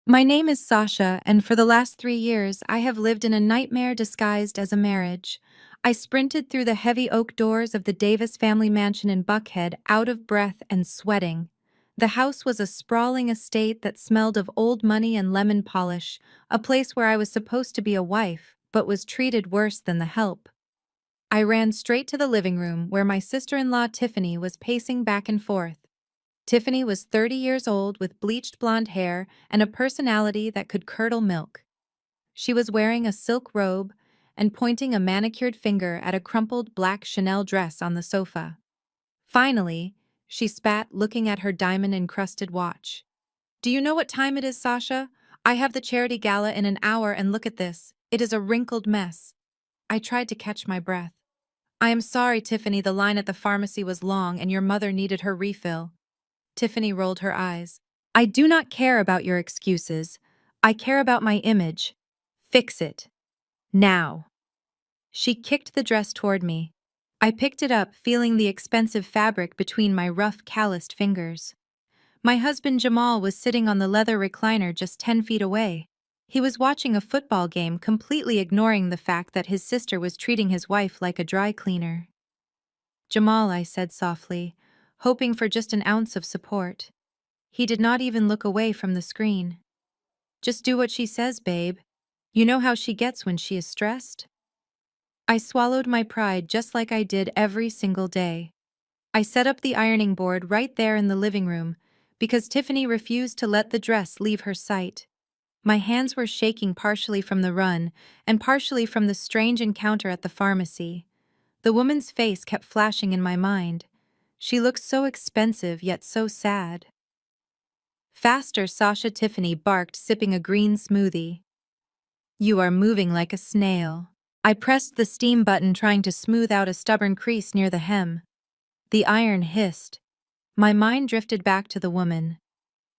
My name is Sasha, and for the last 3 years, I have lived in a nightmare disguised as a marriage. I sprinted through the heavy oak doors of the Davis family mansion in Buckhead, out of breath and sweating. The house was a sprawling estate that smelled of old money and lemon polish, a place where I was supposed to be a wife, but was treated worse than the help. I ran straight to the living room where my sister-in-law Tiffany was pacing back and forth. Tiffany was 30 years old with bleached blonde hair and a personality that could curdle milk. She was wearing a silk robe and pointing a manicured finger at a crumpled black Chanel dress on the sofa. Finally, she spat, looking at her diamond-encrusted watch. "Do you know what time it is, Sasha? I have the charity gala in an hour, and look at this. It is a wrinkled mess." I tried to catch my breath. "I am sorry, Tiffany, the line at the pharmacy was long and your mother needed her refill." Tiffany rolled her eyes. "I do not care about your excuses. I care about my image. Fix it. Now." She kicked the dress toward me. I picked it up, feeling the expensive fabric between my rough, calloused fingers. My husband Jamal was sitting on the leather recliner just 10 feet away. He was watching a football game, completely ignoring the fact that his sister was treating his wife like a dry cleaner. "Jamal," I said softly, hoping for just an ounce of support. He did not even look away from the screen. "Just do what she says, babe. You know how she gets when she is stressed." I swallowed my pride just like I did every single day. I set up the ironing board right there in the living room because Tiffany refused to let the dress leave her sight. My hands were shaking, partially from the run and partially from the strange encounter at the pharmacy. The woman's face kept flashing in my mind. She looked so expensive yet so sad. "Faster, Sasha," Tiffany barked, sipping a green smoothie. "You are moving like a snail." I pressed the steam button, trying to smooth out a stubborn crease near the hem. The iron hissed. My mind drifted back to the woman.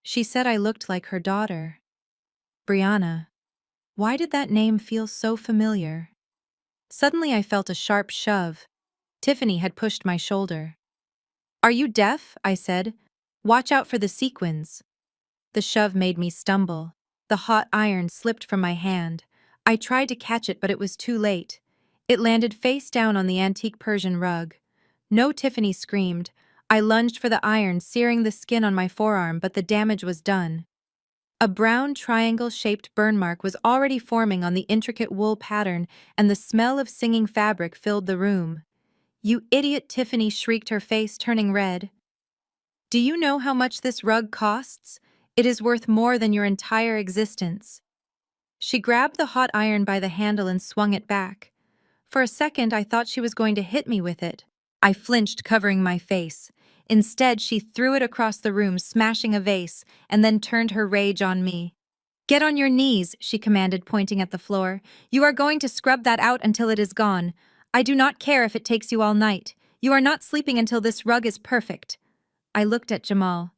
She said I looked like her daughter. Brianna. Why did that name feel so familiar? Suddenly I felt a sharp shove. Tiffany had pushed my shoulder. "Are you deaf?" I said. "Watch out for the sequins." The shove made me stumble. The hot iron slipped from my hand. I tried to catch it, but it was too late. It landed face down on the antique Persian rug. "No," Tiffany screamed. I lunged for the iron, searing the skin on my forearm, but the damage was done. A brown triangle-shaped burn mark was already forming on the intricate wool pattern, and the smell of singing fabric filled the room. "You idiot!" Tiffany shrieked, her face turning red. "Do you know how much this rug costs? It is worth more than your entire existence." She grabbed the hot iron by the handle and swung it back. For a second, I thought she was going to hit me with it. I flinched, covering my face. Instead, she threw it across the room, smashing a vase, and then turned her rage on me. "Get on your knees," she commanded, pointing at the floor. "You are going to scrub that out until it is gone. I do not care if it takes you all night. You are not sleeping until this rug is perfect." I looked at Jamal.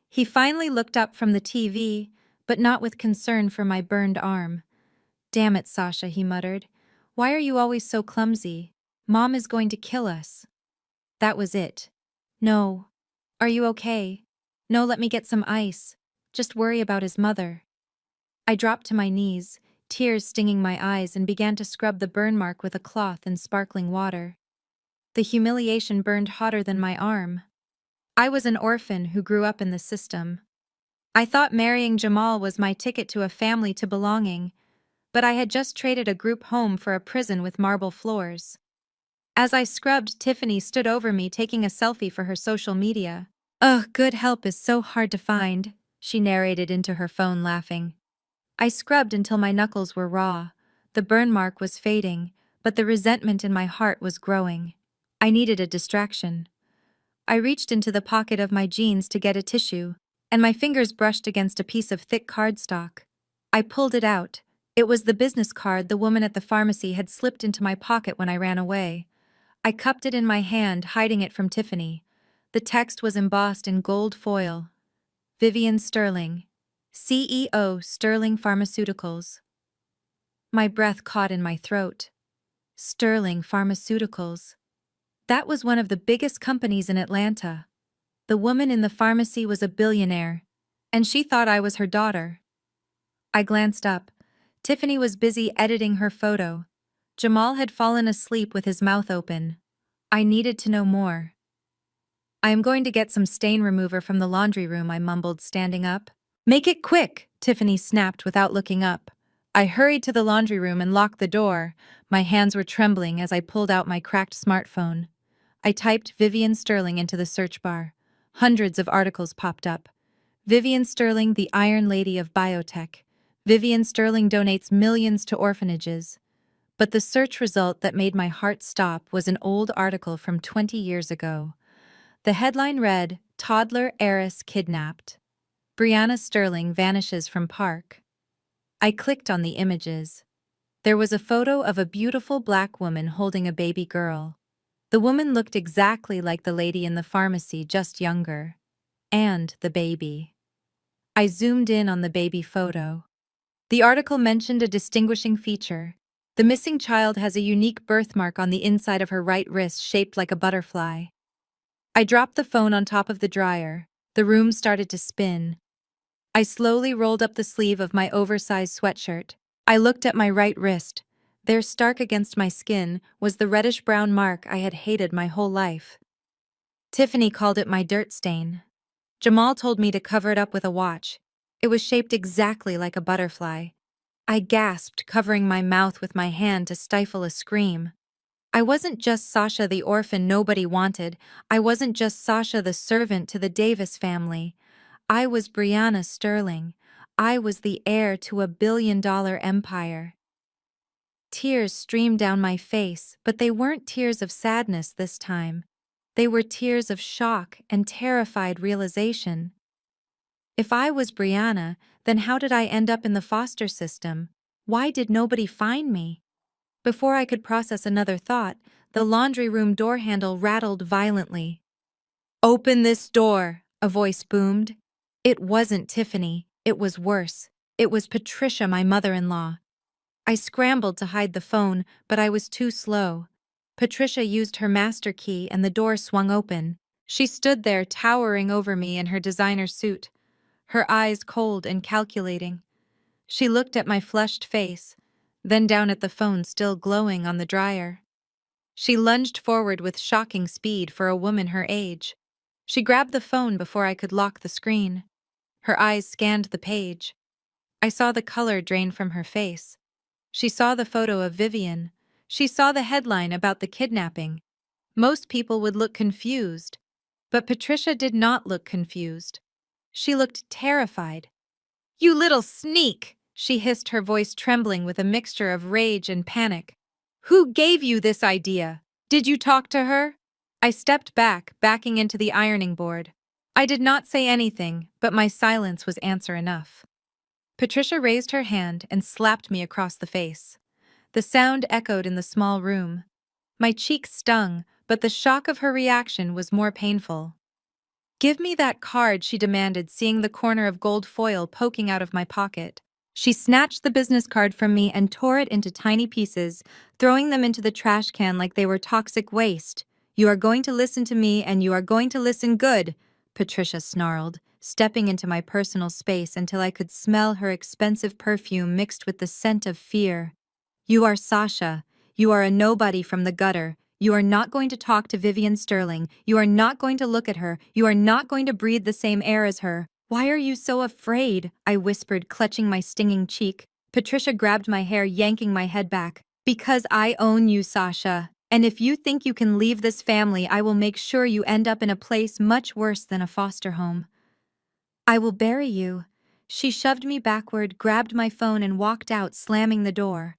He finally looked up from the TV, but not with concern for my burned arm. "Damn it, Sasha," he muttered. "Why are you always so clumsy? Mom is going to kill us." That was it. "No. Are you okay? No, let me get some ice. Just worry about his mother." I dropped to my knees, tears stinging my eyes, and began to scrub the burn mark with a cloth and sparkling water. The humiliation burned hotter than my arm. I was an orphan who grew up in the system. I thought marrying Jamal was my ticket to a family, to belonging, but I had just traded a group home for a prison with marble floors. As I scrubbed, Tiffany stood over me, taking a selfie for her social media. "Ugh, good help is so hard to find," she narrated into her phone, laughing. I scrubbed until my knuckles were raw. The burn mark was fading, but the resentment in my heart was growing. I needed a distraction. I reached into the pocket of my jeans to get a tissue, and my fingers brushed against a piece of thick cardstock. I pulled it out. It was the business card the woman at the pharmacy had slipped into my pocket when I ran away. I cupped it in my hand, hiding it from Tiffany. The text was embossed in gold foil. "Vivian Sterling, CEO, Sterling Pharmaceuticals." My breath caught in my throat. Sterling Pharmaceuticals. That was one of the biggest companies in Atlanta. The woman in the pharmacy was a billionaire, and she thought I was her daughter. I glanced up. Tiffany was busy editing her photo. Jamal had fallen asleep with his mouth open. I needed to know more. I am going to get some stain remover from the laundry room, I mumbled, standing up. Make it quick, Tiffany snapped without looking up. I hurried to the laundry room and locked the door. My hands were trembling as I pulled out my cracked smartphone. I typed Vivian Sterling into the search bar. Hundreds of articles popped up. Vivian Sterling, the Iron Lady of biotech. Vivian Sterling donates millions to orphanages. But the search result that made my heart stop was an old article from 20 years ago. The headline read, "Toddler Heiress Kidnapped. Brianna Sterling vanishes from park." I clicked on the images. There was a photo of a beautiful black woman holding a baby girl. The woman looked exactly like the lady in the pharmacy, just younger. And the baby. I zoomed in on the baby photo. The article mentioned a distinguishing feature. The missing child has a unique birthmark on the inside of her right wrist shaped like a butterfly. I dropped the phone on top of the dryer. The room started to spin. I slowly rolled up the sleeve of my oversized sweatshirt. I looked at my right wrist. There, stark against my skin, was the reddish-brown mark I had hated my whole life. Tiffany called it my dirt stain. Jamal told me to cover it up with a watch. It was shaped exactly like a butterfly. I gasped, covering my mouth with my hand to stifle a scream. I wasn't just Sasha the orphan nobody wanted. I wasn't just Sasha the servant to the Davis family. I was Brianna Sterling. I was the heir to a billion-dollar empire. Tears streamed down my face, but they weren't tears of sadness this time. They were tears of shock and terrified realization. If I was Brianna, then how did I end up in the foster system? Why did nobody find me? Before I could process another thought, the laundry room door handle rattled violently. "Open this door," a voice boomed. It wasn't Tiffany. It was worse. It was Patricia, my mother-in-law. I scrambled to hide the phone, but I was too slow. Patricia used her master key and the door swung open. She stood there towering over me in her designer suit, her eyes cold and calculating. She looked at my flushed face, then down at the phone still glowing on the dryer. She lunged forward with shocking speed for a woman her age. She grabbed the phone before I could lock the screen. Her eyes scanned the page. I saw the color drain from her face. She saw the photo of Vivian. She saw the headline about the kidnapping. Most people would look confused, but Patricia did not look confused. She looked terrified. "You little sneak!" she hissed, her voice trembling with a mixture of rage and panic. "Who gave you this idea? Did you talk to her?" I stepped back, backing into the ironing board. I did not say anything, but my silence was answer enough. Patricia raised her hand and slapped me across the face. The sound echoed in the small room. My cheeks stung, but the shock of her reaction was more painful. "Give me that card," she demanded, seeing the corner of gold foil poking out of my pocket. She snatched the business card from me and tore it into tiny pieces, throwing them into the trash can like they were toxic waste. "You are going to listen to me, and you are going to listen good," Patricia snarled, stepping into my personal space until I could smell her expensive perfume mixed with the scent of fear. "You are Sasha. You are a nobody from the gutter. You are not going to talk to Vivian Sterling. You are not going to look at her. You are not going to breathe the same air as her. Why are you so afraid?" I whispered, clutching my stinging cheek. Patricia grabbed my hair, yanking my head back. "Because I own you, Sasha. And if you think you can leave this family, I will make sure you end up in a place much worse than a foster home. I will bury you." She shoved me backward, grabbed my phone, and walked out, slamming the door.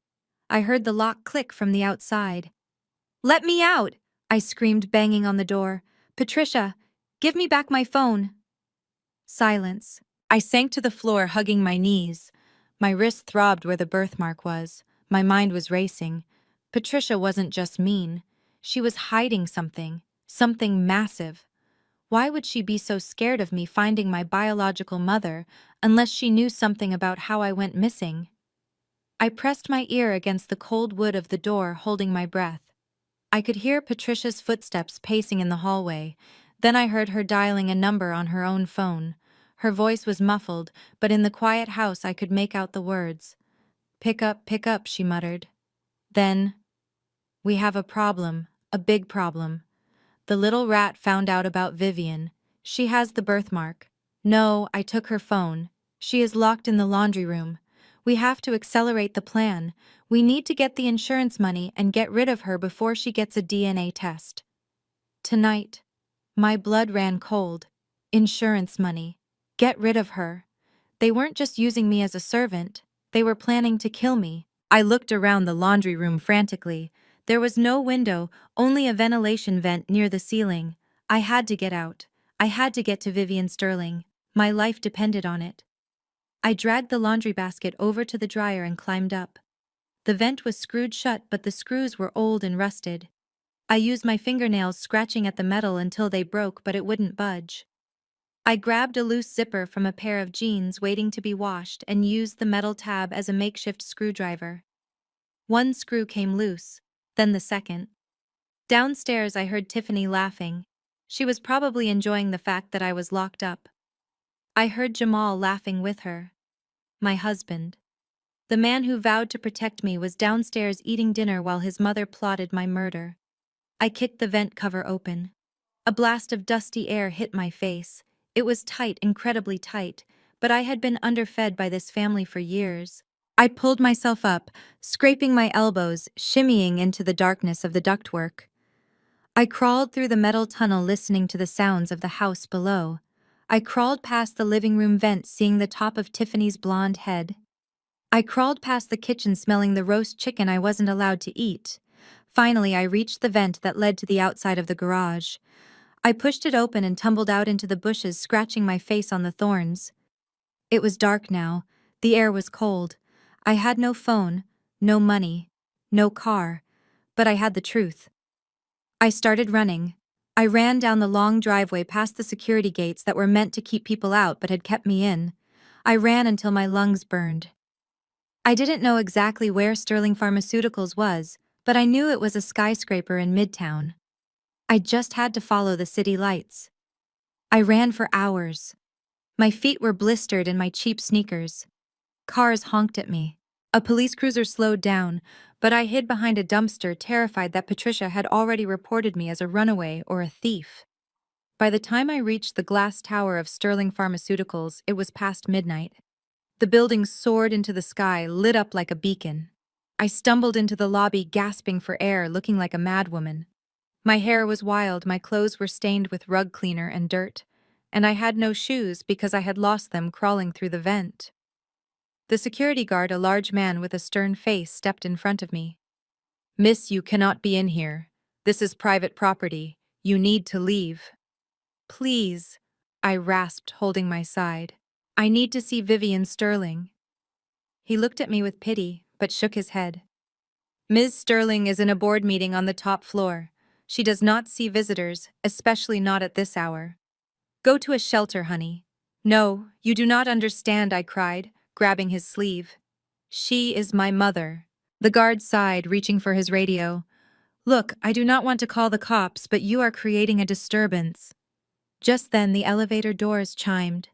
I heard the lock click from the outside. "Let me out!" I screamed, banging on the door. "Patricia, give me back my phone." Silence. I sank to the floor, hugging my knees. My wrist throbbed where the birthmark was. My mind was racing. Patricia wasn't just mean. She was hiding something. Something massive. Why would she be so scared of me finding my biological mother unless she knew something about how I went missing? I pressed my ear against the cold wood of the door, holding my breath. I could hear Patricia's footsteps pacing in the hallway. Then I heard her dialing a number on her own phone. Her voice was muffled, but in the quiet house I could make out the words. Pick up, she muttered. Then, we have a problem, a big problem. The little rat found out about Vivian. She has the birthmark. No, I took her phone. She is locked in the laundry room. We have to accelerate the plan. We need to get the insurance money and get rid of her before she gets a DNA test. Tonight, my blood ran cold. Insurance money. Get rid of her. They weren't just using me as a servant. They were planning to kill me. I looked around the laundry room frantically. There was no window, only a ventilation vent near the ceiling. I had to get out. I had to get to Vivian Sterling. My life depended on it. I dragged the laundry basket over to the dryer and climbed up. The vent was screwed shut, but the screws were old and rusted. I used my fingernails scratching at the metal until they broke, but it wouldn't budge. I grabbed a loose zipper from a pair of jeans waiting to be washed and used the metal tab as a makeshift screwdriver. One screw came loose, then the second. Downstairs I heard Tiffany laughing. She was probably enjoying the fact that I was locked up. I heard Jamal laughing with her. My husband. The man who vowed to protect me was downstairs eating dinner while his mother plotted my murder. I kicked the vent cover open. A blast of dusty air hit my face. It was tight, incredibly tight, but I had been underfed by this family for years. I pulled myself up, scraping my elbows, shimmying into the darkness of the ductwork. I crawled through the metal tunnel listening to the sounds of the house below. I crawled past the living room vent seeing the top of Tiffany's blonde head. I crawled past the kitchen smelling the roast chicken I wasn't allowed to eat. Finally, I reached the vent that led to the outside of the garage. I pushed it open and tumbled out into the bushes, scratching my face on the thorns. It was dark now. The air was cold. I had no phone, no money, no car, but I had the truth. I started running. I ran down the long driveway past the security gates that were meant to keep people out but had kept me in. I ran until my lungs burned. I didn't know exactly where Sterling Pharmaceuticals was, but I knew it was a skyscraper in Midtown. I just had to follow the city lights. I ran for hours. My feet were blistered in my cheap sneakers. Cars honked at me. A police cruiser slowed down, but I hid behind a dumpster, terrified that Patricia had already reported me as a runaway or a thief. By the time I reached the glass tower of Sterling Pharmaceuticals, it was past midnight. The building soared into the sky, lit up like a beacon. I stumbled into the lobby, gasping for air, looking like a madwoman. My hair was wild, my clothes were stained with rug cleaner and dirt, and I had no shoes because I had lost them crawling through the vent. The security guard, a large man with a stern face, stepped in front of me. "Miss, you cannot be in here. This is private property. You need to leave." "Please," I rasped, holding my side. "I need to see Vivian Sterling." He looked at me with pity, but shook his head. "Ms. Sterling is in a board meeting on the top floor. She does not see visitors, especially not at this hour. Go to a shelter, honey." "No, you do not understand," I cried, grabbing his sleeve. "She is my mother." The guard sighed, reaching for his radio. "Look, I do not want to call the cops, but you are creating a disturbance." Just then, the elevator doors chimed.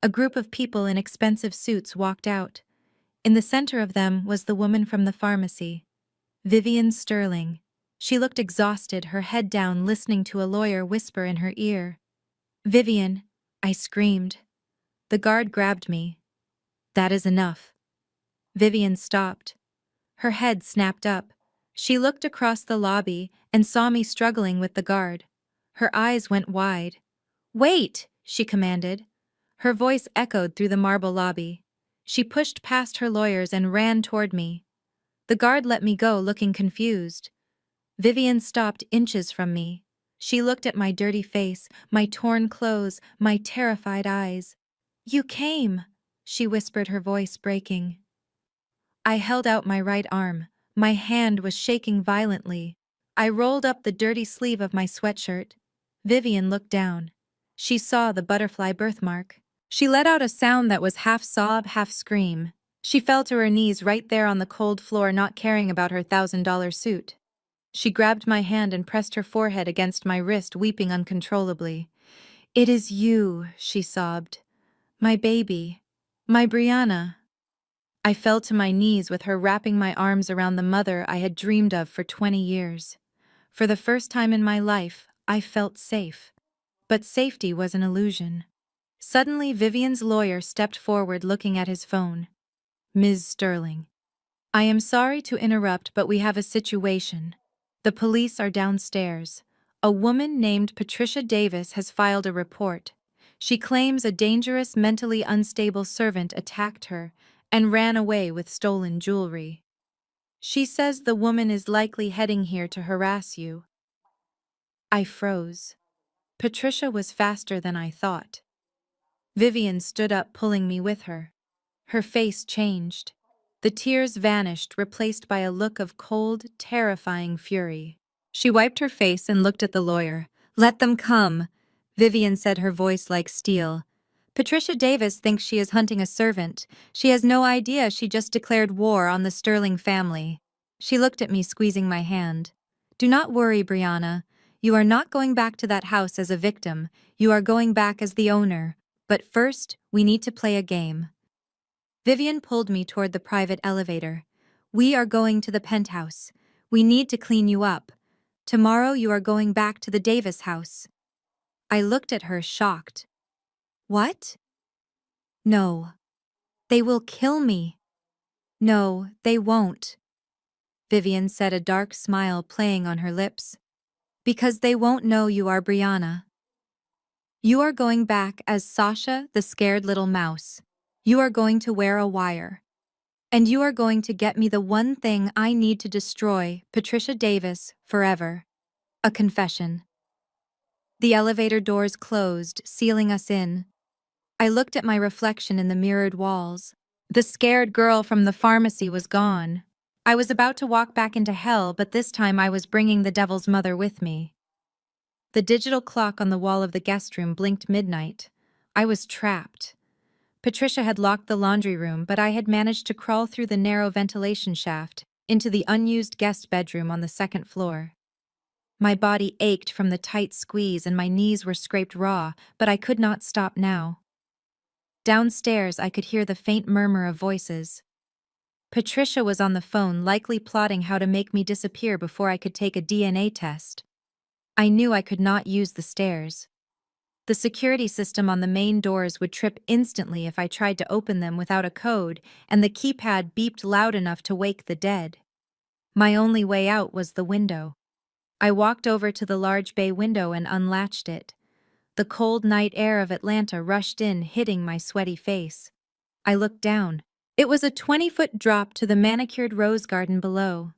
A group of people in expensive suits walked out. In the center of them was the woman from the pharmacy, Vivian Sterling. She looked exhausted, her head down, listening to a lawyer whisper in her ear. "Vivian," I screamed. The guard grabbed me. "That is enough." Vivian stopped. Her head snapped up. She looked across the lobby and saw me struggling with the guard. Her eyes went wide. "Wait!" she commanded. Her voice echoed through the marble lobby. She pushed past her lawyers and ran toward me. The guard let me go, looking confused. Vivian stopped inches from me. She looked at my dirty face, my torn clothes, my terrified eyes. "You came," she whispered, her voice breaking. I held out my right arm. My hand was shaking violently. I rolled up the dirty sleeve of my sweatshirt. Vivian looked down. She saw the butterfly birthmark. She let out a sound that was half sob, half scream. She fell to her knees right there on the cold floor, not caring about her $1,000 suit. She grabbed my hand and pressed her forehead against my wrist, weeping uncontrollably. "It is you," she sobbed. My baby. My Brianna. I fell to my knees with her wrapping my arms around the mother I had dreamed of for 20 years. For the first time in my life, I felt safe. But safety was an illusion. Suddenly, Vivian's lawyer stepped forward looking at his phone. Ms. Sterling. I am sorry to interrupt, but we have a situation. The police are downstairs. A woman named Patricia Davis has filed a report. She claims a dangerous, mentally unstable servant attacked her and ran away with stolen jewelry. She says the woman is likely heading here to harass you. I froze. Patricia was faster than I thought. Vivian stood up, pulling me with her. Her face changed. The tears vanished, replaced by a look of cold, terrifying fury. She wiped her face and looked at the lawyer. "Let them come," Vivian said, her voice like steel. "Patricia Davis thinks she is hunting a servant. She has no idea she just declared war on the Sterling family." She looked at me, squeezing my hand. "Do not worry, Brianna. You are not going back to that house as a victim. You are going back as the owner. But first, we need to play a game." Vivian pulled me toward the private elevator. "We are going to the penthouse. We need to clean you up. Tomorrow you are going back to the Davis house." I looked at her, shocked. "What?" "No. They will kill me." "No, they won't," Vivian said, a dark smile playing on her lips. "Because they won't know you are Brianna. You are going back as Sasha, the scared little mouse. You are going to wear a wire. And you are going to get me the one thing I need to destroy Patricia Davis forever. A confession." The elevator doors closed, sealing us in. I looked at my reflection in the mirrored walls. The scared girl from the pharmacy was gone. I was about to walk back into hell, but this time I was bringing the devil's mother with me. The digital clock on the wall of the guest room blinked midnight. I was trapped. Patricia had locked the laundry room, but I had managed to crawl through the narrow ventilation shaft into the unused guest bedroom on the second floor. My body ached from the tight squeeze and my knees were scraped raw, but I could not stop now. Downstairs, I could hear the faint murmur of voices. Patricia was on the phone, likely plotting how to make me disappear before I could take a DNA test. I knew I could not use the stairs. The security system on the main doors would trip instantly if I tried to open them without a code, and the keypad beeped loud enough to wake the dead. My only way out was the window. I walked over to the large bay window and unlatched it. The cold night air of Atlanta rushed in, hitting my sweaty face. I looked down. It was a 20-foot drop to the manicured rose garden below.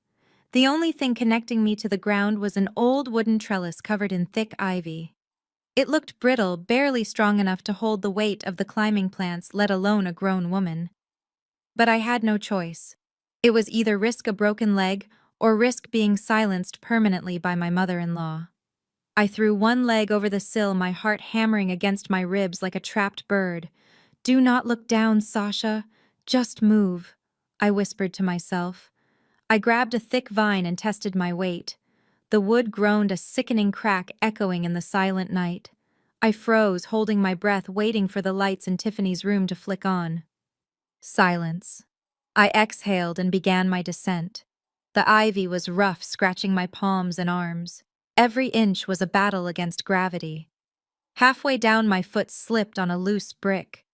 The only thing connecting me to the ground was an old wooden trellis covered in thick ivy. It looked brittle, barely strong enough to hold the weight of the climbing plants, let alone a grown woman. But I had no choice. It was either risk a broken leg or risk being silenced permanently by my mother-in-law. I threw one leg over the sill, my heart hammering against my ribs like a trapped bird. "Do not look down, Sasha. Just move," I whispered to myself. I grabbed a thick vine and tested my weight. The wood groaned, a sickening crack echoing in the silent night. I froze, holding my breath, waiting for the lights in Tiffany's room to flick on. Silence. I exhaled and began my descent. The ivy was rough, scratching my palms and arms. Every inch was a battle against gravity. Halfway down, my foot slipped on a loose brick.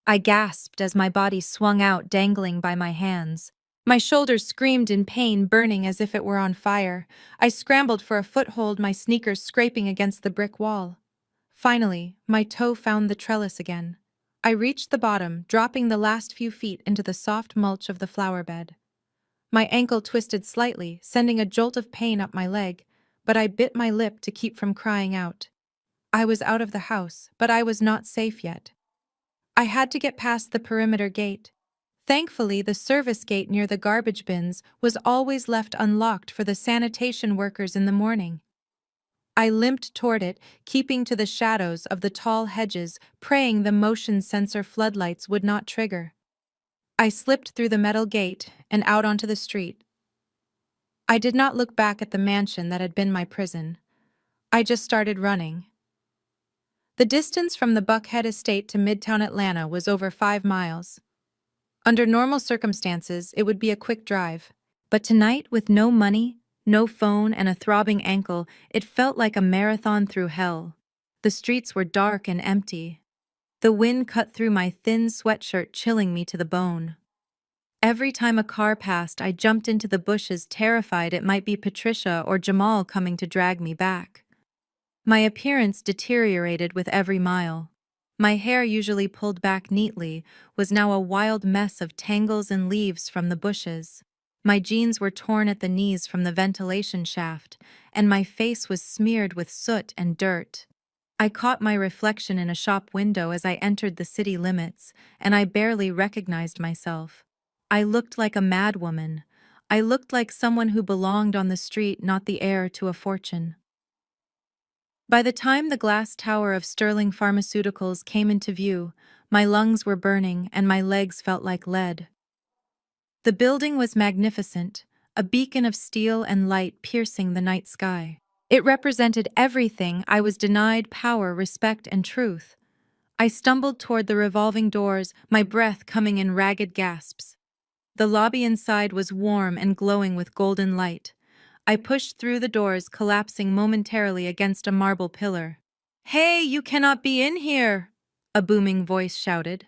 I gasped as my body swung out, dangling by my hands. My shoulders screamed in pain, burning as if it were on fire. I scrambled for a foothold, my sneakers scraping against the brick wall. Finally, my toe found the trellis again. I reached the bottom, dropping the last few feet into the soft mulch of the flower bed. My ankle twisted slightly, sending a jolt of pain up my leg, but I bit my lip to keep from crying out. I was out of the house, but I was not safe yet. I had to get past the perimeter gate. Thankfully, the service gate near the garbage bins was always left unlocked for the sanitation workers in the morning. I limped toward it, keeping to the shadows of the tall hedges, praying the motion sensor floodlights would not trigger. I slipped through the metal gate and out onto the street. I did not look back at the mansion that had been my prison. I just started running. The distance from the Buckhead estate to Midtown Atlanta was over 5 miles. Under normal circumstances, it would be a quick drive. But tonight, with no money, no phone, and a throbbing ankle, it felt like a marathon through hell. The streets were dark and empty. The wind cut through my thin sweatshirt, chilling me to the bone. Every time a car passed, I jumped into the bushes, terrified it might be Patricia or Jamal coming to drag me back. My appearance deteriorated with every mile. My hair, usually pulled back neatly, was now a wild mess of tangles and leaves from the bushes. My jeans were torn at the knees from the ventilation shaft, and my face was smeared with soot and dirt. I caught my reflection in a shop window as I entered the city limits, and I barely recognized myself. I looked like a madwoman. I looked like someone who belonged on the street, not the heir to a fortune. By the time the glass tower of Sterling Pharmaceuticals came into view, my lungs were burning and my legs felt like lead. The building was magnificent, a beacon of steel and light piercing the night sky. It represented everything I was denied: power, respect, and truth. I stumbled toward the revolving doors, my breath coming in ragged gasps. The lobby inside was warm and glowing with golden light. I pushed through the doors, collapsing momentarily against a marble pillar. "Hey, you cannot be in here!" a booming voice shouted.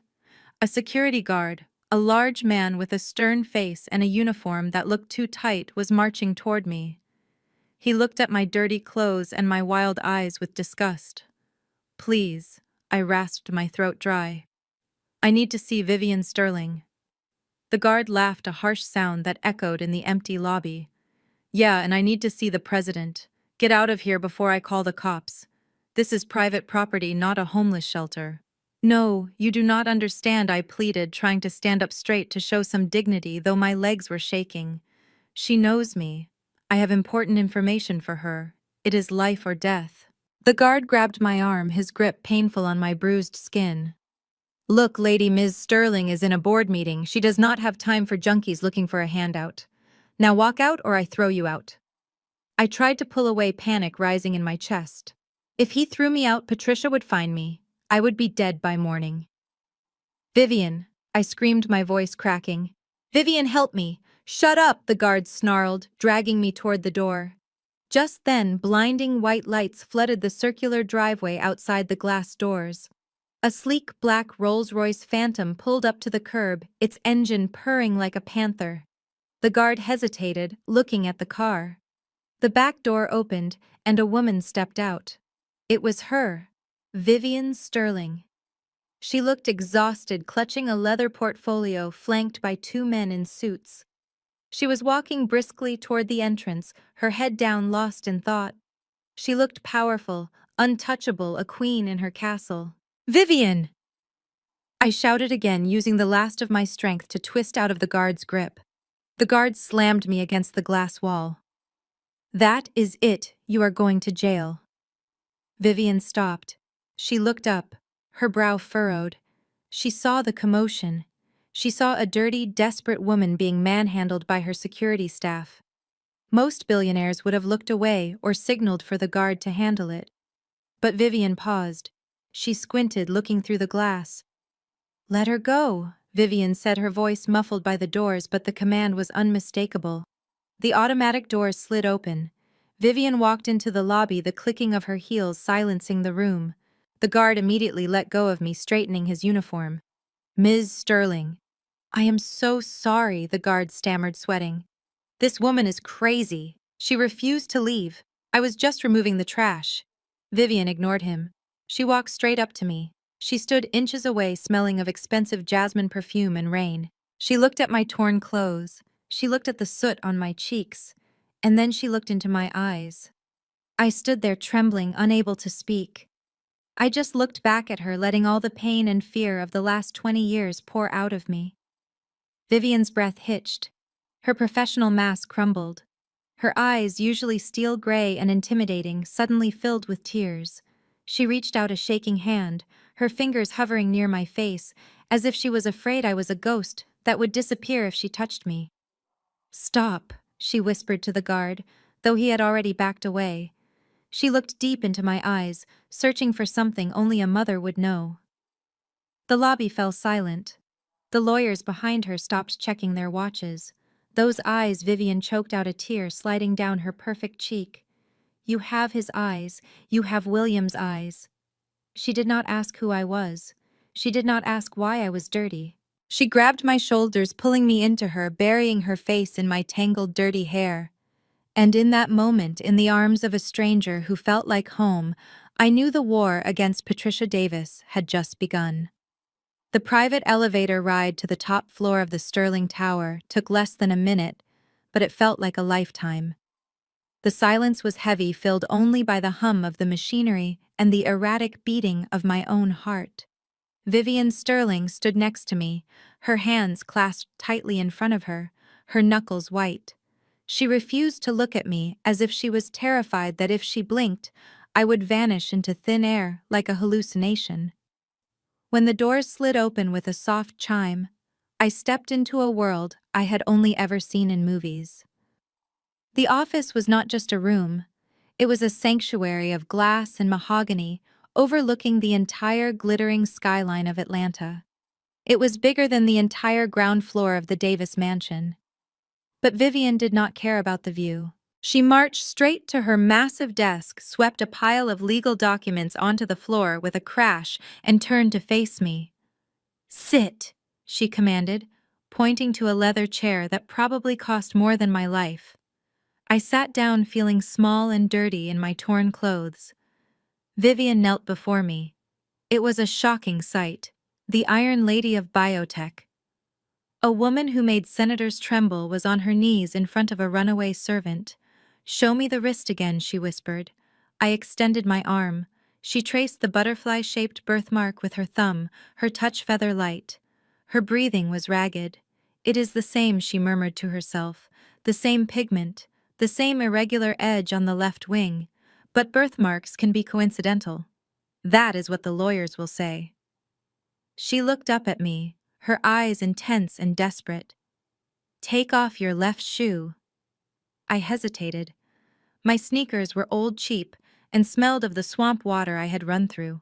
A security guard, a large man with a stern face and a uniform that looked too tight, was marching toward me. He looked at my dirty clothes and my wild eyes with disgust. "Please," I rasped, my throat dry. "I need to see Vivian Sterling." The guard laughed, a harsh sound that echoed in the empty lobby. "Yeah, and I need to see the president. Get out of here before I call the cops. This is private property, not a homeless shelter." "No, you do not understand," I pleaded, trying to stand up straight to show some dignity, though my legs were shaking. "She knows me. I have important information for her. It is life or death." The guard grabbed my arm, his grip painful on my bruised skin. "Look, lady, Ms. Sterling is in a board meeting. She does not have time for junkies looking for a handout. Now walk out or I throw you out." I tried to pull away, panic rising in my chest. If he threw me out, Patricia would find me. I would be dead by morning. "Vivian," I screamed, my voice cracking. "Vivian, help me!" "Shut up!" the guard snarled, dragging me toward the door. Just then, blinding white lights flooded the circular driveway outside the glass doors. A sleek black Rolls-Royce Phantom pulled up to the curb, its engine purring like a panther. The guard hesitated, looking at the car. The back door opened, and a woman stepped out. It was her, Vivian Sterling. She looked exhausted, clutching a leather portfolio flanked by two men in suits. She was walking briskly toward the entrance, her head down, lost in thought. She looked powerful, untouchable, a queen in her castle. "Vivian!" I shouted again, using the last of my strength to twist out of the guard's grip. The guard slammed me against the glass wall. "That is it. You are going to jail." Vivian stopped. She looked up, her brow furrowed. She saw the commotion. She saw a dirty, desperate woman being manhandled by her security staff. Most billionaires would have looked away or signaled for the guard to handle it. But Vivian paused. She squinted, looking through the glass. "Let her go," Vivian said, her voice muffled by the doors, but the command was unmistakable. The automatic doors slid open. Vivian walked into the lobby, the clicking of her heels silencing the room. The guard immediately let go of me, straightening his uniform. "Ms. Sterling." "I am so sorry," the guard stammered, sweating. "This woman is crazy. She refused to leave. I was just removing the trash." Vivian ignored him. She walked straight up to me. She stood inches away, smelling of expensive jasmine perfume and rain. She looked at my torn clothes. She looked at the soot on my cheeks. And then she looked into my eyes. I stood there trembling, unable to speak. I just looked back at her, letting all the pain and fear of the last 20 years pour out of me. Vivian's breath hitched. Her professional mask crumbled. Her eyes, usually steel gray and intimidating, suddenly filled with tears. She reached out a shaking hand, her fingers hovering near my face, as if she was afraid I was a ghost that would disappear if she touched me. "Stop," she whispered to the guard, though he had already backed away. She looked deep into my eyes, searching for something only a mother would know. The lobby fell silent. The lawyers behind her stopped checking their watches. Those eyes, Vivian choked out a tear sliding down her perfect cheek. You have his eyes. You have William's eyes. She did not ask who I was. She did not ask why I was dirty. She grabbed my shoulders, pulling me into her, burying her face in my tangled, dirty hair. And in that moment, in the arms of a stranger who felt like home, I knew the war against Patricia Davis had just begun. The private elevator ride to the top floor of the Sterling Tower took less than a minute, but it felt like a lifetime. The silence was heavy, filled only by the hum of the machinery and the erratic beating of my own heart. Vivian Sterling stood next to me, her hands clasped tightly in front of her, her knuckles white. She refused to look at me, as if she was terrified that if she blinked, I would vanish into thin air like a hallucination. When the doors slid open with a soft chime, I stepped into a world I had only ever seen in movies. The office was not just a room. It was a sanctuary of glass and mahogany, overlooking the entire glittering skyline of Atlanta. It was bigger than the entire ground floor of the Davis mansion. But Vivian did not care about the view. She marched straight to her massive desk, swept a pile of legal documents onto the floor with a crash, and turned to face me. "Sit," she commanded, pointing to a leather chair that probably cost more than my life. I sat down, feeling small and dirty in my torn clothes. Vivian knelt before me. It was a shocking sight. The Iron Lady of Biotech. A woman who made senators tremble was on her knees in front of a runaway servant. "Show me the wrist again," she whispered. I extended my arm. She traced the butterfly-shaped birthmark with her thumb, her touch feather light. Her breathing was ragged. "It is the same," she murmured to herself. "The same pigment, the same irregular edge on the left wing. But birthmarks can be coincidental. That is what the lawyers will say." She looked up at me, her eyes intense and desperate. "Take off your left shoe." I hesitated. My sneakers were old, cheap, and smelled of the swamp water I had run through.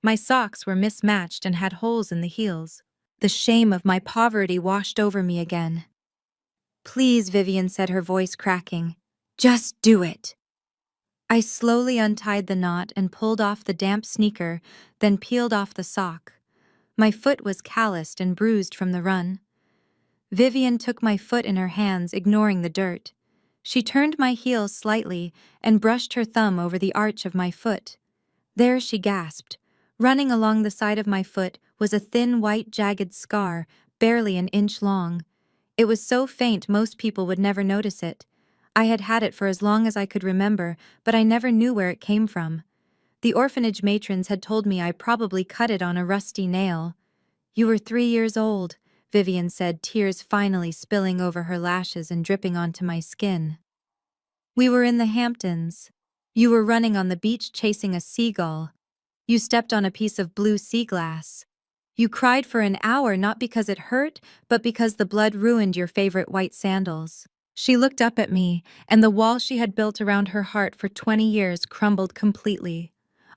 My socks were mismatched and had holes in the heels. The shame of my poverty washed over me again. "Please," Vivian said, her voice cracking. "Just do it." I slowly untied the knot and pulled off the damp sneaker, then peeled off the sock. My foot was calloused and bruised from the run. Vivian took my foot in her hands, ignoring the dirt. She turned my heel slightly and brushed her thumb over the arch of my foot. There, she gasped. Running along the side of my foot was a thin, white, jagged scar, barely an inch long. It was so faint most people would never notice it. I had had it for as long as I could remember, but I never knew where it came from. The orphanage matrons had told me I probably cut it on a rusty nail. "You were 3 years old," Vivian said, tears finally spilling over her lashes and dripping onto my skin. "We were in the Hamptons. You were running on the beach chasing a seagull. You stepped on a piece of blue sea glass. You cried for an hour, not because it hurt, but because the blood ruined your favorite white sandals." She looked up at me, and the wall she had built around her heart for 20 years crumbled completely.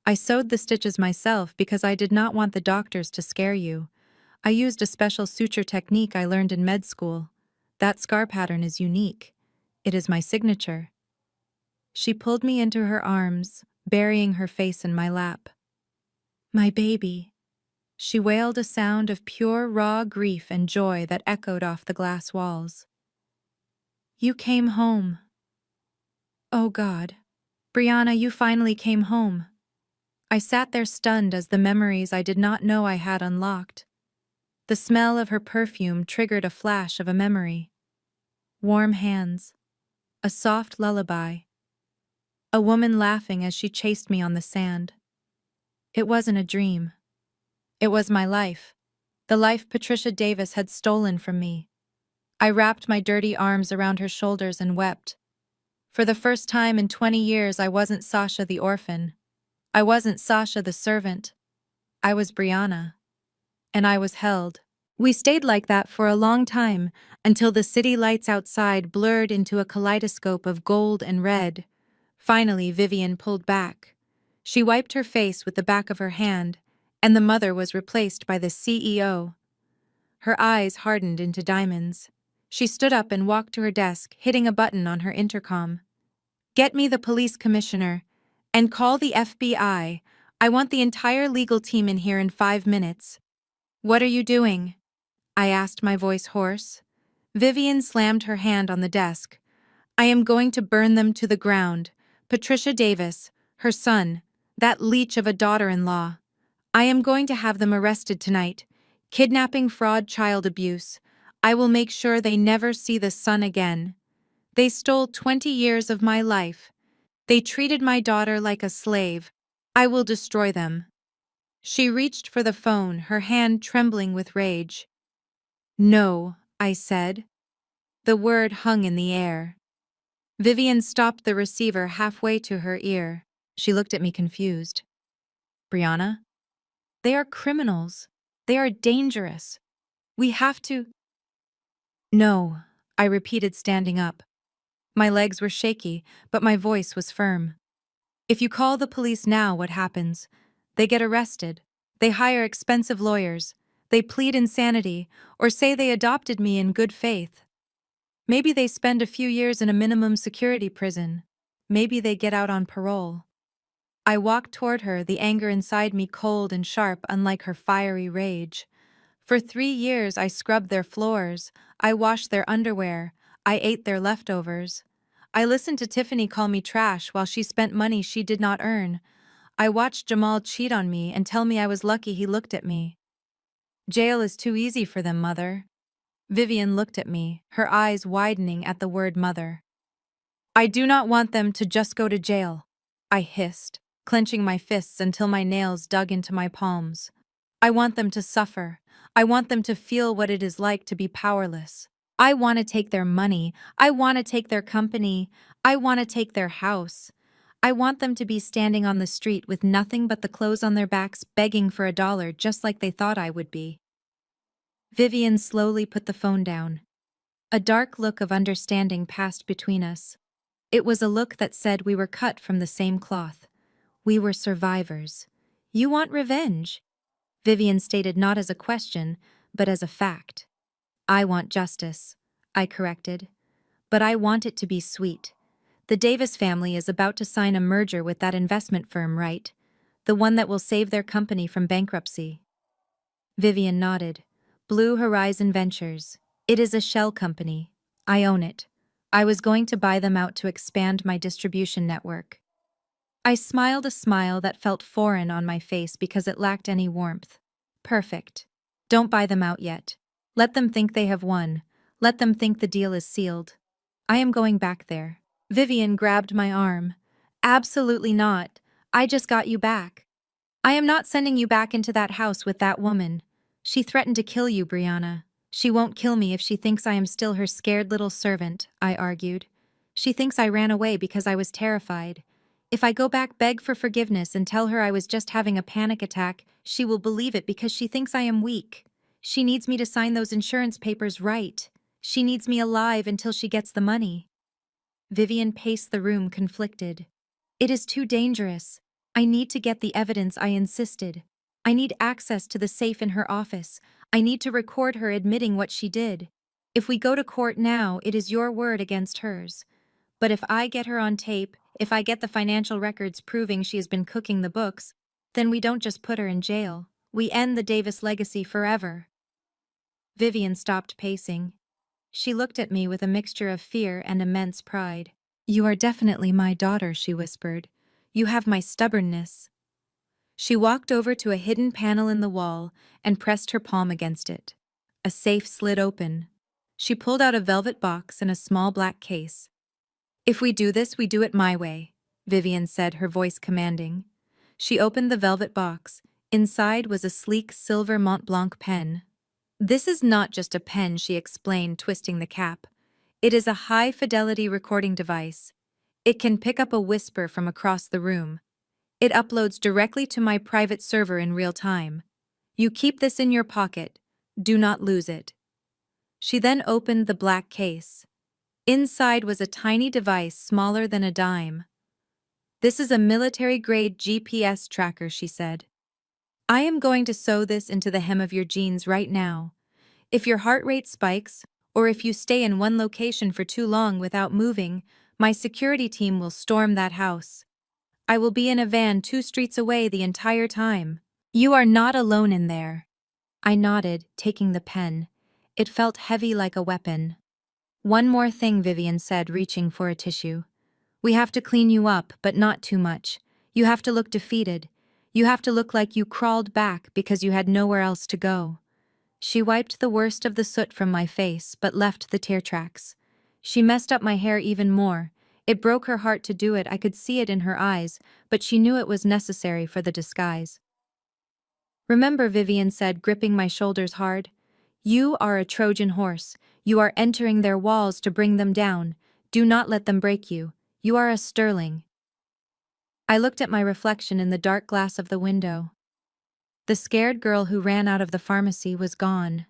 "I sewed the stitches myself because I did not want the doctors to scare you. I used a special suture technique I learned in med school. That scar pattern is unique. It is my signature." She pulled me into her arms, burying her face in my lap. "My baby." She wailed, a sound of pure, raw grief and joy that echoed off the glass walls. "You came home." "Oh God. Brianna, you finally came home." I sat there stunned as the memories I did not know I had unlocked. The smell of her perfume triggered a flash of a memory. Warm hands. A soft lullaby. A woman laughing as she chased me on the sand. It wasn't a dream. It was my life. The life Patricia Davis had stolen from me. I wrapped my dirty arms around her shoulders and wept. For the first time in 20 years, I wasn't Sasha the orphan. I wasn't Sasha the servant. I was Brianna. And I was held. We stayed like that for a long time, until the city lights outside blurred into a kaleidoscope of gold and red. Finally, Vivian pulled back. She wiped her face with the back of her hand, and the mother was replaced by the CEO. Her eyes hardened into diamonds. She stood up and walked to her desk, hitting a button on her intercom. "Get me the police commissioner. And call the FBI. I want the entire legal team in here in 5 minutes." "What are you doing?" I asked, my voice hoarse. Vivian slammed her hand on the desk. "I am going to burn them to the ground. Patricia Davis, her son, that leech of a daughter-in-law. I am going to have them arrested tonight. Kidnapping, fraud, child abuse. I will make sure they never see the sun again. They stole 20 years of my life. They treated my daughter like a slave. I will destroy them." She reached for the phone, her hand trembling with rage. "No," I said. The word hung in the air. Vivian stopped the receiver halfway to her ear. She looked at me confused. "Brianna, they are criminals. They are dangerous. We have to—" "No," I repeated, standing up. My legs were shaky, but my voice was firm. "If you call the police now, what happens? They get arrested. They hire expensive lawyers. They plead insanity, or say they adopted me in good faith. Maybe they spend a few years in a minimum security prison. Maybe they get out on parole." I walked toward her, the anger inside me cold and sharp, unlike her fiery rage. For 3 years I scrubbed their floors, I washed their underwear, I ate their leftovers. I listened to Tiffany call me trash while she spent money she did not earn. I watched Jamal cheat on me and tell me I was lucky he looked at me. "Jail is too easy for them, Mother." Vivian looked at me, her eyes widening at the word mother. "I do not want them to just go to jail," I hissed, clenching my fists until my nails dug into my palms. "I want them to suffer. I want them to feel what it is like to be powerless. I want to take their money. I want to take their company. I want to take their house. I want them to be standing on the street with nothing but the clothes on their backs, begging for $1 just like they thought I would be." Vivian slowly put the phone down. A dark look of understanding passed between us. It was a look that said we were cut from the same cloth. We were survivors. "You want revenge?" Vivian stated, not as a question, but as a fact. "I want justice," I corrected. "But I want it to be sweet. The Davis family is about to sign a merger with that investment firm, right? The one that will save their company from bankruptcy." Vivian nodded. "Blue Horizon Ventures. It is a shell company. I own it. I was going to buy them out to expand my distribution network." I smiled a smile that felt foreign on my face because it lacked any warmth. "Perfect. Don't buy them out yet. Let them think they have won. Let them think the deal is sealed. I am going back there." Vivian grabbed my arm. "Absolutely not. I just got you back. I am not sending you back into that house with that woman. She threatened to kill you, Brianna. She won't kill me if she thinks I am still her scared little servant," I argued. "She thinks I ran away because I was terrified. If I go back, beg for forgiveness, and tell her I was just having a panic attack, she will believe it because she thinks I am weak. She needs me to sign those insurance papers right. She needs me alive until she gets the money." Vivian paced the room, conflicted. "It is too dangerous. I need to get the evidence," I insisted. "I need access to the safe in her office. I need to record her admitting what she did. If we go to court now, it is your word against hers. But if I get her on tape, if I get the financial records proving she has been cooking the books, then we don't just put her in jail. We end the Davis legacy forever." Vivian stopped pacing. She looked at me with a mixture of fear and immense pride. "You are definitely my daughter," she whispered. "You have my stubbornness." She walked over to a hidden panel in the wall and pressed her palm against it. A safe slid open. She pulled out a velvet box and a small black case. "If we do this, we do it my way," Vivian said, her voice commanding. She opened the velvet box. Inside was a sleek silver Mont Blanc pen. "This is not just a pen," she explained, twisting the cap. "It is a high-fidelity recording device. It can pick up a whisper from across the room. It uploads directly to my private server in real time. You keep this in your pocket. Do not lose it." She then opened the black case. Inside was a tiny device smaller than a dime. This is a military-grade GPS tracker, she said. I am going to sew this into the hem of your jeans right now. If your heart rate spikes, or if you stay in one location for too long without moving, my security team will storm that house. I will be in a van 2 streets away the entire time. You are not alone in there. I nodded, taking the pen. It felt heavy like a weapon. One more thing, Vivian said, reaching for a tissue. We have to clean you up, but not too much. You have to look defeated. You have to look like you crawled back because you had nowhere else to go. She wiped the worst of the soot from my face, but left the tear tracks. She messed up my hair even more. It broke her heart to do it, I could see it in her eyes, but she knew it was necessary for the disguise. Remember, Vivian said, gripping my shoulders hard. You are a Trojan horse. You are entering their walls to bring them down. Do not let them break you. You are a sterling. I looked at my reflection in the dark glass of the window. The scared girl who ran out of the pharmacy was gone.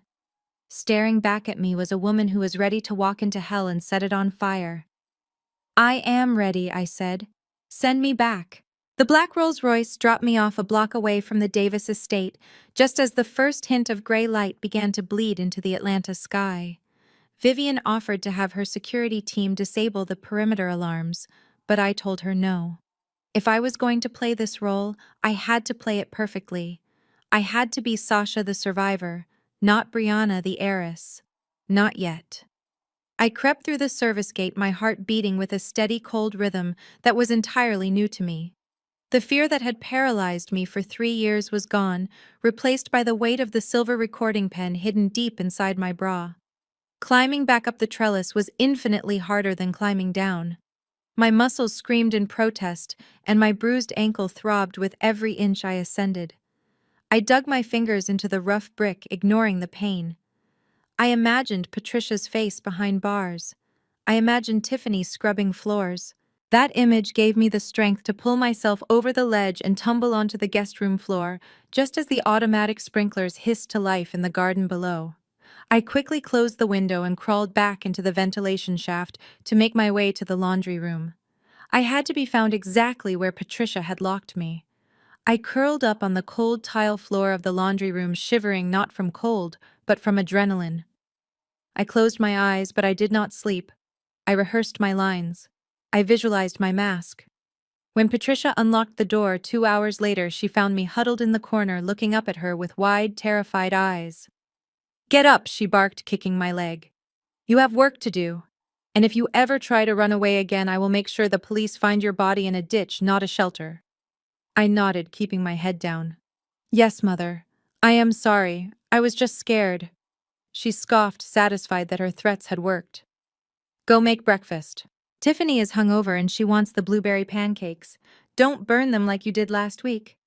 Staring back at me was a woman who was ready to walk into hell and set it on fire. I am ready, I said. Send me back. The black Rolls-Royce dropped me off a block away from the Davis estate, just as the first hint of gray light began to bleed into the Atlanta sky. Vivian offered to have her security team disable the perimeter alarms, but I told her no. If I was going to play this role, I had to play it perfectly. I had to be Sasha the survivor, not Brianna the heiress. Not yet. I crept through the service gate, my heart beating with a steady, cold rhythm that was entirely new to me. The fear that had paralyzed me for 3 years was gone, replaced by the weight of the silver recording pen hidden deep inside my bra. Climbing back up the trellis was infinitely harder than climbing down. My muscles screamed in protest, and my bruised ankle throbbed with every inch I ascended. I dug my fingers into the rough brick, ignoring the pain. I imagined Patricia's face behind bars. I imagined Tiffany scrubbing floors. That image gave me the strength to pull myself over the ledge and tumble onto the guest room floor, just as the automatic sprinklers hissed to life in the garden below. I quickly closed the window and crawled back into the ventilation shaft to make my way to the laundry room. I had to be found exactly where Patricia had locked me. I curled up on the cold tile floor of the laundry room, shivering not from cold, but from adrenaline. I closed my eyes, but I did not sleep. I rehearsed my lines. I visualized my mask. When Patricia unlocked the door 2 hours later, she found me huddled in the corner, looking up at her with wide, terrified eyes. Get up, she barked, kicking my leg. You have work to do. And if you ever try to run away again, I will make sure the police find your body in a ditch, not a shelter. I nodded, keeping my head down. Yes, Mother. I am sorry. I was just scared. She scoffed, satisfied that her threats had worked. Go make breakfast. Tiffany is hungover and she wants the blueberry pancakes. Don't burn them like you did last week.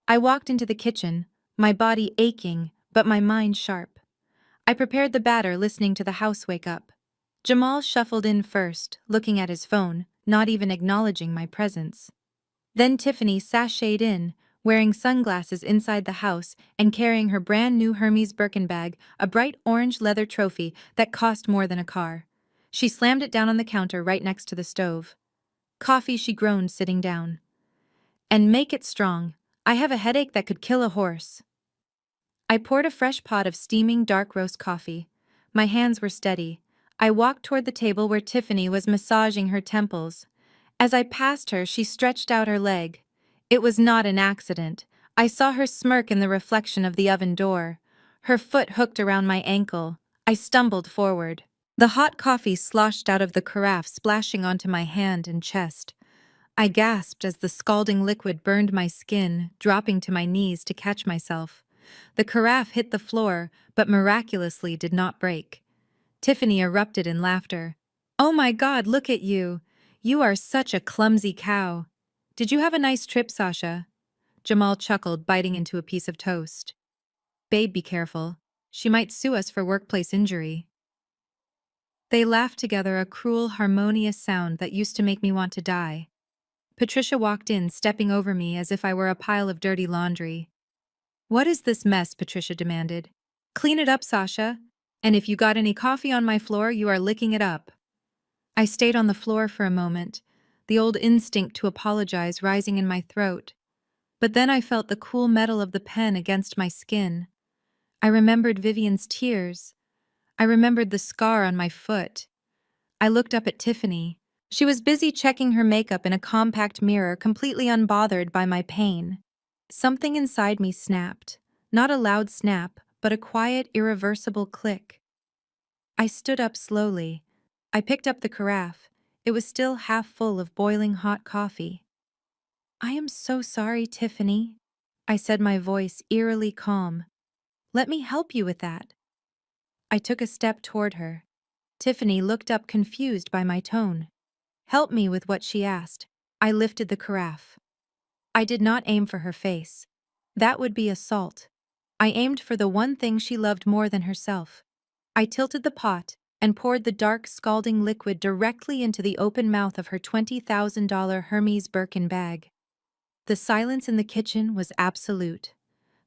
I walked into the kitchen, my body aching, but my mind sharp. I prepared the batter, listening to the house wake up. Jamal shuffled in first, looking at his phone, not even acknowledging my presence. Then Tiffany sashayed in, wearing sunglasses inside the house and carrying her brand new Hermes Birkin bag, a bright orange leather trophy that cost more than a car. She slammed it down on the counter right next to the stove. Coffee, she groaned, sitting down. And make it strong. I have a headache that could kill a horse. I poured a fresh pot of steaming dark roast coffee. My hands were steady. I walked toward the table where Tiffany was massaging her temples. As I passed her, she stretched out her leg. It was not an accident. I saw her smirk in the reflection of the oven door. Her foot hooked around my ankle. I stumbled forward. The hot coffee sloshed out of the carafe, splashing onto my hand and chest. I gasped as the scalding liquid burned my skin, dropping to my knees to catch myself. The carafe hit the floor, but miraculously did not break. Tiffany erupted in laughter. Oh my God, look at you! You are such a clumsy cow. Did you have a nice trip, Sasha? Jamal chuckled, biting into a piece of toast. Babe, be careful. She might sue us for workplace injury. They laughed together, a cruel, harmonious sound that used to make me want to die. Patricia walked in, stepping over me as if I were a pile of dirty laundry. What is this mess? Patricia demanded. Clean it up, Sasha. And if you got any coffee on my floor, you are licking it up. I stayed on the floor for a moment. the old instinct to apologize rising in my throat. But then I felt the cool metal of the pen against my skin. I remembered Vivian's tears. I remembered the scar on my foot. I looked up at Tiffany. She was busy checking her makeup in a compact mirror, completely unbothered by my pain. Something inside me snapped. Not a loud snap, but a quiet, irreversible click. I stood up slowly. I picked up the carafe. It was still half full of boiling hot coffee. "I am so sorry, Tiffany," I said, my voice eerily calm. "Let me help you with that." I took a step toward her. Tiffany looked up, confused by my tone. "Help me with what?" she asked. I lifted the carafe. I did not aim for her face. That would be assault. I aimed for the one thing she loved more than herself. I tilted the pot and poured the dark, scalding liquid directly into the open mouth of her $20,000 Hermes Birkin bag. The silence in the kitchen was absolute.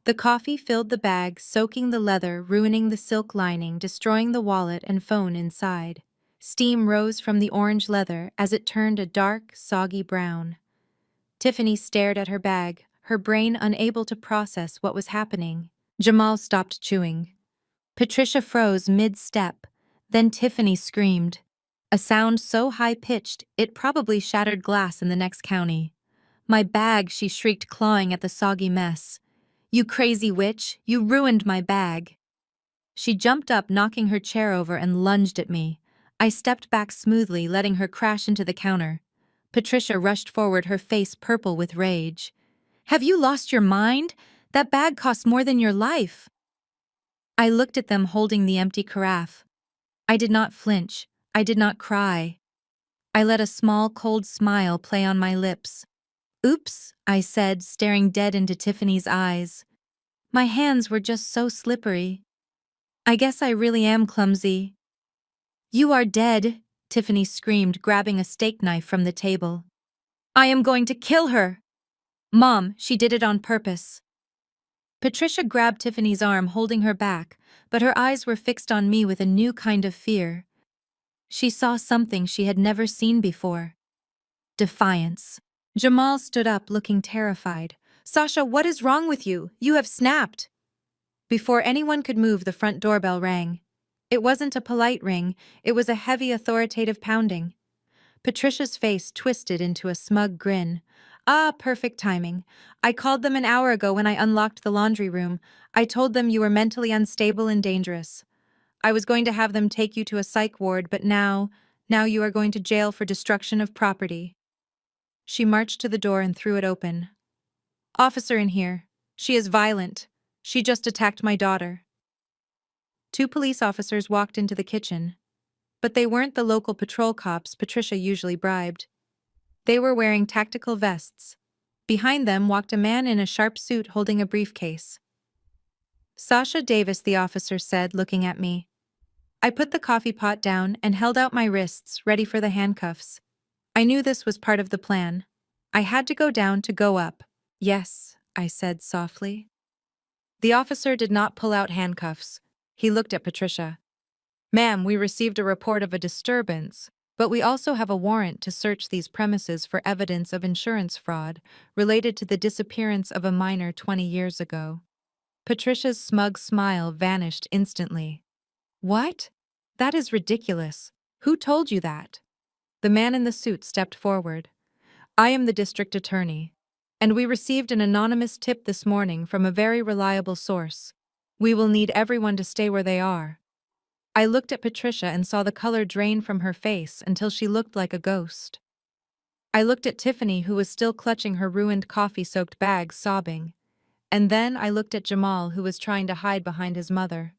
The coffee filled the bag, soaking the leather, ruining the silk lining, destroying the wallet and phone inside. Steam rose from the orange leather as it turned a dark, soggy brown. Tiffany stared at her bag, her brain unable to process what was happening. Jamal stopped chewing. Patricia froze mid-step. Then Tiffany screamed. A sound so high-pitched it probably shattered glass in the next county. "My bag," she shrieked, clawing at the soggy mess. "You crazy witch, you ruined my bag." She jumped up, knocking her chair over, and lunged at me. I stepped back smoothly, letting her crash into the counter. Patricia rushed forward, her face purple with rage. "Have you lost your mind? That bag costs more than your life." I looked at them holding the empty carafe. I did not flinch. I did not cry. I let a small, cold smile play on my lips. "Oops," I said, staring dead into Tiffany's eyes. My hands were just so slippery. "I guess I really am clumsy." "You are dead," Tiffany screamed, grabbing a steak knife from the table. "I am going to kill her." "Mom, she did it on purpose." Patricia grabbed Tiffany's arm, holding her back, but her eyes were fixed on me with a new kind of fear. She saw something she had never seen before. Defiance. Jamal stood up, looking terrified. "Sasha, what is wrong with you? You have snapped." Before anyone could move, the front doorbell rang. It wasn't a polite ring, it was a heavy, authoritative pounding. Patricia's face twisted into a smug grin. "Ah, perfect timing. I called them an hour ago when I unlocked the laundry room. I told them you were mentally unstable and dangerous. I was going to have them take you to a psych ward, but now you are going to jail for destruction of property." She marched to the door and threw it open. "Officer in here. She is violent. She just attacked my daughter." Two police officers walked into the kitchen. But they weren't the local patrol cops Patricia usually bribed. They were wearing tactical vests. Behind them walked a man in a sharp suit holding a briefcase. "Sasha Davis," the officer said, looking at me. I put the coffee pot down and held out my wrists, ready for the handcuffs. I knew this was part of the plan. I had to go down to go up. "Yes," I said softly. The officer did not pull out handcuffs. He looked at Patricia. "Ma'am, we received a report of a disturbance, but we also have a warrant to search these premises for evidence of insurance fraud related to the disappearance of a minor 20 years ago." Patricia's smug smile vanished instantly. "What? That is ridiculous. Who told you that?" The man in the suit stepped forward. "I am the district attorney, and we received an anonymous tip this morning from a very reliable source. We will need everyone to stay where they are." I looked at Patricia and saw the color drain from her face until she looked like a ghost. I looked at Tiffany, who was still clutching her ruined coffee-soaked bag, sobbing. And then I looked at Jamal, who was trying to hide behind his mother.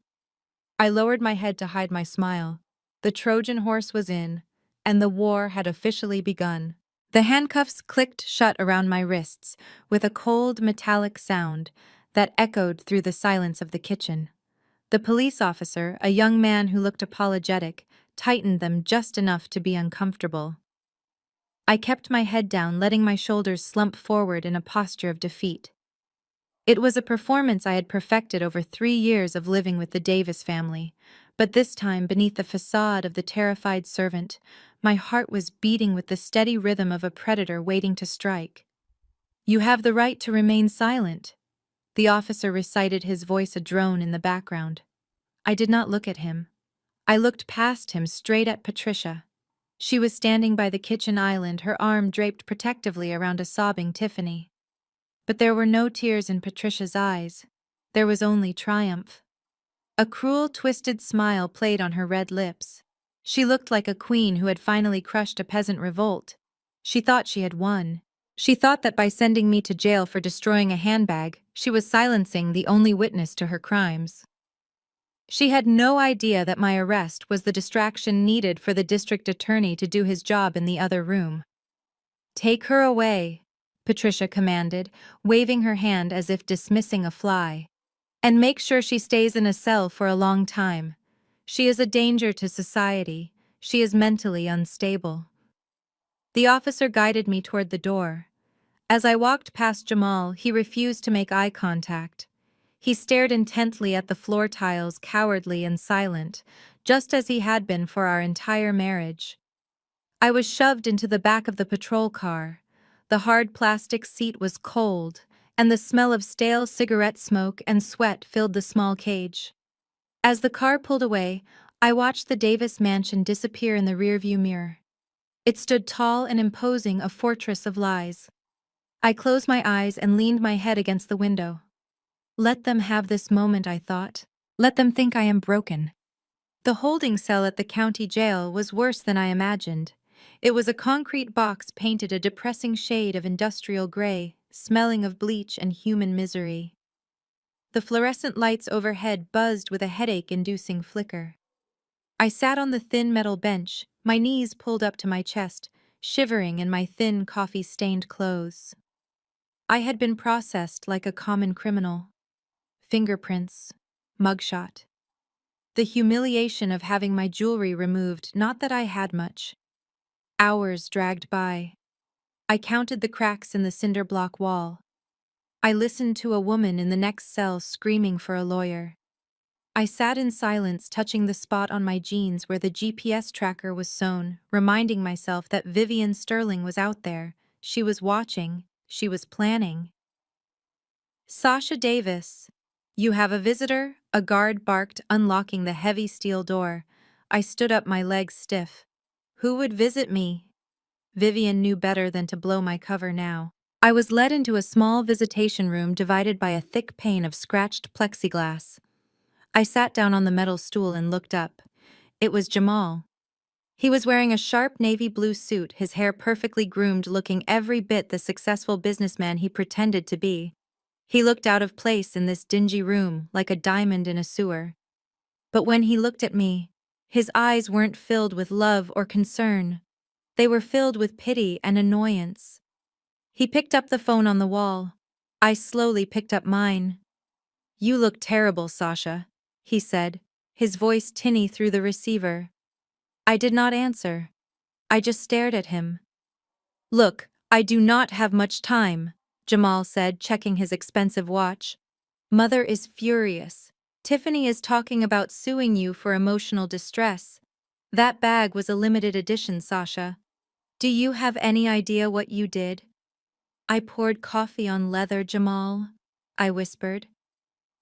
I lowered my head to hide my smile. The Trojan horse was in, and the war had officially begun. The handcuffs clicked shut around my wrists with a cold, metallic sound that echoed through the silence of the kitchen. The police officer, a young man who looked apologetic, tightened them just enough to be uncomfortable. I kept my head down, letting my shoulders slump forward in a posture of defeat. It was a performance I had perfected over 3 years of living with the Davis family, But this time, beneath the facade of the terrified servant, my heart was beating with the steady rhythm of a predator waiting to strike. "You have the right to remain silent," the officer recited, his voice a drone in the background. I did not look at him. I looked past him straight at Patricia. She was standing by the kitchen island, her arm draped protectively around a sobbing Tiffany. But there were no tears in Patricia's eyes. There was only triumph. A cruel, twisted smile played on her red lips. She looked like a queen who had finally crushed a peasant revolt. She thought she had won. She thought that by sending me to jail for destroying a handbag, she was silencing the only witness to her crimes. She had no idea that my arrest was the distraction needed for the district attorney to do his job in the other room. "Take her away," Patricia commanded, waving her hand as if dismissing a fly. "And make sure she stays in a cell for a long time. She is a danger to society. She is mentally unstable." The officer guided me toward the door. As I walked past Jamal, he refused to make eye contact. He stared intently at the floor tiles, cowardly and silent, just as he had been for our entire marriage. I was shoved into the back of the patrol car. The hard plastic seat was cold, and the smell of stale cigarette smoke and sweat filled the small cage. As the car pulled away, I watched the Davis mansion disappear in the rearview mirror. It stood tall and imposing, a fortress of lies. I closed my eyes and leaned my head against the window. Let them have this moment, I thought. Let them think I am broken. The holding cell at the county jail was worse than I imagined. It was a concrete box painted a depressing shade of industrial gray, smelling of bleach and human misery. The fluorescent lights overhead buzzed with a headache-inducing flicker. I sat on the thin metal bench, my knees pulled up to my chest, shivering in my thin, coffee-stained clothes. I had been processed like a common criminal. Fingerprints, mugshot. The humiliation of having my jewelry removed, not that I had much. Hours dragged by. I counted the cracks in the cinder block wall. I listened to a woman in the next cell screaming for a lawyer. I sat in silence, touching the spot on my jeans where the GPS tracker was sewn, reminding myself that Vivian Sterling was out there. She was watching. She was planning. "Sasha Davis, you have a visitor," a guard barked, unlocking the heavy steel door. I stood up, my legs stiff. Who would visit me? Vivian knew better than to blow my cover now. I was led into a small visitation room divided by a thick pane of scratched plexiglass. I sat down on the metal stool and looked up. It was Jamal. He was wearing a sharp navy blue suit, his hair perfectly groomed, looking every bit the successful businessman he pretended to be. He looked out of place in this dingy room, like a diamond in a sewer. But when he looked at me, his eyes weren't filled with love or concern. They were filled with pity and annoyance. He picked up the phone on the wall. I slowly picked up mine. "You look terrible, Sasha," he said, his voice tinny through the receiver. I did not answer. I just stared at him. "Look, I do not have much time," Jamal said, checking his expensive watch. "Mother is furious. Tiffany is talking about suing you for emotional distress. That bag was a limited edition, Sasha. Do you have any idea what you did?" "I poured coffee on leather, Jamal," I whispered.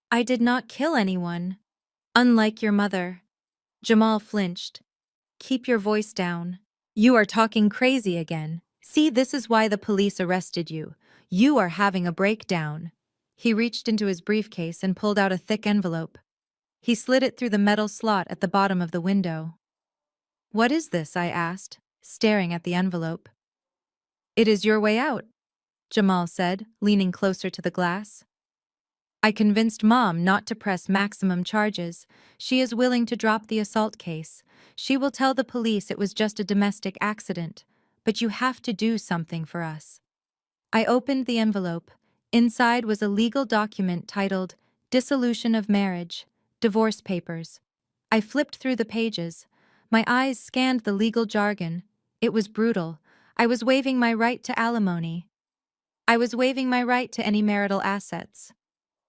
"I did not kill anyone. Unlike your mother." Jamal flinched. "Keep your voice down. You are talking crazy again. See, this is why the police arrested you. You are having a breakdown." He reached into his briefcase and pulled out a thick envelope. He slid it through the metal slot at the bottom of the window. "What is this?" I asked, staring at the envelope. "It is your way out," Jamal said, leaning closer to the glass. "I convinced Mom not to press maximum charges. She is willing to drop the assault case. She will tell the police it was just a domestic accident. But you have to do something for us." I opened the envelope. Inside was a legal document titled Dissolution of Marriage, Divorce Papers. I flipped through the pages. My eyes scanned the legal jargon. It was brutal. I was waiving my right to alimony. I was waiving my right to any marital assets.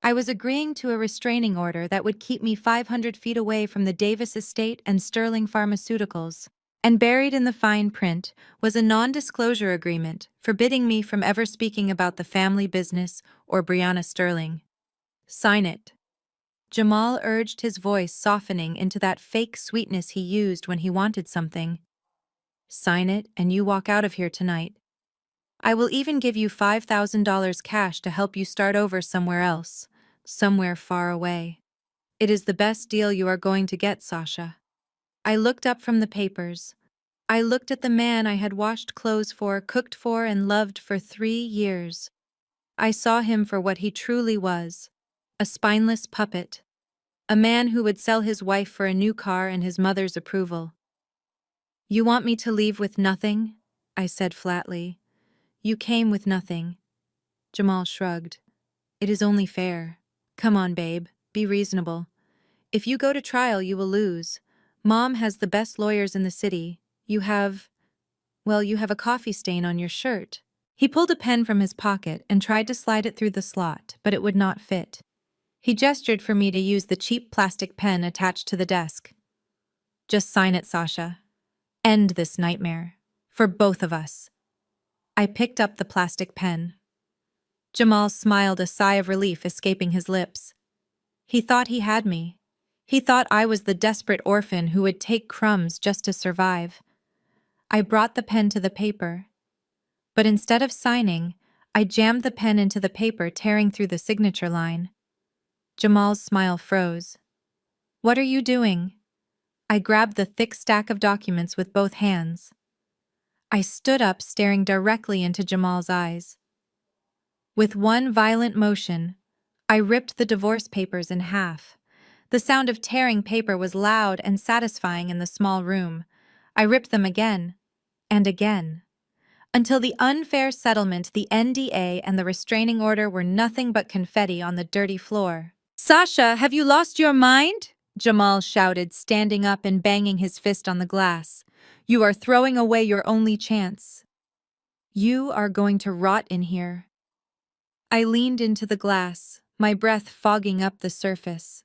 I was agreeing to a restraining order that would keep me 500 feet away from the Davis estate and Sterling Pharmaceuticals. And buried in the fine print was a non-disclosure agreement forbidding me from ever speaking about the family business or Brianna Sterling. Sign it. Jamal urged, his voice softening into that fake sweetness he used when he wanted something. Sign it, and you walk out of here tonight. I will even give you $5,000 cash to help you start over somewhere else, somewhere far away. It is the best deal you are going to get, Sasha. I looked up from the papers. I looked at the man I had washed clothes for, cooked for, and loved for 3 years. I saw him for what he truly was, a spineless puppet. A man who would sell his wife for a new car and his mother's approval. You want me to leave with nothing? I said flatly. You came with nothing. Jamal shrugged. It is only fair. Come on, babe. Be reasonable. If you go to trial, you will lose. Mom has the best lawyers in the city. You have a coffee stain on your shirt. He pulled a pen from his pocket and tried to slide it through the slot, but it would not fit. He gestured for me to use the cheap plastic pen attached to the desk. Just sign it, Sasha. End this nightmare. For both of us. I picked up the plastic pen. Jamal smiled, a sigh of relief escaping his lips. He thought he had me. He thought I was the desperate orphan who would take crumbs just to survive. I brought the pen to the paper. But instead of signing, I jammed the pen into the paper, tearing through the signature line. Jamal's smile froze. What are you doing? I grabbed the thick stack of documents with both hands. I stood up, staring directly into Jamal's eyes. With one violent motion, I ripped the divorce papers in half. The sound of tearing paper was loud and satisfying in the small room. I ripped them again, and again, until the unfair settlement, the NDA, and the restraining order were nothing but confetti on the dirty floor. Sasha, have you lost your mind? Jamal shouted, standing up and banging his fist on the glass. You are throwing away your only chance. You are going to rot in here. I leaned into the glass, my breath fogging up the surface.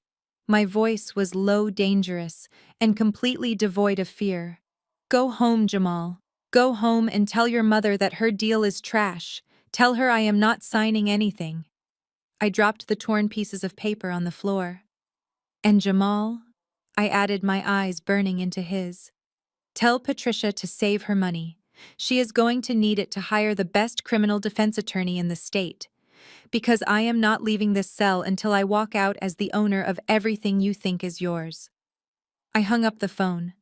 My voice was low, dangerous, and completely devoid of fear. Go home, Jamal. Go home and tell your mother that her deal is trash. Tell her I am not signing anything. I dropped the torn pieces of paper on the floor. And Jamal, I added, my eyes burning into his. Tell Patricia to save her money. She is going to need it to hire the best criminal defense attorney in the state. Because I am not leaving this cell until I walk out as the owner of everything you think is yours. I hung up the phone.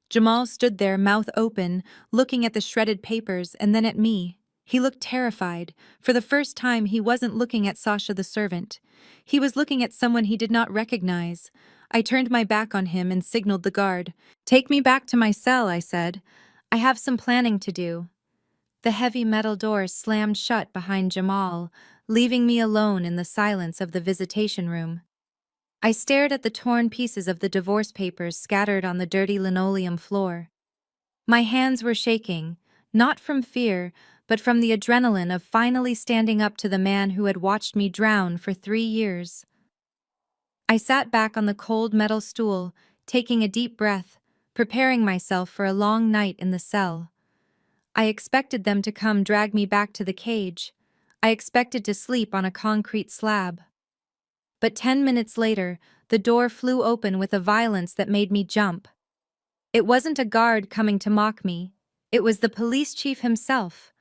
Jamal stood there, mouth open, looking at the shredded papers and then at me. He looked terrified. For the first time, he wasn't looking at Sasha the servant. He was looking at someone he did not recognize. I turned my back on him and signaled the guard. Take me back to my cell, I said. I have some planning to do. The heavy metal door slammed shut behind Jamal, leaving me alone in the silence of the visitation room. I stared at the torn pieces of the divorce papers scattered on the dirty linoleum floor. My hands were shaking, not from fear, but from the adrenaline of finally standing up to the man who had watched me drown for 3 years. I sat back on the cold metal stool, taking a deep breath, preparing myself for a long night in the cell. I expected them to come drag me back to the cage. I expected to sleep on a concrete slab. But 10 minutes later, the door flew open with a violence that made me jump. It wasn't a guard coming to mock me. It was the police chief himself.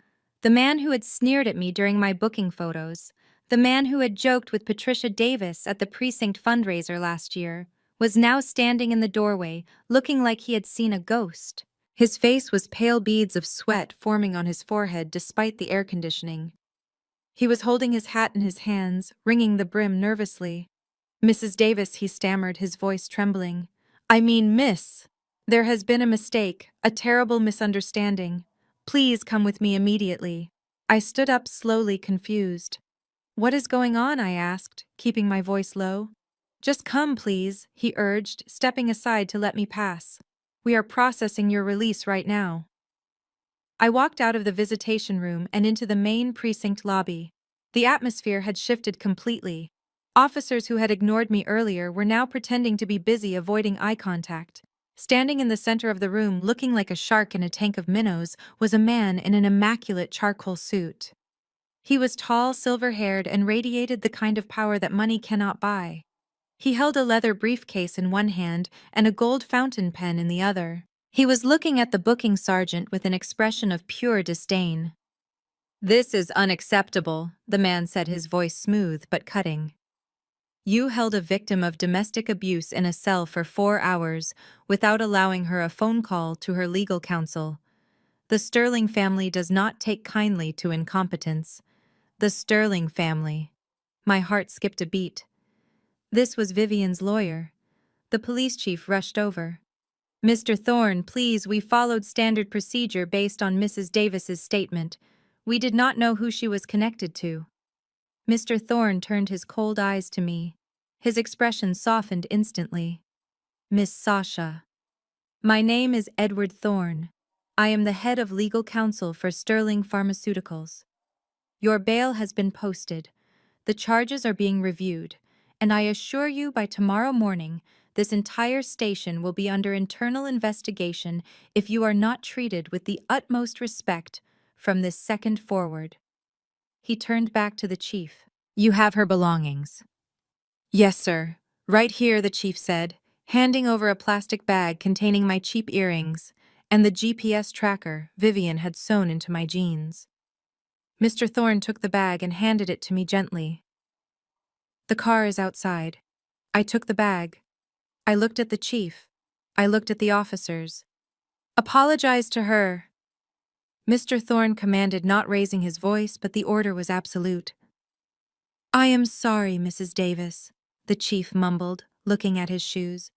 The man who had sneered at me during my booking photos, the man who had joked with Patricia Davis at the precinct fundraiser last year, was now standing in the doorway, looking like he had seen a ghost. His face was pale, beads of sweat forming on his forehead despite the air conditioning. He was holding his hat in his hands, wringing the brim nervously. Mrs. Davis, he stammered, his voice trembling. I mean, miss. There has been a mistake, a terrible misunderstanding. Please come with me immediately. I stood up slowly, confused. What is going on? I asked, keeping my voice low. Just come, please, he urged, stepping aside to let me pass. We are processing your release right now. I walked out of the visitation room and into the main precinct lobby. The atmosphere had shifted completely. Officers who had ignored me earlier were now pretending to be busy avoiding eye contact. Standing in the center of the room, looking like a shark in a tank of minnows, was a man in an immaculate charcoal suit. He was tall, silver-haired, and radiated the kind of power that money cannot buy. He held a leather briefcase in one hand and a gold fountain pen in the other. He was looking at the booking sergeant with an expression of pure disdain. "This is unacceptable," the man said, his voice smooth but cutting. "You held a victim of domestic abuse in a cell for 4 hours without allowing her a phone call to her legal counsel. The Sterling family does not take kindly to incompetence. The Sterling family." My heart skipped a beat. This was Vivian's lawyer. The police chief rushed over. "Mr. Thorne, please, we followed standard procedure based on Mrs. Davis's statement. We did not know who she was connected to." Mr. Thorne turned his cold eyes to me. His expression softened instantly. "Miss Sasha. My name is Edward Thorne. I am the head of legal counsel for Sterling Pharmaceuticals. Your bail has been posted. The charges are being reviewed, and I assure you by tomorrow morning this entire station will be under internal investigation if you are not treated with the utmost respect from this second forward." He turned back to the chief. "You have her belongings." "Yes, sir. Right here," the chief said, handing over a plastic bag containing my cheap earrings and the GPS tracker Vivian had sewn into my jeans. Mr. Thorne took the bag and handed it to me gently. "The car is outside." I took the bag. I looked at the chief. I looked at the officers. "Apologize to her," Mr. Thorne commanded, not raising his voice, but the order was absolute. "I am sorry, Mrs. Davis," the chief mumbled, looking at his shoes.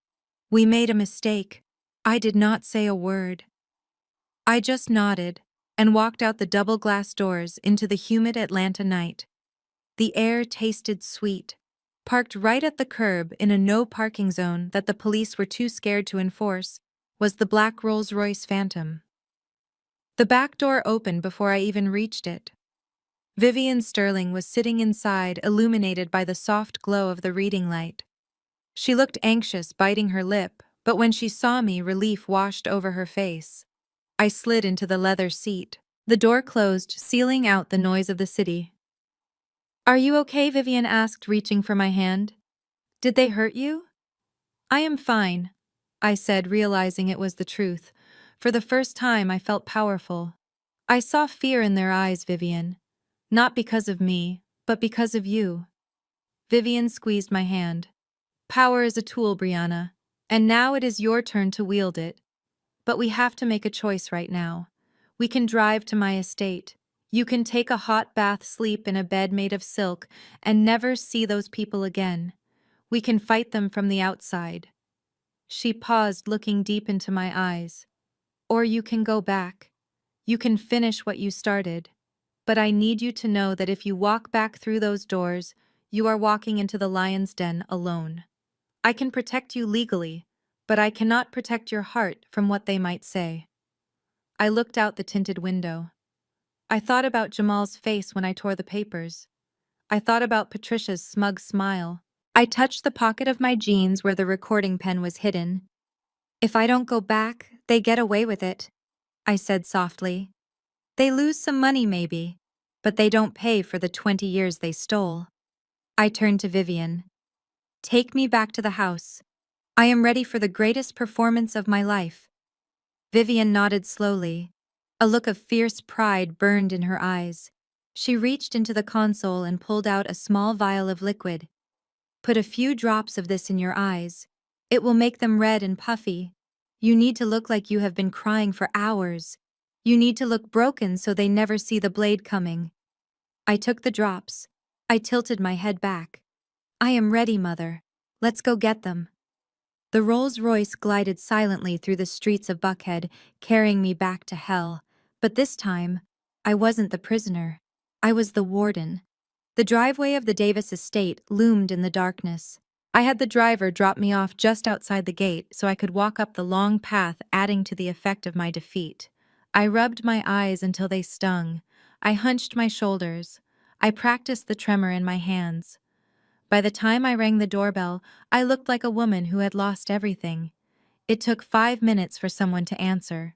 "We made a mistake. I did not say a word." I just nodded and walked out the double glass doors into the humid Atlanta night. The air tasted sweet. Parked right at the curb in a no-parking zone that the police were too scared to enforce was the black Rolls-Royce Phantom. The back door opened before I even reached it. Vivian Sterling was sitting inside, illuminated by the soft glow of the reading light. She looked anxious, biting her lip, but when she saw me, relief washed over her face. I slid into the leather seat. The door closed, sealing out the noise of the city. "Are you okay?" Vivian asked, reaching for my hand. "Did they hurt you?" "I am fine," I said, realizing it was the truth. For the first time, I felt powerful. "I saw fear in their eyes, Vivian. Not because of me, but because of you." Vivian squeezed my hand. "Power is a tool, Brianna, and now it is your turn to wield it. But we have to make a choice right now. We can drive to my estate. You can take a hot bath, sleep in a bed made of silk, and never see those people again. We can fight them from the outside." She paused, looking deep into my eyes. "Or you can go back. You can finish what you started. But I need you to know that if you walk back through those doors, you are walking into the lion's den alone. I can protect you legally, but I cannot protect your heart from what they might say." I looked out the tinted window. I thought about Jamal's face when I tore the papers. I thought about Patricia's smug smile. I touched the pocket of my jeans where the recording pen was hidden. "If I don't go back, they get away with it," I said softly. "They lose some money maybe, but they don't pay for the 20 years they stole." I turned to Vivian. "Take me back to the house. I am ready for the greatest performance of my life." Vivian nodded slowly. A look of fierce pride burned in her eyes. She reached into the console and pulled out a small vial of liquid. "Put a few drops of this in your eyes. It will make them red and puffy. You need to look like you have been crying for hours. You need to look broken so they never see the blade coming." I took the drops. I tilted my head back. "I am ready, Mother. Let's go get them." The Rolls-Royce glided silently through the streets of Buckhead, carrying me back to hell. But this time, I wasn't the prisoner. I was the warden. The driveway of the Davis estate loomed in the darkness. I had the driver drop me off just outside the gate so I could walk up the long path, adding to the effect of my defeat. I rubbed my eyes until they stung. I hunched my shoulders. I practiced the tremor in my hands. By the time I rang the doorbell, I looked like a woman who had lost everything. It took 5 minutes for someone to answer.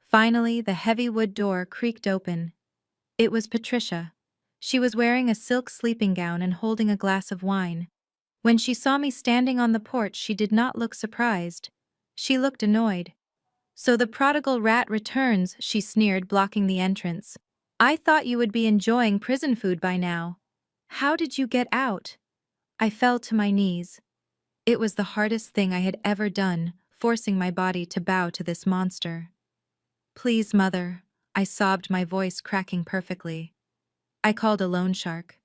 Finally, the heavy wood door creaked open. It was Patricia. She was wearing a silk sleeping gown and holding a glass of wine. When she saw me standing on the porch, she did not look surprised. She looked annoyed. "So the prodigal rat returns," she sneered, blocking the entrance. "I thought you would be enjoying prison food by now. How did you get out?" I fell to my knees. It was the hardest thing I had ever done, forcing my body to bow to this monster. "Please, mother," I sobbed, my voice cracking perfectly. I called a loan shark.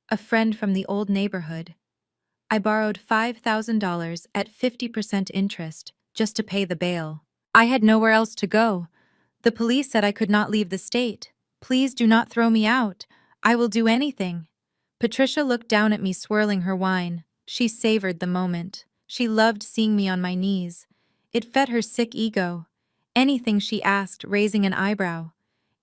A friend from the old neighborhood. I borrowed $5,000 at 50% interest just to pay the bail. I had nowhere else to go. The police said I could not leave the state. "Please do not throw me out. I will do anything." Patricia looked down at me, swirling her wine. She savored the moment. She loved seeing me on my knees. It fed her sick ego. Anything she asked, raising an eyebrow.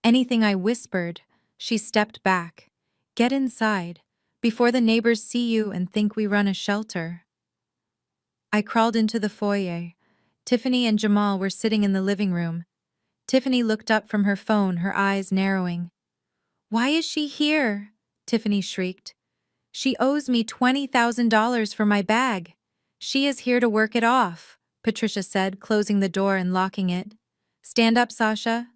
Anything I whispered, she stepped back. "Get inside, before the neighbors see you and think we run a shelter." I crawled into the foyer. Tiffany and Jamal were sitting in the living room. Tiffany looked up from her phone, her eyes narrowing. "Why is she here?" Tiffany shrieked. "She owes me $20,000 for my bag. She is here to work it off," Patricia said, closing the door and locking it. "Stand up, Sasha."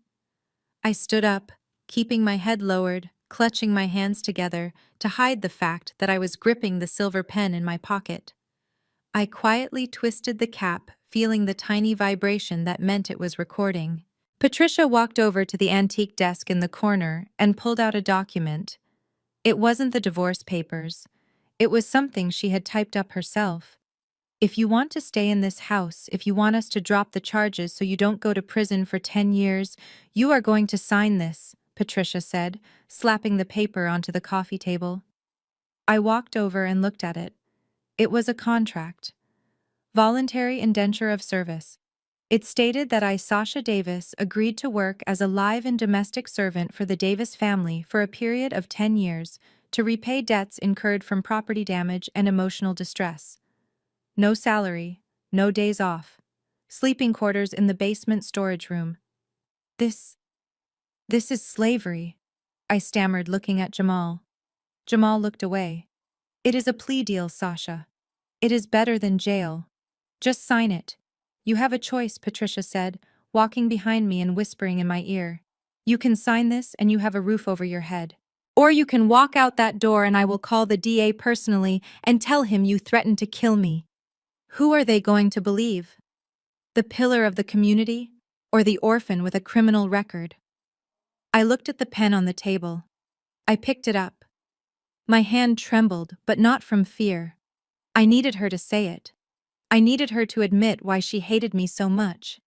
I stood up, keeping my head lowered, clutching my hands together to hide the fact that I was gripping the silver pen in my pocket. I quietly twisted the cap, feeling the tiny vibration that meant it was recording. Patricia walked over to the antique desk in the corner and pulled out a document. It wasn't the divorce papers. It was something she had typed up herself. "If you want to stay in this house, if you want us to drop the charges so you don't go to prison for 10 years, you are going to sign this," Patricia said, slapping the paper onto the coffee table. I walked over and looked at it. It was a contract. Voluntary indenture of service. It stated that I, Sasha Davis, agreed to work as a live and domestic servant for the Davis family for a period of 10 years to repay debts incurred from property damage and emotional distress. No salary, no days off. Sleeping quarters in the basement storage room. This is slavery," I stammered, looking at Jamal. Jamal looked away. "It is a plea deal, Sasha. It is better than jail. Just sign it." "You have a choice," Patricia said, walking behind me and whispering in my ear. "You can sign this and you have a roof over your head. Or you can walk out that door and I will call the DA personally and tell him you threatened to kill me." Who are they going to believe? The pillar of the community, or the orphan with a criminal record? I looked at the pen on the table. I picked it up. My hand trembled, but not from fear. I needed her to say it. I needed her to admit why she hated me so much.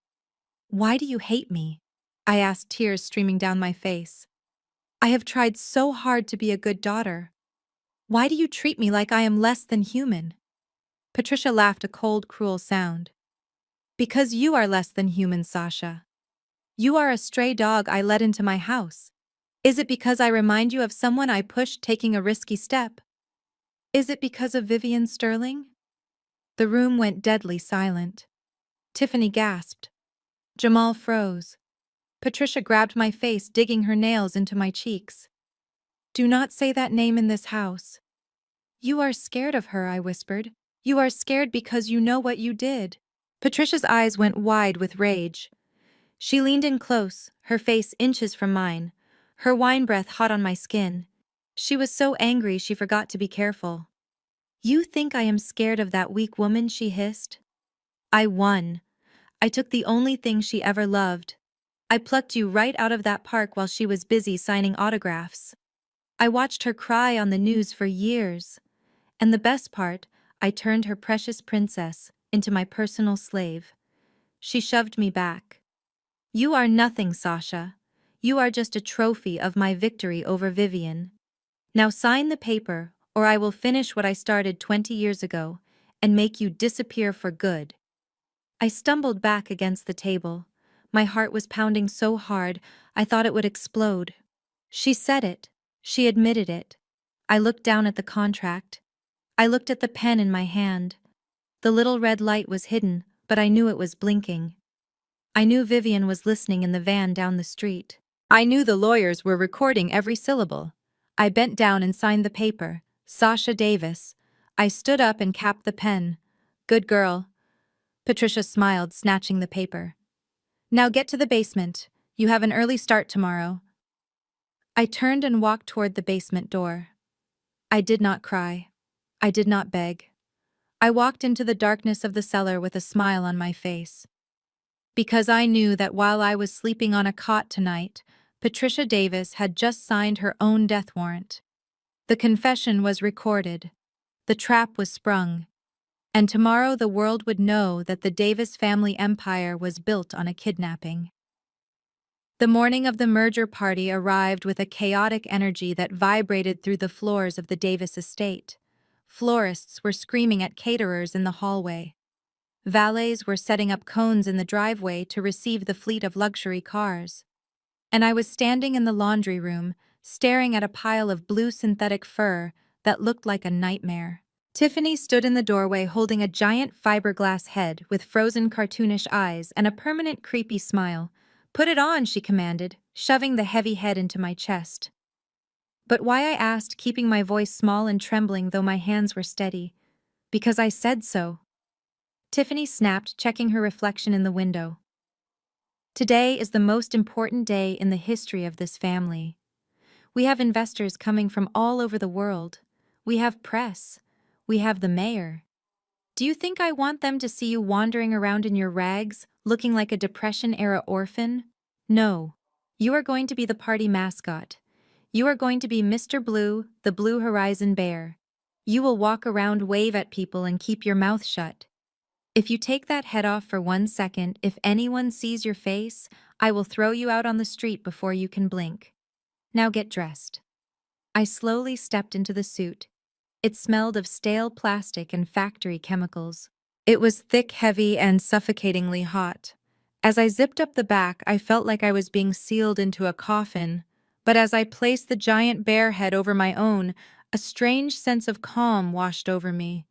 "Why do you hate me?" I asked, tears streaming down my face. "I have tried so hard to be a good daughter. Why do you treat me like I am less than human?" Patricia laughed, a cold, cruel sound. "Because you are less than human, Sasha. You are a stray dog I let into my house. Is it because I remind you of someone I pushed taking a risky step? Is it because of Vivian Sterling?" The room went deadly silent. Tiffany gasped. Jamal froze. Patricia grabbed my face, digging her nails into my cheeks. "Do not say that name in this house." "You are scared of her," I whispered. "You are scared because you know what you did." Patricia's eyes went wide with rage. She leaned in close, her face inches from mine, her wine breath hot on my skin. She was so angry she forgot to be careful. "You think I am scared of that weak woman?" she hissed. "I won. I took the only thing she ever loved. I plucked you right out of that park while she was busy signing autographs. I watched her cry on the news for years. And the best part, I turned her precious princess into my personal slave." She shoved me back. "You are nothing, Sasha. You are just a trophy of my victory over Vivian. Now sign the paper, or I will finish what I started 20 years ago and make you disappear for good." I stumbled back against the table. My heart was pounding so hard, I thought it would explode. She said it. She admitted it. I looked down at the contract. I looked at the pen in my hand. The little red light was hidden, but I knew it was blinking. I knew Vivian was listening in the van down the street. I knew the lawyers were recording every syllable. I bent down and signed the paper. Sasha Davis. I stood up and capped the pen. Good girl. Patricia smiled, snatching the paper. Now get to the basement. You have an early start tomorrow. I turned and walked toward the basement door. I did not cry. I did not beg. I walked into the darkness of the cellar with a smile on my face. Because I knew that while I was sleeping on a cot tonight, Patricia Davis had just signed her own death warrant. The confession was recorded. The trap was sprung. And tomorrow the world would know that the Davis family empire was built on a kidnapping. The morning of the merger party arrived with a chaotic energy that vibrated through the floors of the Davis estate. Florists were screaming at caterers in the hallway. Valets were setting up cones in the driveway to receive the fleet of luxury cars. And I was standing in the laundry room, staring at a pile of blue synthetic fur that looked like a nightmare. Tiffany stood in the doorway holding a giant fiberglass head with frozen cartoonish eyes and a permanent creepy smile. Put it on, she commanded, shoving the heavy head into my chest. But why, I asked, keeping my voice small and trembling though my hands were steady. Because I said so. Tiffany snapped, checking her reflection in the window. Today is the most important day in the history of this family. We have investors coming from all over the world. We have press. We have the mayor. Do you think I want them to see you wandering around in your rags, looking like a Depression-era orphan? No. You are going to be the party mascot. You are going to be Mr. Blue, the Blue Horizon Bear. You will walk around, wave at people, and keep your mouth shut. If you take that head off for 1 second, if anyone sees your face, I will throw you out on the street before you can blink. Now get dressed. I slowly stepped into the suit. It smelled of stale plastic and factory chemicals. It was thick, heavy, and suffocatingly hot. As I zipped up the back, I felt like I was being sealed into a coffin. But as I placed the giant bear head over my own, a strange sense of calm washed over me.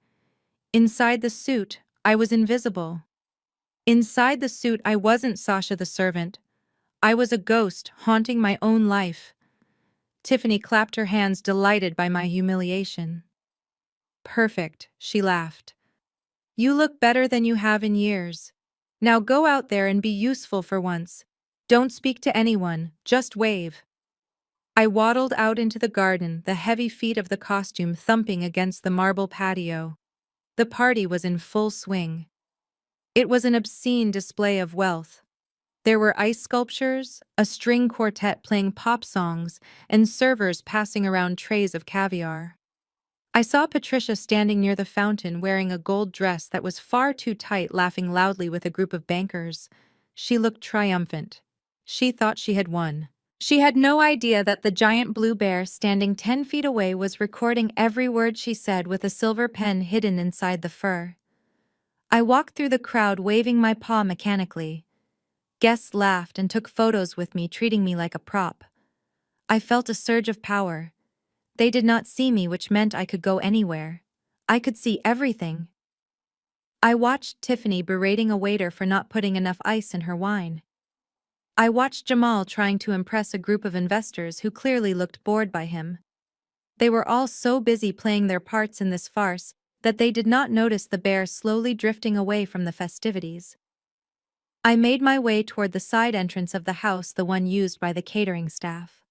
Inside the suit, I was invisible. Inside the suit, I wasn't Sasha the servant. I was a ghost haunting my own life. Tiffany clapped her hands, delighted by my humiliation. Perfect, she laughed. You look better than you have in years. Now go out there and be useful for once. Don't speak to anyone, just wave. I waddled out into the garden, the heavy feet of the costume thumping against the marble patio. The party was in full swing. It was an obscene display of wealth. There were ice sculptures, a string quartet playing pop songs, and servers passing around trays of caviar. I saw Patricia standing near the fountain wearing a gold dress that was far too tight, laughing loudly with a group of bankers. She looked triumphant. She thought she had won. She had no idea that the giant blue bear standing 10 feet away was recording every word she said with a silver pen hidden inside the fur. I walked through the crowd waving my paw mechanically. Guests laughed and took photos with me, treating me like a prop. I felt a surge of power. They did not see me, which meant I could go anywhere. I could see everything. I watched Tiffany berating a waiter for not putting enough ice in her wine. I watched Jamal trying to impress a group of investors who clearly looked bored by him. They were all so busy playing their parts in this farce that they did not notice the bear slowly drifting away from the festivities. I made my way toward the side entrance of the house, the one used by the catering staff.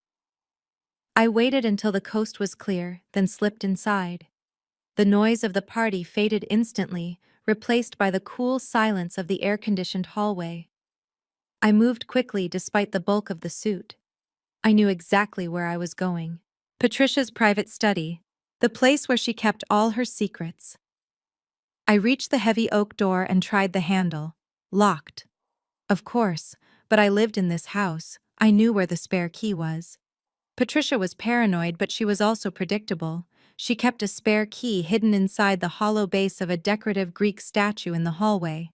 I waited until the coast was clear, then slipped inside. The noise of the party faded instantly, replaced by the cool silence of the air-conditioned hallway. I moved quickly despite the bulk of the suit. I knew exactly where I was going. Patricia's private study, the place where she kept all her secrets. I reached the heavy oak door and tried the handle. Locked. Of course, but I lived in this house. I knew where the spare key was. Patricia was paranoid, but she was also predictable. She kept a spare key hidden inside the hollow base of a decorative Greek statue in the hallway.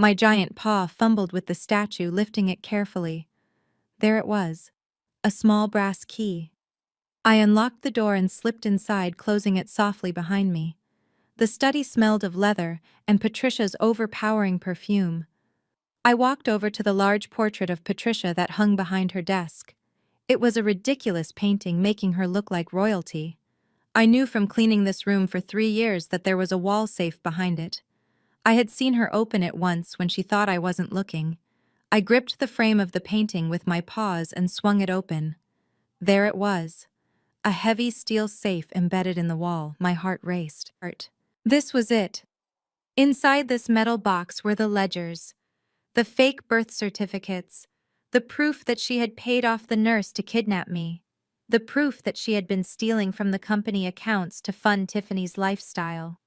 My giant paw fumbled with the statue, lifting it carefully. There it was, a small brass key. I unlocked the door and slipped inside, closing it softly behind me. The study smelled of leather and Patricia's overpowering perfume. I walked over to the large portrait of Patricia that hung behind her desk. It was a ridiculous painting, making her look like royalty. I knew from cleaning this room for 3 years that there was a wall safe behind it. I had seen her open it once when she thought I wasn't looking. I gripped the frame of the painting with my paws and swung it open. There it was. A heavy steel safe embedded in the wall. My heart raced. This was it. Inside this metal box were the ledgers, the fake birth certificates, the proof that she had paid off the nurse to kidnap me, the proof that she had been stealing from the company accounts to fund Tiffany's lifestyle.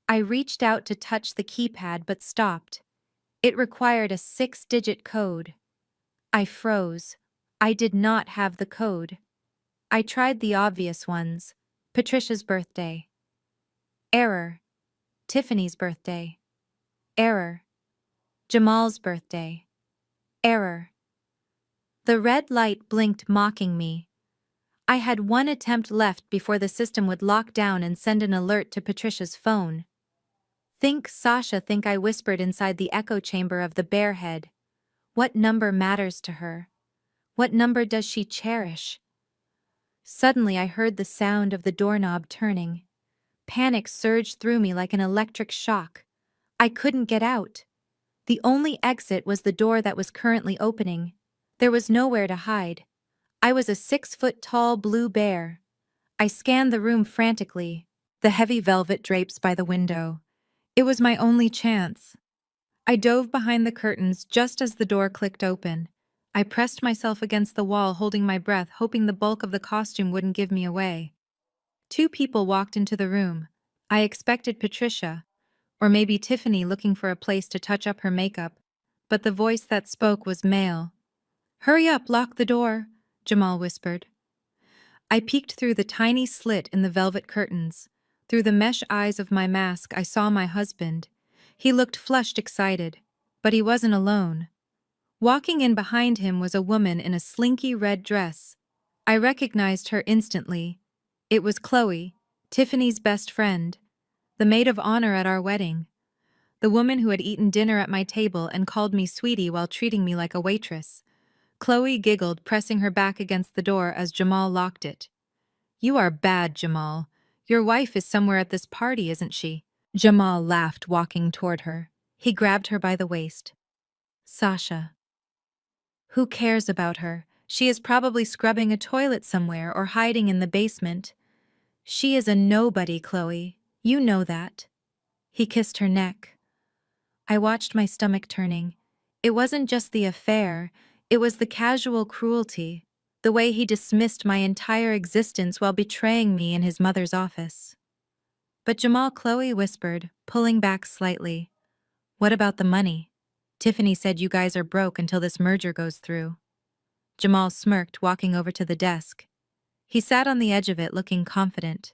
I reached out to touch the keypad but stopped. It required a 6-digit code. I froze. I did not have the code. I tried the obvious ones. Patricia's birthday. Error. Tiffany's birthday. Error. Jamal's birthday. Error. The red light blinked, mocking me. I had one attempt left before the system would lock down and send an alert to Patricia's phone. Think, Sasha, think, I whispered inside the echo chamber of the bear head. What number matters to her? What number does she cherish? Suddenly I heard the sound of the doorknob turning. Panic surged through me like an electric shock. I couldn't get out. The only exit was the door that was currently opening. There was nowhere to hide. I was a 6-foot-tall blue bear. I scanned the room frantically, the heavy velvet drapes by the window. It was my only chance. I dove behind the curtains just as the door clicked open. I pressed myself against the wall, holding my breath, hoping the bulk of the costume wouldn't give me away. 2 people walked into the room. I expected Patricia, or maybe Tiffany looking for a place to touch up her makeup, but the voice that spoke was male. "Hurry up, lock the door," Jamal whispered. I peeked through the tiny slit in the velvet curtains. Through the mesh eyes of my mask, I saw my husband. He looked flushed, excited, but he wasn't alone. Walking in behind him was a woman in a slinky red dress. I recognized her instantly. It was Chloe, Tiffany's best friend, the maid of honor at our wedding, the woman who had eaten dinner at my table and called me sweetie while treating me like a waitress. Chloe giggled, pressing her back against the door as Jamal locked it. "You are bad, Jamal. Your wife is somewhere at this party, isn't she?" Jamal laughed, walking toward her. He grabbed her by the waist. "Sasha. Who cares about her? She is probably scrubbing a toilet somewhere or hiding in the basement. She is a nobody, Chloe. You know that." He kissed her neck. I watched my stomach turning. It wasn't just the affair, it was the casual cruelty, the way he dismissed my entire existence while betraying me in his mother's office. "But Jamal," Chloe whispered, pulling back slightly. "What about the money? Tiffany said you guys are broke until this merger goes through." Jamal smirked, walking over to the desk. He sat on the edge of it, looking confident.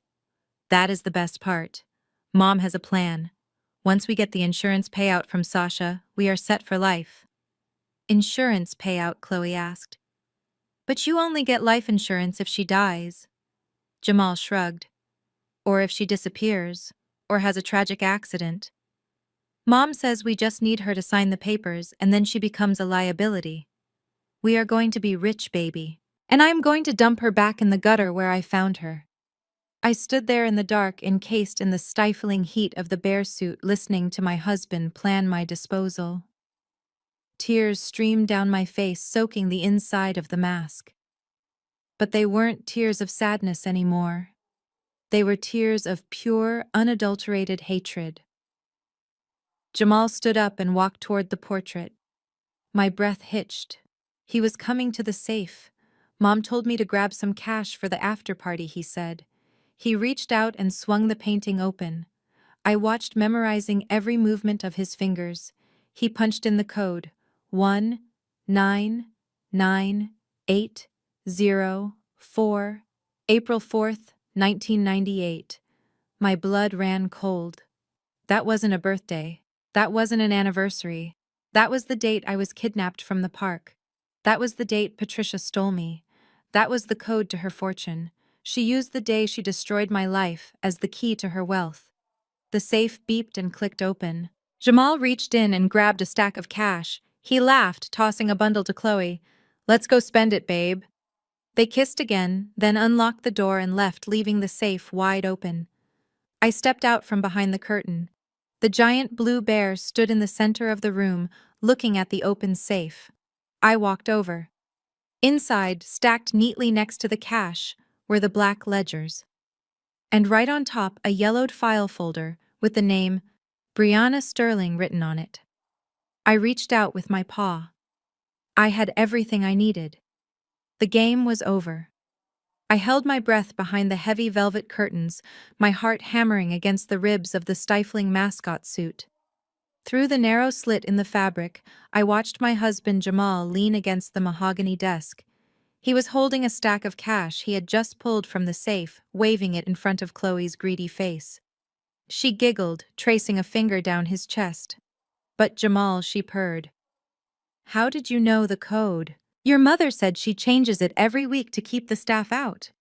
"That is the best part. Mom has a plan. Once we get the insurance payout from Sasha, we are set for life." "Insurance payout?" Chloe asked. "But you only get life insurance if she dies." Jamal shrugged. "Or if she disappears, or has a tragic accident. Mom says we just need her to sign the papers and then she becomes a liability. We are going to be rich, baby. And I am going to dump her back in the gutter where I found her." I stood there in the dark, encased in the stifling heat of the bear suit, listening to my husband plan my disposal. Tears streamed down my face, soaking the inside of the mask. But they weren't tears of sadness anymore. They were tears of pure, unadulterated hatred. Jamal stood up and walked toward the portrait. My breath hitched. He was coming to the safe. "Mom told me to grab some cash for the after party," he said. He reached out and swung the painting open. I watched, memorizing every movement of his fingers. He punched in the code: 19980 April 4th, 1998. My blood ran cold. That wasn't a birthday. That wasn't an anniversary. That was the date I was kidnapped from the park. That was the date Patricia stole me. That was the code to her fortune. She used the day she destroyed my life as the key to her wealth. The safe beeped and clicked open. Jamal reached in and grabbed a stack of cash. He laughed, tossing a bundle to Chloe. "Let's go spend it, babe." They kissed again, then unlocked the door and left, leaving the safe wide open. I stepped out from behind the curtain. The giant blue bear stood in the center of the room, looking at the open safe. I walked over. Inside, stacked neatly next to the cash, were the black ledgers. And right on top, a yellowed file folder with the name Brianna Sterling written on it. I reached out with my paw. I had everything I needed. The game was over. I held my breath behind the heavy velvet curtains, my heart hammering against the ribs of the stifling mascot suit. Through the narrow slit in the fabric, I watched my husband Jamal lean against the mahogany desk. He was holding a stack of cash he had just pulled from the safe, waving it in front of Chloe's greedy face. She giggled, tracing a finger down his chest. "But Jamal," she purred. "How did you know the code? Your mother said she changes it every week to keep the staff out."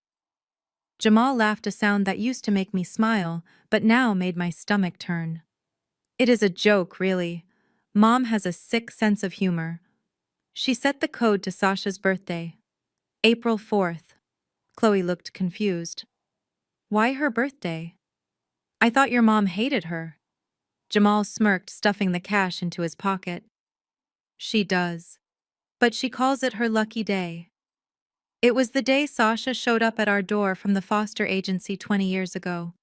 Jamal laughed, a sound that used to make me smile, but now made my stomach turn. "It is a joke, really. Mom has a sick sense of humor." She set the code to Sasha's birthday. April 4th. Chloe looked confused. "Why her birthday? I thought your mom hated her." Jamal smirked, stuffing the cash into his pocket. "She does. But she calls it her lucky day." It was the day Sasha showed up at our door from the foster agency 20 years ago.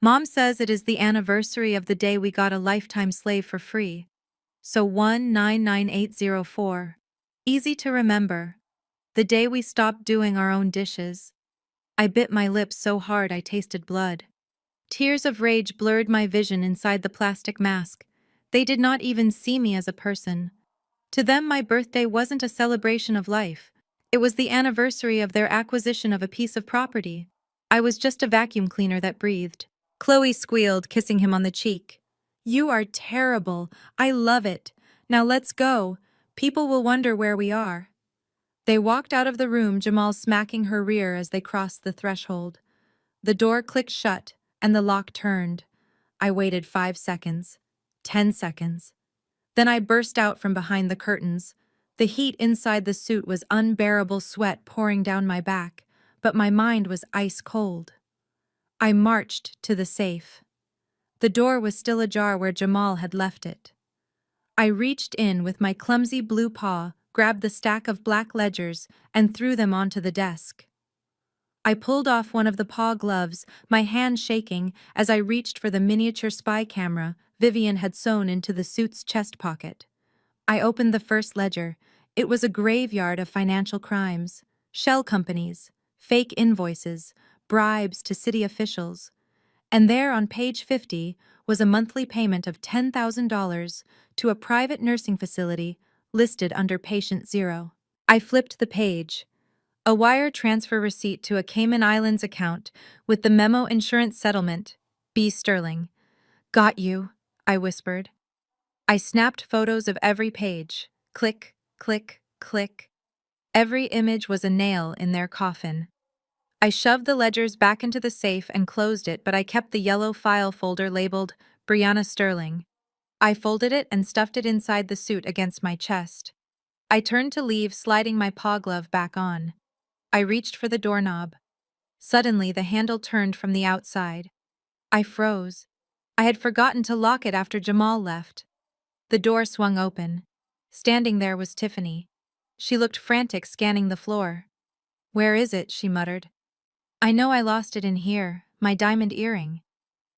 Mom says it is the anniversary of the day we got a lifetime slave for free. So 199804. Easy to remember. The day we stopped doing our own dishes. I bit my lips so hard I tasted blood. Tears of rage blurred my vision inside the plastic mask. They did not even see me as a person. To them, my birthday wasn't a celebration of life. It was the anniversary of their acquisition of a piece of property. I was just a vacuum cleaner that breathed. Chloe squealed, kissing him on the cheek. "You are terrible. I love it. Now let's go. People will wonder where we are." They walked out of the room, Jamal smacking her rear as they crossed the threshold. The door clicked shut, and the lock turned. I waited 5 seconds. 10 seconds. Then I burst out from behind the curtains. The heat inside the suit was unbearable, sweat pouring down my back, but my mind was ice cold. I marched to the safe. The door was still ajar where Jamal had left it. I reached in with my clumsy blue paw, grabbed the stack of black ledgers, and threw them onto the desk. I pulled off one of the paw gloves, my hand shaking as I reached for the miniature spy camera Vivian had sewn into the suit's chest pocket. I opened the first ledger. It was a graveyard of financial crimes, shell companies, fake invoices, bribes to city officials. And there on page 50 was a monthly payment of $10,000 to a private nursing facility listed under patient 0. I flipped the page. A wire transfer receipt to a Cayman Islands account with the memo insurance settlement, B. Sterling. "Got you," I whispered. I snapped photos of every page. Click, click, click. Every image was a nail in their coffin. I shoved the ledgers back into the safe and closed it, but I kept the yellow file folder labeled Brianna Sterling. I folded it and stuffed it inside the suit against my chest. I turned to leave, sliding my paw glove back on. I reached for the doorknob. Suddenly, the handle turned from the outside. I froze. I had forgotten to lock it after Jamal left. The door swung open. Standing there was Tiffany. She looked frantic, scanning the floor. "Where is it?" she muttered. "I know I lost it in here, my diamond earring."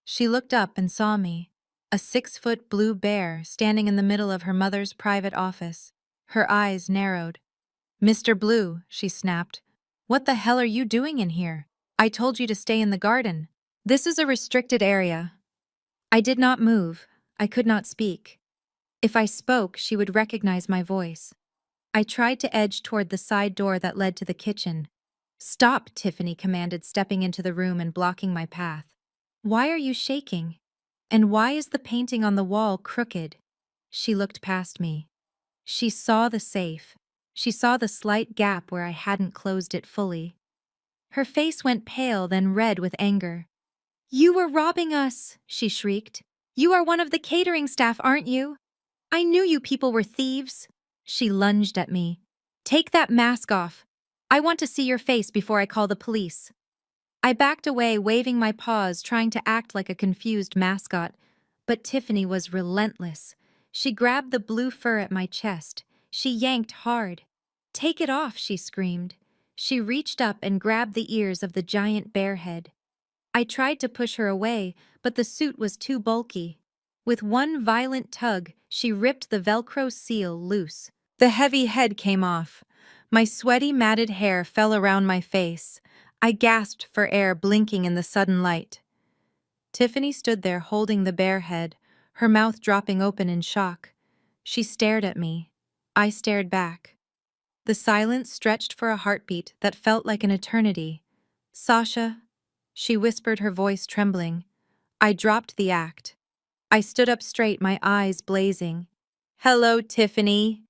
She looked up and saw me, a 6-foot blue bear standing in the middle of her mother's private office. Her eyes narrowed. "Mr. Blue," she snapped, "what the hell are you doing in here? I told you to stay in the garden. This is a restricted area." I did not move. I could not speak. If I spoke, she would recognize my voice. I tried to edge toward the side door that led to the kitchen. "Stop," Tiffany commanded, stepping into the room and blocking my path. "Why are you shaking? And why is the painting on the wall crooked?" She looked past me. She saw the safe. She saw the slight gap where I hadn't closed it fully. Her face went pale, then red with anger. You were robbing us, she shrieked. You are one of the catering staff, aren't you? I knew you people were thieves. She lunged at me. Take that mask off. I want to see your face before I call the police. I backed away, waving my paws, trying to act like a confused mascot. But Tiffany was relentless. She grabbed the blue fur at my chest. She yanked hard. Take it off, she screamed. She reached up and grabbed the ears of the giant bear head. I tried to push her away, but the suit was too bulky. With one violent tug, she ripped the Velcro seal loose. The heavy head came off. My sweaty, matted hair fell around my face. I gasped for air, blinking in the sudden light. Tiffany stood there holding the bear head, her mouth dropping open in shock. She stared at me. I stared back. The silence stretched for a heartbeat that felt like an eternity. Sasha, she whispered, her voice trembling. I dropped the act. I stood up straight, my eyes blazing. Hello, Tiffany.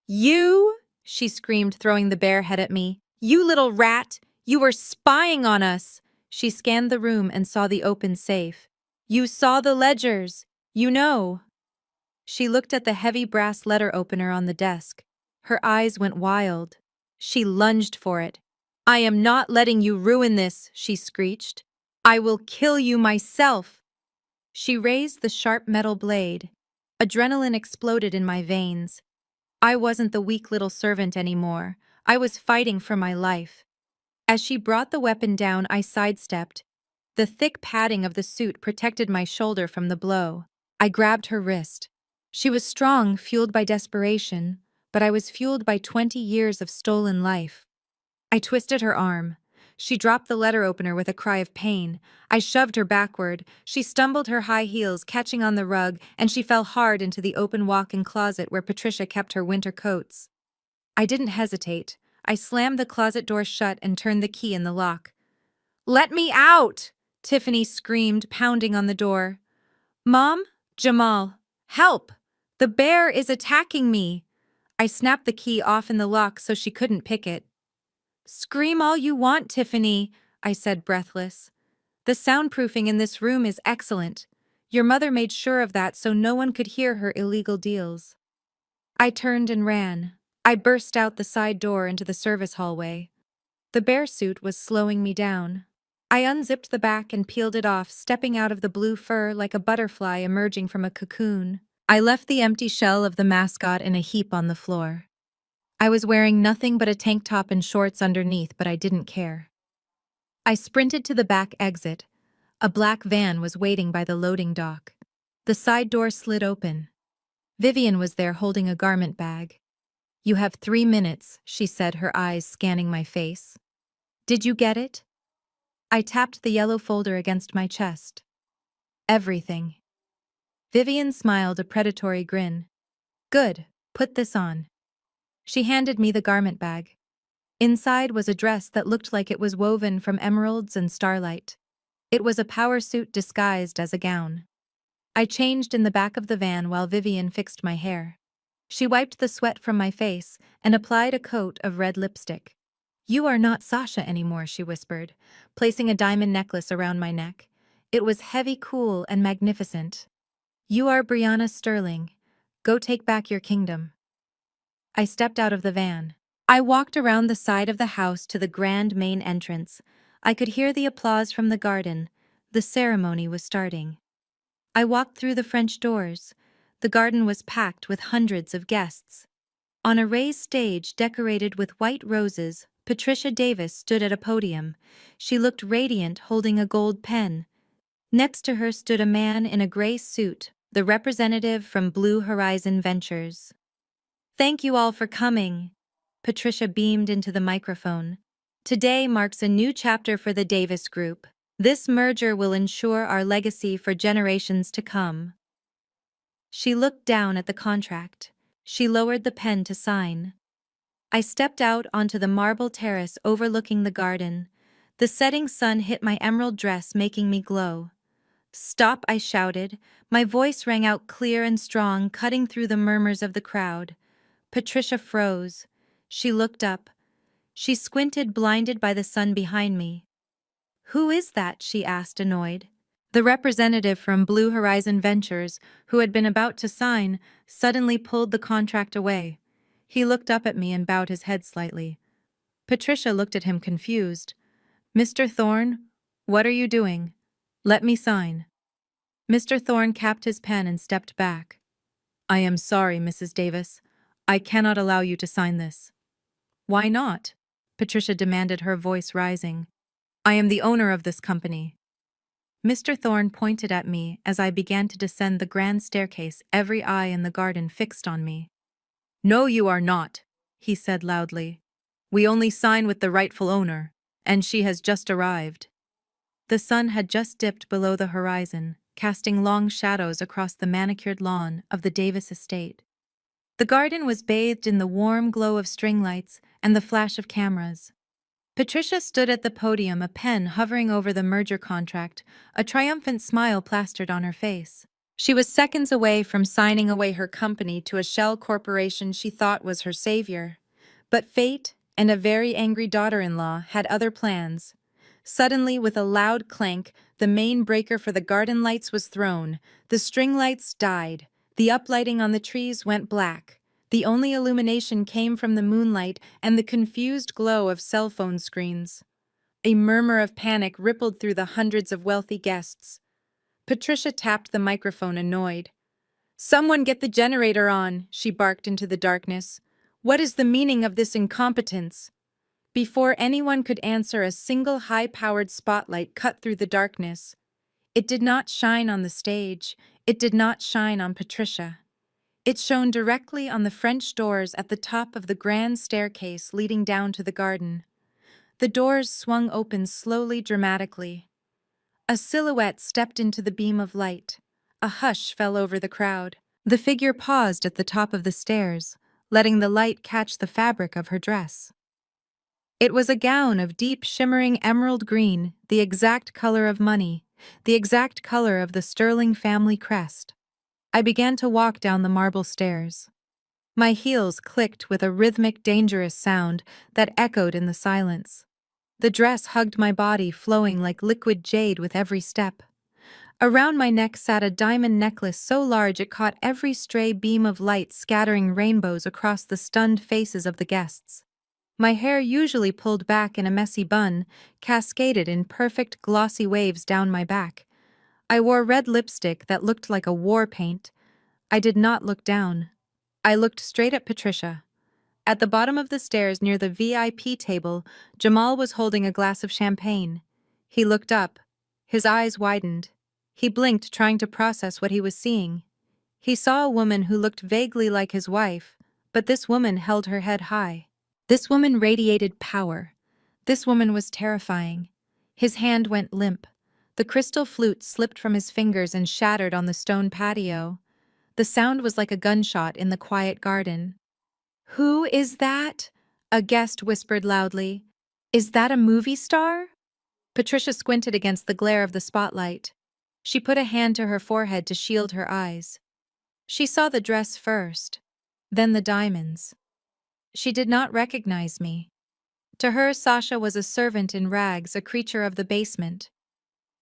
You? She screamed, throwing the bear head at me. You little rat! You were spying on us! She scanned the room and saw the open safe. You saw the ledgers! You know! She looked at the heavy brass letter opener on the desk. Her eyes went wild. She lunged for it. I am not letting you ruin this, she screeched. I will kill you myself. She raised the sharp metal blade. Adrenaline exploded in my veins. I wasn't the weak little servant anymore. I was fighting for my life. As she brought the weapon down, I sidestepped. The thick padding of the suit protected my shoulder from the blow. I grabbed her wrist. She was strong, fueled by desperation, but I was fueled by 20 years of stolen life. I twisted her arm. She dropped the letter opener with a cry of pain. I shoved her backward. She stumbled her high heels, catching on the rug, and she fell hard into the open walk-in closet where Patricia kept her winter coats. I didn't hesitate. I slammed the closet door shut and turned the key in the lock. Let me out! Tiffany screamed, pounding on the door. Mom? Jamal, help! The bear is attacking me! I snapped the key off in the lock so she couldn't pick it. Scream all you want, Tiffany, I said, breathless. The soundproofing in this room is excellent. Your mother made sure of that so no one could hear her illegal deals. I turned and ran. I burst out the side door into the service hallway. The bear suit was slowing me down. I unzipped the back and peeled it off, stepping out of the blue fur like a butterfly emerging from a cocoon. I left the empty shell of the mascot in a heap on the floor. I was wearing nothing but a tank top and shorts underneath, but I didn't care. I sprinted to the back exit. A black van was waiting by the loading dock. The side door slid open. Vivian was there holding a garment bag. You have 3 minutes, she said, her eyes scanning my face. Did you get it? I tapped the yellow folder against my chest. Everything. Vivian smiled, a predatory grin. Good, put this on. She handed me the garment bag. Inside was a dress that looked like it was woven from emeralds and starlight. It was a power suit disguised as a gown. I changed in the back of the van while Vivian fixed my hair. She wiped the sweat from my face and applied a coat of red lipstick. You are not Sasha anymore, she whispered, placing a diamond necklace around my neck. It was heavy, cool, and magnificent. You are Brianna Sterling. Go take back your kingdom. I stepped out of the van. I walked around the side of the house to the grand main entrance. I could hear the applause from the garden. The ceremony was starting. I walked through the French doors. The garden was packed with hundreds of guests. On a raised stage decorated with white roses, Patricia Davis stood at a podium. She looked radiant, holding a gold pen. Next to her stood a man in a gray suit, the representative from Blue Horizon Ventures. Thank you all for coming. Patricia beamed into the microphone. Today marks a new chapter for the Davis Group. This merger will ensure our legacy for generations to come. She looked down at the contract. She lowered the pen to sign. I stepped out onto the marble terrace overlooking the garden. The setting sun hit my emerald dress, making me glow. Stop, I shouted. My voice rang out clear and strong, cutting through the murmurs of the crowd. Patricia froze. She looked up. She squinted, blinded by the sun behind me. Who is that? She asked, annoyed. The representative from Blue Horizon Ventures, who had been about to sign, suddenly pulled the contract away. He looked up at me and bowed his head slightly. Patricia looked at him confused. "Mr. Thorne, what are you doing? Let me sign." Mr. Thorne capped his pen and stepped back. "I am sorry, Mrs. Davis. I cannot allow you to sign this." "Why not?" Patricia demanded, her voice rising. "I am the owner of this company." Mr. Thorne pointed at me as I began to descend the grand staircase, every eye in the garden fixed on me. "No, you are not," he said loudly. "We only sign with the rightful owner, and she has just arrived." The sun had just dipped below the horizon, casting long shadows across the manicured lawn of the Davis estate. The garden was bathed in the warm glow of string lights and the flash of cameras. Patricia stood at the podium, a pen hovering over the merger contract, a triumphant smile plastered on her face. She was seconds away from signing away her company to a shell corporation she thought was her savior. But fate and a very angry daughter-in-law had other plans. Suddenly, with a loud clank, the main breaker for the garden lights was thrown. The string lights died. The uplighting on the trees went black. The only illumination came from the moonlight and the confused glow of cell phone screens. A murmur of panic rippled through the hundreds of wealthy guests. Patricia tapped the microphone, annoyed. "Someone get the generator on," she barked into the darkness. "What is the meaning of this incompetence?" Before anyone could answer, a single high-powered spotlight cut through the darkness. It did not shine on the stage. It did not shine on Patricia. It shone directly on the French doors at the top of the grand staircase leading down to the garden. The doors swung open slowly, dramatically. A silhouette stepped into the beam of light. A hush fell over the crowd. The figure paused at the top of the stairs, letting the light catch the fabric of her dress. It was a gown of deep, shimmering emerald green, the exact color of money, the exact color of the Sterling family crest. I began to walk down the marble stairs. My heels clicked with a rhythmic, dangerous sound that echoed in the silence. The dress hugged my body, flowing like liquid jade with every step. Around my neck sat a diamond necklace so large it caught every stray beam of light, scattering rainbows across the stunned faces of the guests. My hair, usually pulled back in a messy bun, cascaded in perfect, glossy waves down my back. I wore red lipstick that looked like a war paint. I did not look down. I looked straight at Patricia. At the bottom of the stairs near the VIP table, Jamal was holding a glass of champagne. He looked up. His eyes widened. He blinked, trying to process what he was seeing. He saw a woman who looked vaguely like his wife, but this woman held her head high. This woman radiated power. This woman was terrifying. His hand went limp. The crystal flute slipped from his fingers and shattered on the stone patio. The sound was like a gunshot in the quiet garden. "Who is that?" a guest whispered loudly. "Is that a movie star?" Patricia squinted against the glare of the spotlight. She put a hand to her forehead to shield her eyes. She saw the dress first, then the diamonds. She did not recognize me. To her, Sasha was a servant in rags, a creature of the basement.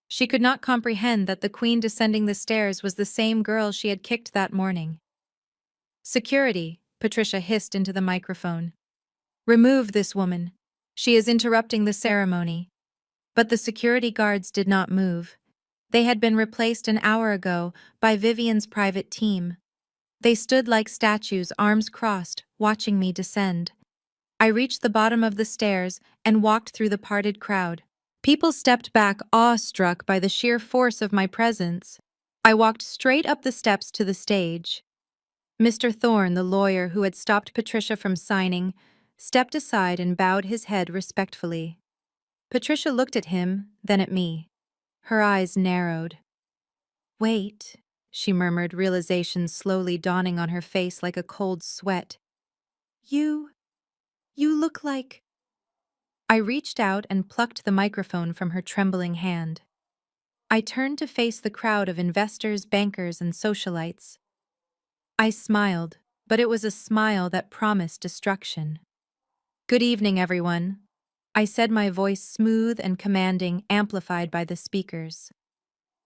She could not comprehend that the queen descending the stairs was the same girl she had kicked that morning. "Security," Patricia hissed into the microphone. "Remove this woman. She is interrupting the ceremony." But the security guards did not move. They had been replaced an hour ago by Vivian's private team. They stood like statues, arms crossed, watching me descend. I reached the bottom of the stairs and walked through the parted crowd. People stepped back, awestruck by the sheer force of my presence. I walked straight up the steps to the stage. Mr. Thorne, the lawyer who had stopped Patricia from signing, stepped aside and bowed his head respectfully. Patricia looked at him, then at me. Her eyes narrowed. "Wait," she murmured, realization slowly dawning on her face like a cold sweat. You look like—" I reached out and plucked the microphone from her trembling hand. I turned to face the crowd of investors, bankers, and socialites. I smiled, but it was a smile that promised destruction. "Good evening, everyone," I said, my voice smooth and commanding, amplified by the speakers.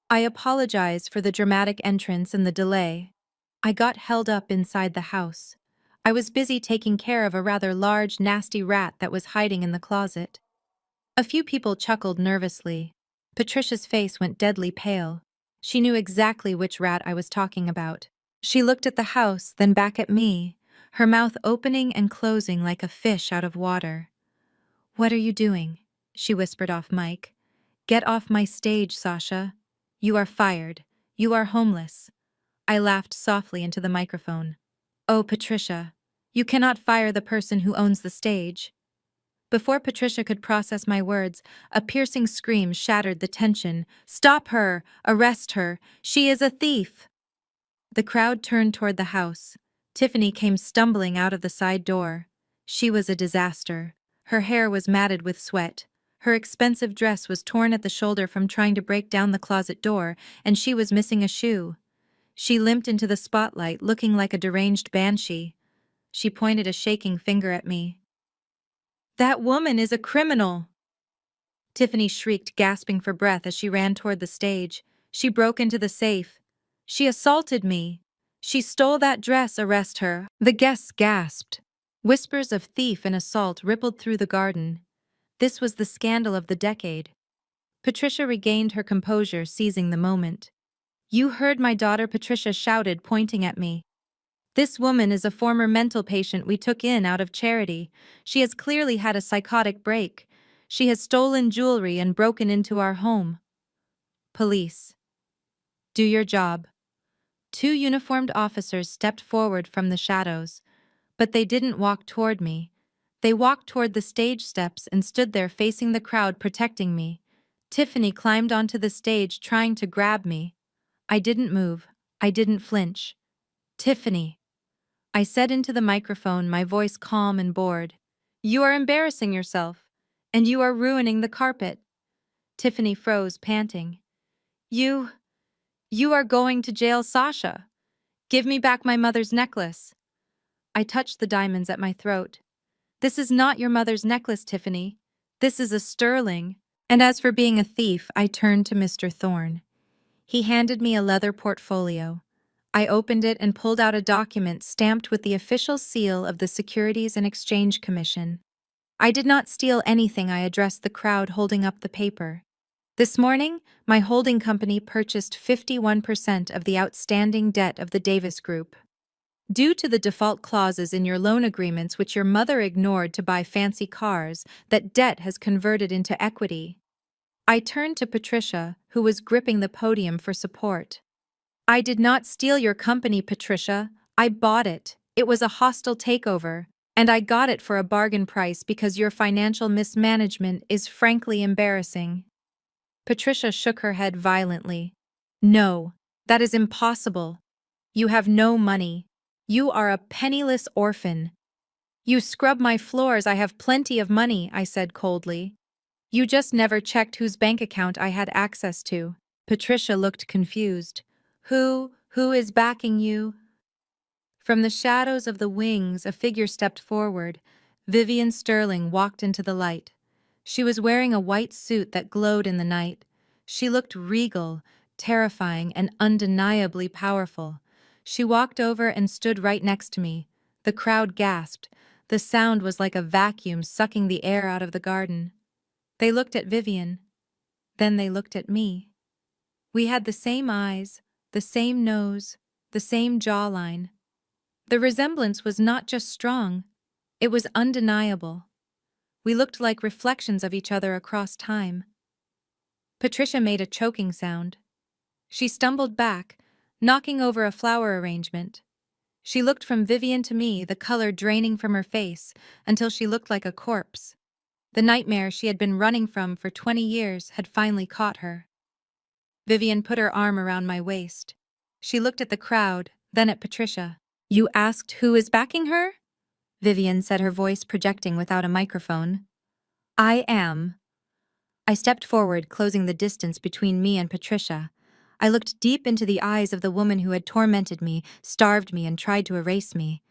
I apologize for the dramatic entrance and the delay. I got held up inside the house. I was busy taking care of a rather large, nasty rat that was hiding in the closet. A few people chuckled nervously. Patricia's face went deadly pale. She knew exactly which rat I was talking about. She looked at the house, then back at me, her mouth opening and closing like a fish out of water. "What are you doing?" she whispered off mic. "Get off my stage, Sasha. You are fired. You are homeless." I laughed softly into the microphone. "Oh, Patricia, you cannot fire the person who owns the stage." Before Patricia could process my words, a piercing scream shattered the tension. "Stop her! Arrest her! She is a thief!" The crowd turned toward the house. Tiffany came stumbling out of the side door. She was a disaster. Her hair was matted with sweat. Her expensive dress was torn at the shoulder from trying to break down the closet door, and she was missing a shoe. She limped into the spotlight, looking like a deranged banshee. She pointed a shaking finger at me. "That woman is a criminal!" Tiffany shrieked, gasping for breath as she ran toward the stage. "She broke into the safe. She assaulted me. She stole that dress, arrest her." The guests gasped. Whispers of thief and assault rippled through the garden. This was the scandal of the decade. Patricia regained her composure, seizing the moment. "You heard my daughter," Patricia shouted, pointing at me. "This woman is a former mental patient we took in out of charity. She has clearly had a psychotic break. She has stolen jewelry and broken into our home." Police. Do your job. Two uniformed officers stepped forward from the shadows, but they didn't walk toward me. They walked toward the stage steps and stood there facing the crowd, protecting me. Tiffany climbed onto the stage, trying to grab me. I didn't move. I didn't flinch. "Tiffany," I said into the microphone, my voice calm and bored. "You are embarrassing yourself, and you are ruining the carpet." Tiffany froze, panting. You are going to jail, Sasha. Give me back my mother's necklace." I touched the diamonds at my throat. "This is not your mother's necklace, Tiffany. This is a sterling." And as for being a thief, I turned to Mr. Thorne. He handed me a leather portfolio. I opened it and pulled out a document stamped with the official seal of the Securities and Exchange Commission. "I did not steal anything," I addressed the crowd, holding up the paper. "This morning, my holding company purchased 51% of the outstanding debt of the Davis Group. Due to the default clauses in your loan agreements which your mother ignored to buy fancy cars, that debt has converted into equity." I turned to Patricia, who was gripping the podium for support. "I did not steal your company, Patricia. I bought it. It was a hostile takeover, and I got it for a bargain price because your financial mismanagement is frankly embarrassing." Patricia shook her head violently. "No, that is impossible. You have no money. You are a penniless orphan." "You scrub my floors, I have plenty of money," I said coldly. "You just never checked whose bank account I had access to." Patricia looked confused. Who is backing you?" From the shadows of the wings, a figure stepped forward. Vivian Sterling walked into the light. She was wearing a white suit that glowed in the night. She looked regal, terrifying, and undeniably powerful. She walked over and stood right next to me. The crowd gasped. The sound was like a vacuum sucking the air out of the garden. They looked at Vivian. Then they looked at me. We had the same eyes, the same nose, the same jawline. The resemblance was not just strong, it was undeniable. We looked like reflections of each other across time. Patricia made a choking sound. She stumbled back, knocking over a flower arrangement. She looked from Vivian to me, the color draining from her face, until she looked like a corpse. The nightmare she had been running from for 20 years had finally caught her. Vivian put her arm around my waist. She looked at the crowd, then at Patricia. "You asked who is backing her?" Vivian said, her voice projecting without a microphone. "I am." I stepped forward, closing the distance between me and Patricia. I looked deep into the eyes of the woman who had tormented me, starved me, and tried to erase me.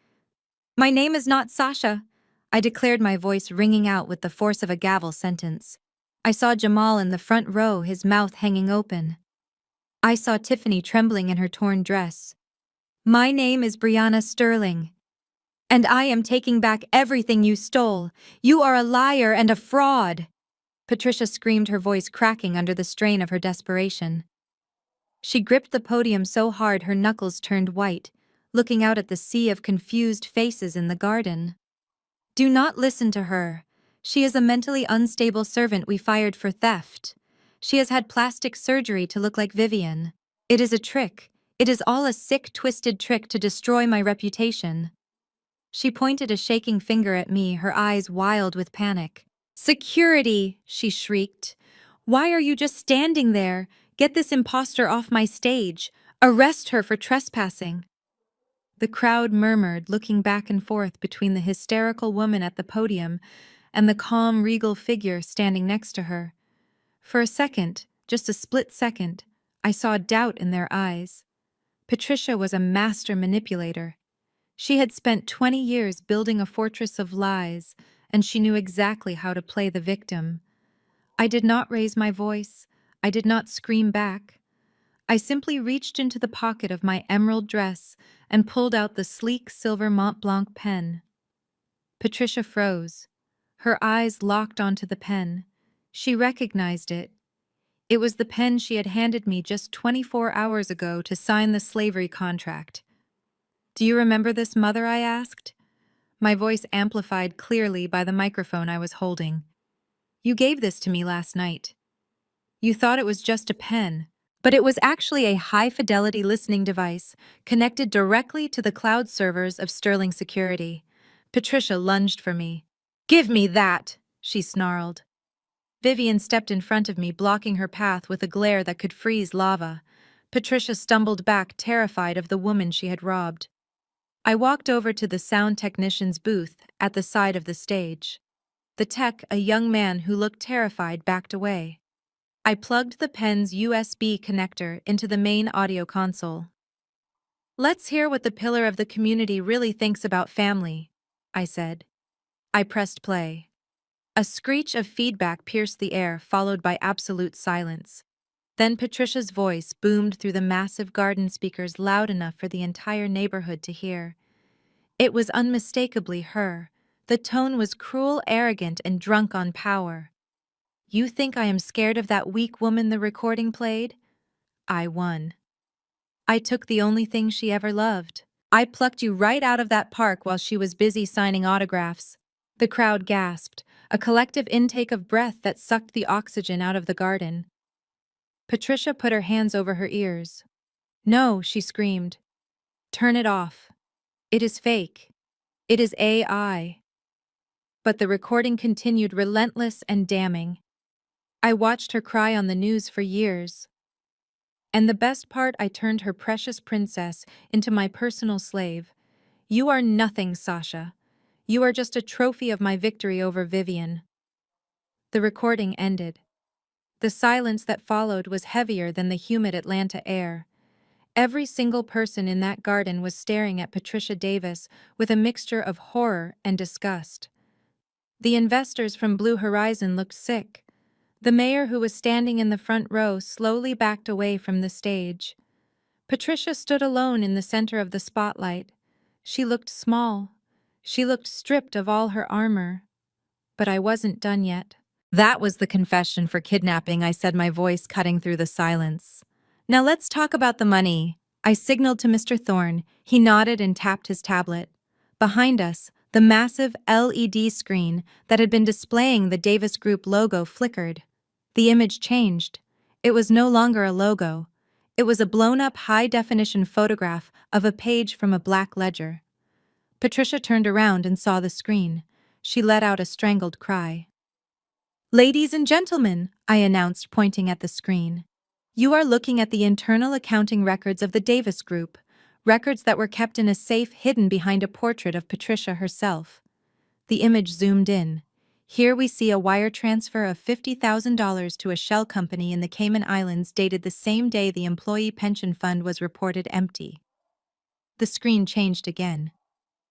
"My name is not Sasha," I declared, my voice ringing out with the force of a gavel sentence. I saw Jamal in the front row, his mouth hanging open. I saw Tiffany trembling in her torn dress. My name is Brianna Sterling. And I am taking back everything you stole. You are a liar and a fraud. Patricia screamed, her voice cracking under the strain of her desperation. She gripped the podium so hard her knuckles turned white, looking out at the sea of confused faces in the garden. Do not listen to her. She is a mentally unstable servant we fired for theft. She has had plastic surgery to look like Vivian. It is a trick. It is all a sick, twisted trick to destroy my reputation. She pointed a shaking finger at me, her eyes wild with panic. Security, she shrieked. Why are you just standing there? Get this imposter off my stage. Arrest her for trespassing. The crowd murmured, looking back and forth between the hysterical woman at the podium and the calm, regal figure standing next to her. For a second, just a split second, I saw doubt in their eyes. Patricia was a master manipulator. She had spent 20 years building a fortress of lies, and she knew exactly how to play the victim. I did not raise my voice. I did not scream back. I simply reached into the pocket of my emerald dress and pulled out the sleek silver Mont Blanc pen. Patricia froze. Her eyes locked onto the pen. She recognized it. It was the pen she had handed me just 24 hours ago to sign the slavery contract. Do you remember this, Mother? I asked. My voice amplified clearly by the microphone I was holding. You gave this to me last night. You thought it was just a pen, but it was actually a high-fidelity listening device connected directly to the cloud servers of Sterling Security. Patricia lunged for me. Give me that, she snarled. Vivian stepped in front of me, blocking her path with a glare that could freeze lava. Patricia stumbled back, terrified of the woman she had robbed. I walked over to the sound technician's booth at the side of the stage. The tech, a young man who looked terrified, backed away. I plugged the pen's USB connector into the main audio console. Let's hear what the pillar of the community really thinks about family, I said. I pressed play. A screech of feedback pierced the air, followed by absolute silence. Then Patricia's voice boomed through the massive garden speakers loud enough for the entire neighborhood to hear. It was unmistakably her. The tone was cruel, arrogant, and drunk on power. You think I am scared of that weak woman the recording played? I won. I took the only thing she ever loved. I plucked you right out of that park while she was busy signing autographs. The crowd gasped, a collective intake of breath that sucked the oxygen out of the garden. Patricia put her hands over her ears. No, she screamed. Turn it off. It is fake. It is AI. But the recording continued, relentless and damning. I watched her cry on the news for years. And the best part, I turned her precious princess into my personal slave. You are nothing, Sasha. You are just a trophy of my victory over Vivian. The recording ended. The silence that followed was heavier than the humid Atlanta air. Every single person in that garden was staring at Patricia Davis with a mixture of horror and disgust. The investors from Blue Horizon looked sick. The mayor, who was standing in the front row, slowly backed away from the stage. Patricia stood alone in the center of the spotlight. She looked small. She looked stripped of all her armor. But I wasn't done yet. That was the confession for kidnapping, I said, my voice cutting through the silence. Now let's talk about the money. I signaled to Mr. Thorne. He nodded and tapped his tablet. Behind us, the massive LED screen that had been displaying the Davis Group logo flickered. The image changed. It was no longer a logo. It was a blown-up high-definition photograph of a page from a black ledger. Patricia turned around and saw the screen. She let out a strangled cry. Ladies and gentlemen, I announced, pointing at the screen. You are looking at the internal accounting records of the Davis Group, records that were kept in a safe hidden behind a portrait of Patricia herself. The image zoomed in. Here we see a wire transfer of $50,000 to a shell company in the Cayman Islands dated the same day the employee pension fund was reported empty. The screen changed again.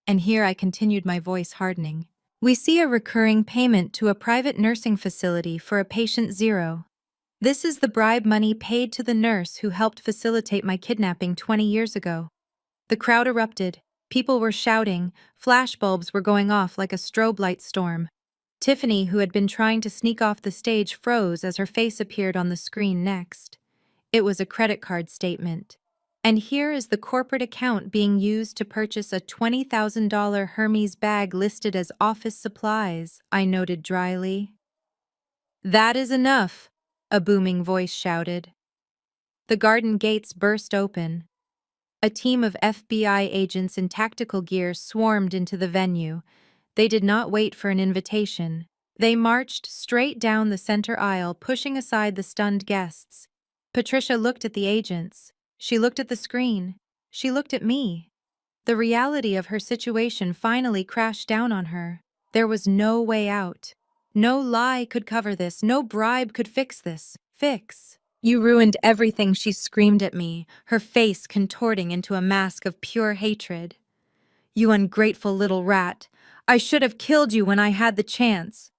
And here I continued, my voice hardening. We see a recurring payment to a private nursing facility for a patient zero. This is the bribe money paid to the nurse who helped facilitate my kidnapping 20 years ago. The crowd erupted. People were shouting. Flashbulbs were going off like a strobe light storm. Tiffany, who had been trying to sneak off the stage, froze as her face appeared on the screen next. It was a credit card statement. And here is the corporate account being used to purchase a $20,000 Hermes bag listed as office supplies, I noted dryly. That is enough, a booming voice shouted. The garden gates burst open. A team of FBI agents in tactical gear swarmed into the venue. They did not wait for an invitation. They marched straight down the center aisle, pushing aside the stunned guests. Patricia looked at the agents. She looked at the screen. She looked at me. The reality of her situation finally crashed down on her. There was no way out. No lie could cover this. No bribe could fix this. Fix. You ruined everything, she screamed at me, her face contorting into a mask of pure hatred. You ungrateful little rat. I should have killed you when I had the chance.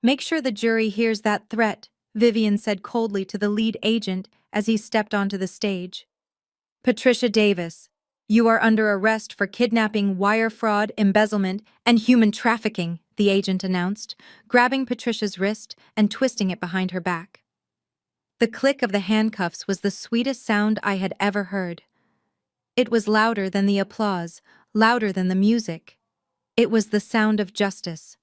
Make sure the jury hears that threat, Vivian said coldly to the lead agent as he stepped onto the stage. Patricia Davis, you are under arrest for kidnapping, wire fraud, embezzlement, and human trafficking, the agent announced, grabbing Patricia's wrist and twisting it behind her back. The click of the handcuffs was the sweetest sound I had ever heard. It was louder than the applause, louder than the music. It was the sound of justice.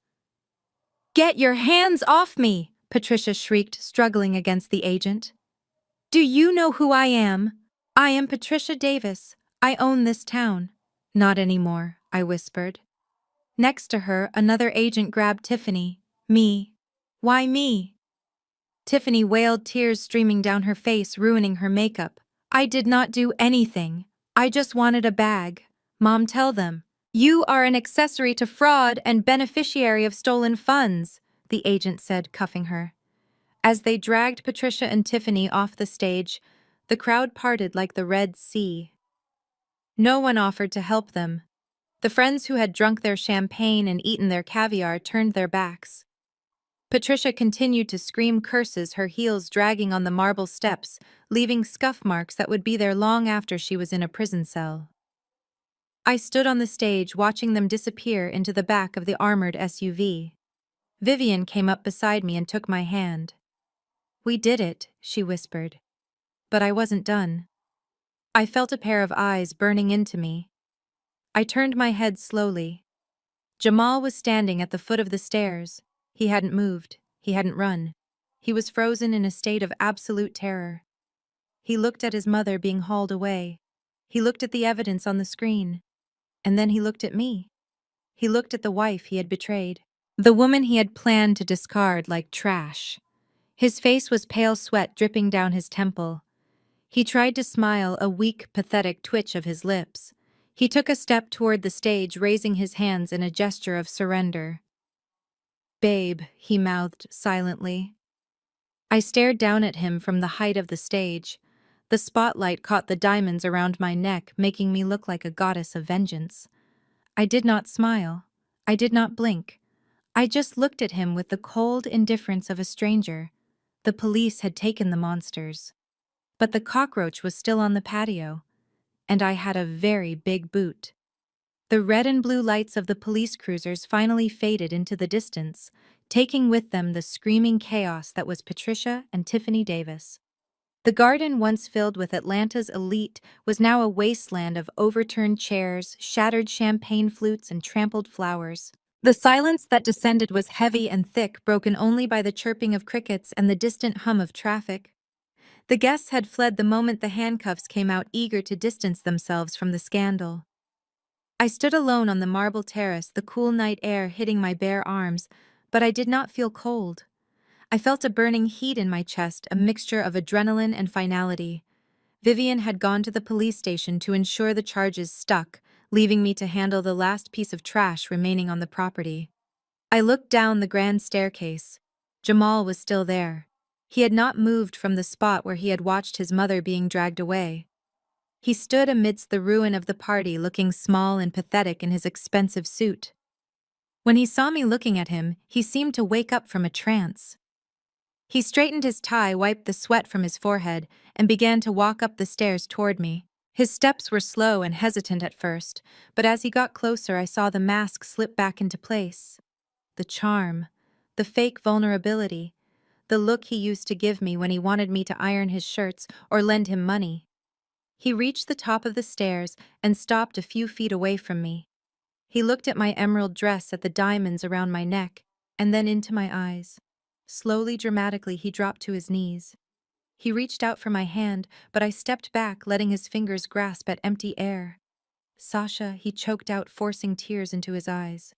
Get your hands off me, Patricia shrieked, struggling against the agent. Do you know who I am? I am Patricia Davis. I own this town. Not anymore, I whispered. Next to her, another agent grabbed Tiffany. Me. Why me? Tiffany wailed, tears streaming down her face, ruining her makeup. I did not do anything. I just wanted a bag. Mom, tell them. You are an accessory to fraud and beneficiary of stolen funds, the agent said, cuffing her. As they dragged Patricia and Tiffany off the stage, the crowd parted like the Red Sea. No one offered to help them. The friends who had drunk their champagne and eaten their caviar turned their backs. Patricia continued to scream curses, her heels dragging on the marble steps, leaving scuff marks that would be there long after she was in a prison cell. I stood on the stage watching them disappear into the back of the armored SUV. Vivian came up beside me and took my hand. We did it, she whispered. But I wasn't done. I felt a pair of eyes burning into me. I turned my head slowly. Jamal was standing at the foot of the stairs. He hadn't moved. He hadn't run. He was frozen in a state of absolute terror. He looked at his mother being hauled away. He looked at the evidence on the screen. And then he looked at me. He looked at the wife he had betrayed. The woman he had planned to discard like trash. His face was pale sweat dripping down his temple. He tried to smile, a weak, pathetic twitch of his lips. He took a step toward the stage, raising his hands in a gesture of surrender. Babe, he mouthed silently. I stared down at him from the height of the stage. The spotlight caught the diamonds around my neck, making me look like a goddess of vengeance. I did not smile. I did not blink. I just looked at him with the cold indifference of a stranger. The police had taken the monsters. But the cockroach was still on the patio, and I had a very big boot. The red and blue lights of the police cruisers finally faded into the distance, taking with them the screaming chaos that was Patricia and Tiffany Davis. The garden, once filled with Atlanta's elite, was now a wasteland of overturned chairs, shattered champagne flutes, and trampled flowers. The silence that descended was heavy and thick, broken only by the chirping of crickets and the distant hum of traffic. The guests had fled the moment the handcuffs came out, eager to distance themselves from the scandal. I stood alone on the marble terrace, the cool night air hitting my bare arms, but I did not feel cold. I felt a burning heat in my chest, a mixture of adrenaline and finality. Vivian had gone to the police station to ensure the charges stuck, leaving me to handle the last piece of trash remaining on the property. I looked down the grand staircase. Jamal was still there. He had not moved from the spot where he had watched his mother being dragged away. He stood amidst the ruin of the party, looking small and pathetic in his expensive suit. When he saw me looking at him, he seemed to wake up from a trance. He straightened his tie, wiped the sweat from his forehead, and began to walk up the stairs toward me. His steps were slow and hesitant at first, but as he got closer, I saw the mask slip back into place. The charm, the fake vulnerability, the look he used to give me when he wanted me to iron his shirts or lend him money. He reached the top of the stairs and stopped a few feet away from me. He looked at my emerald dress, at the diamonds around my neck, and then into my eyes. Slowly, dramatically, he dropped to his knees. He reached out for my hand, but I stepped back, letting his fingers grasp at empty air. Sasha, he choked out, forcing tears into his eyes.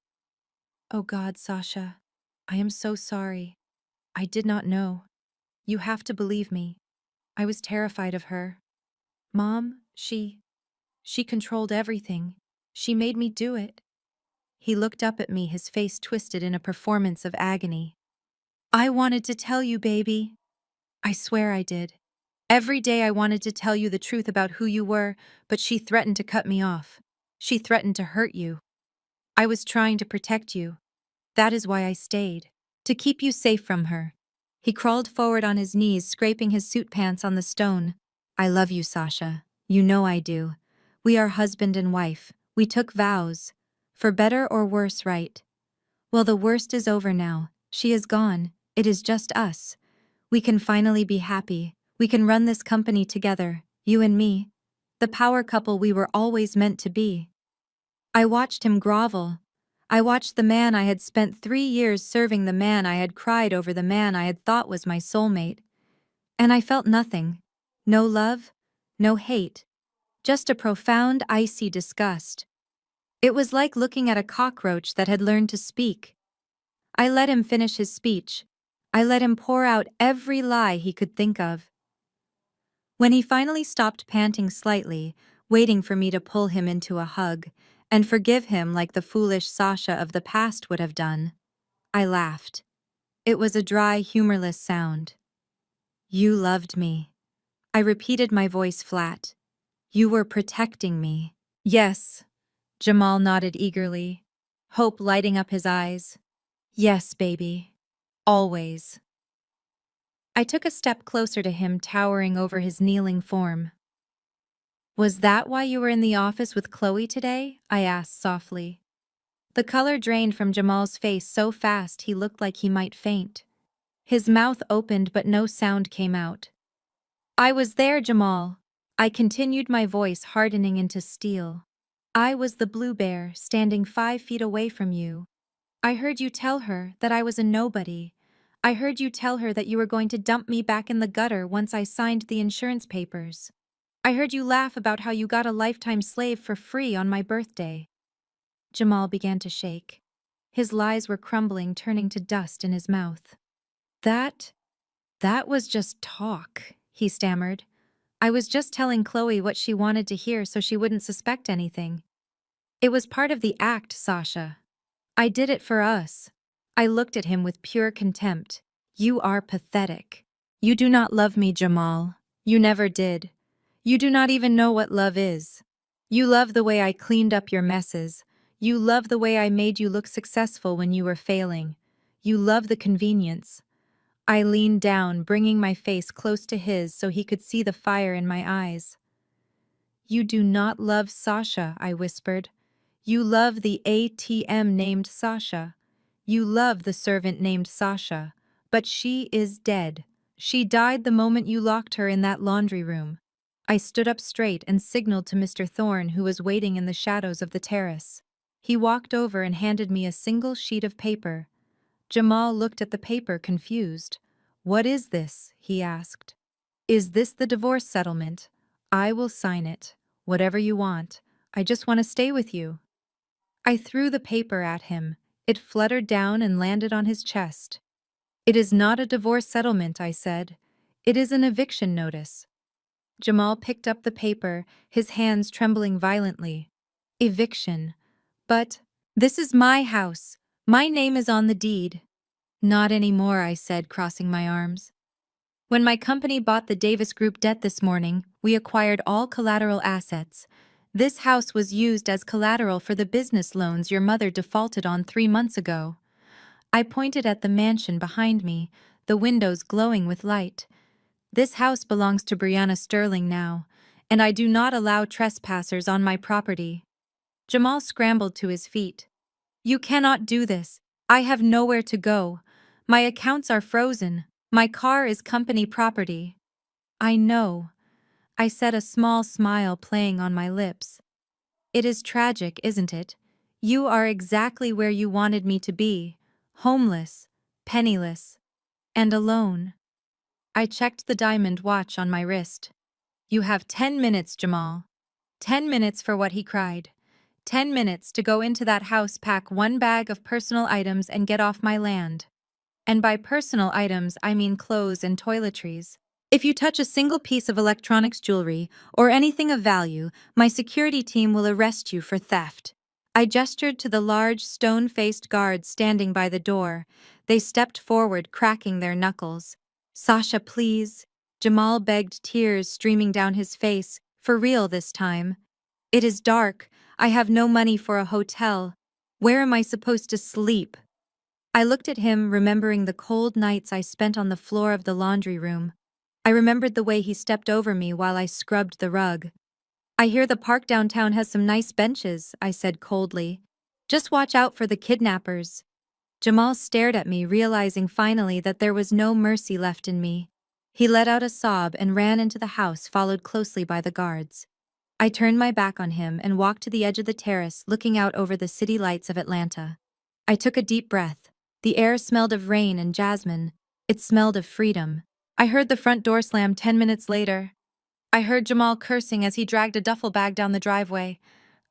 Oh God, Sasha, I am so sorry. I did not know. You have to believe me. I was terrified of her. Mom, she controlled everything. She made me do it. He looked up at me, his face twisted in a performance of agony. I wanted to tell you, baby. I swear I did. Every day I wanted to tell you the truth about who you were, but she threatened to cut me off. She threatened to hurt you. I was trying to protect you. That is why I stayed. To keep you safe from her. He crawled forward on his knees, scraping his suit pants on the stone. I love you, Sasha. You know I do. We are husband and wife. We took vows. For better or worse, right? Well, the worst is over now. She is gone. It is just us. We can finally be happy. We can run this company together, you and me. The power couple we were always meant to be. I watched him grovel. I watched the man I had spent 3 years serving, the man I had cried over, the man I had thought was my soulmate. And I felt nothing. No love, no hate. Just a profound, icy disgust. It was like looking at a cockroach that had learned to speak. I let him finish his speech. I let him pour out every lie he could think of. When he finally stopped panting slightly, waiting for me to pull him into a hug, and forgive him like the foolish Sasha of the past would have done, I laughed. It was a dry, humorless sound. You loved me. I repeated, my voice flat. You were protecting me. Yes. Jamal nodded eagerly, hope lighting up his eyes. Yes, baby. Always. I took a step closer to him, towering over his kneeling form. Was that why you were in the office with Chloe today? I asked softly. The color drained from Jamal's face so fast he looked like he might faint. His mouth opened but no sound came out. I was there, Jamal. I continued, my voice hardening into steel. I was the blue bear, standing 5 feet away from you. I heard you tell her that I was a nobody. I heard you tell her that you were going to dump me back in the gutter once I signed the insurance papers. I heard you laugh about how you got a lifetime slave for free on my birthday. Jamal began to shake. His lies were crumbling, turning to dust in his mouth. That was just talk, he stammered. I was just telling Chloe what she wanted to hear so she wouldn't suspect anything. It was part of the act, Sasha. I did it for us. I looked at him with pure contempt. You are pathetic. You do not love me, Jamal. You never did. You do not even know what love is. You love the way I cleaned up your messes. You love the way I made you look successful when you were failing. You love the convenience. I leaned down, bringing my face close to his so he could see the fire in my eyes. You do not love Sasha, I whispered. You love the ATM named Sasha. You love the servant named Sasha. But she is dead. She died the moment you locked her in that laundry room. I stood up straight and signaled to Mr. Thorne, who was waiting in the shadows of the terrace. He walked over and handed me a single sheet of paper. Jamal looked at the paper, confused. What is this? He asked. Is this the divorce settlement? I will sign it. Whatever you want. I just want to stay with you. I threw the paper at him. It fluttered down and landed on his chest. It is not a divorce settlement, I said. It is an eviction notice. Jamal picked up the paper, his hands trembling violently. Eviction. But this is my house. My name is on the deed. Not anymore, I said, crossing my arms. When my company bought the Davis Group debt this morning, we acquired all collateral assets. This house was used as collateral for the business loans your mother defaulted on 3 months ago. I pointed at the mansion behind me, the windows glowing with light. This house belongs to Brianna Sterling now, and I do not allow trespassers on my property. Jamal scrambled to his feet. You cannot do this. I have nowhere to go. My accounts are frozen. My car is company property. I know, I said, a small smile playing on my lips. It is tragic, isn't it? You are exactly where you wanted me to be, homeless, penniless, and alone. I checked the diamond watch on my wrist. You have 10 minutes, Jamal. 10 minutes for what he cried. 10 minutes to go into that house, pack one bag of personal items, and get off my land. And by personal items, I mean clothes and toiletries. If you touch a single piece of electronics jewelry or anything of value, my security team will arrest you for theft. I gestured to the large, stone-faced guards standing by the door. They stepped forward, cracking their knuckles. Sasha, please. Jamal begged, tears streaming down his face. For real this time. It is dark. I have no money for a hotel. Where am I supposed to sleep? I looked at him, remembering the cold nights I spent on the floor of the laundry room. I remembered the way he stepped over me while I scrubbed the rug. I hear the park downtown has some nice benches, I said coldly. Just watch out for the kidnappers. Jamal stared at me, realizing finally that there was no mercy left in me. He let out a sob and ran into the house, followed closely by the guards. I turned my back on him and walked to the edge of the terrace, looking out over the city lights of Atlanta. I took a deep breath. The air smelled of rain and jasmine. It smelled of freedom. I heard the front door slam 10 minutes later. I heard Jamal cursing as he dragged a duffel bag down the driveway.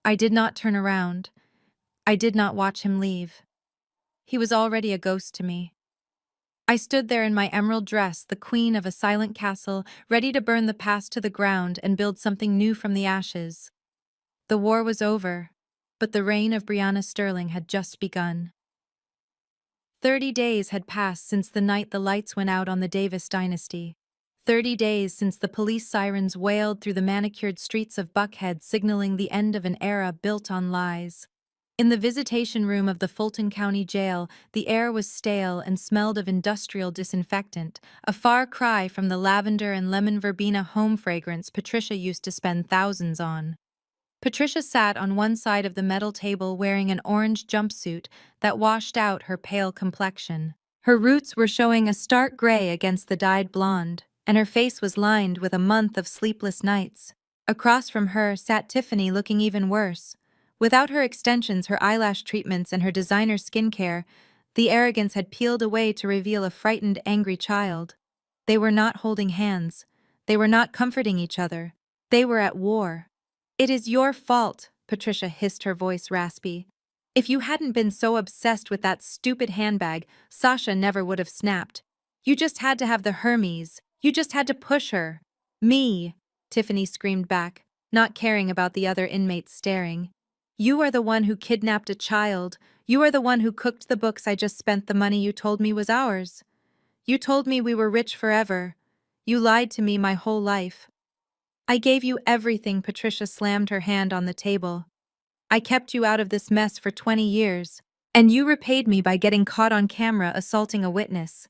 I did not turn around. I did not watch him leave. He was already a ghost to me. I stood there in my emerald dress, the queen of a silent castle, ready to burn the past to the ground and build something new from the ashes. The war was over, but the reign of Brianna Sterling had just begun. 30 days had passed since the night the lights went out on the Davis dynasty. 30 days since the police sirens wailed through the manicured streets of Buckhead, signaling the end of an era built on lies. In the visitation room of the Fulton County Jail, the air was stale and smelled of industrial disinfectant, a far cry from the lavender and lemon verbena home fragrance Patricia used to spend thousands on. Patricia sat on one side of the metal table wearing an orange jumpsuit that washed out her pale complexion. Her roots were showing a stark gray against the dyed blonde, and her face was lined with a month of sleepless nights. Across from her sat Tiffany, looking even worse. Without her extensions, her eyelash treatments, and her designer skincare, the arrogance had peeled away to reveal a frightened, angry child. They were not holding hands. They were not comforting each other. They were at war. It is your fault, Patricia hissed, her voice raspy. If you hadn't been so obsessed with that stupid handbag, Sasha never would have snapped. You just had to have the Hermes. You just had to push her. Me, Tiffany screamed back, not caring about the other inmates staring. You are the one who kidnapped a child. You are the one who cooked the books I just spent the money you told me was ours. You told me we were rich forever. You lied to me my whole life. I gave you everything. Patricia slammed her hand on the table. I kept you out of this mess for 20 years, and you repaid me by getting caught on camera assaulting a witness.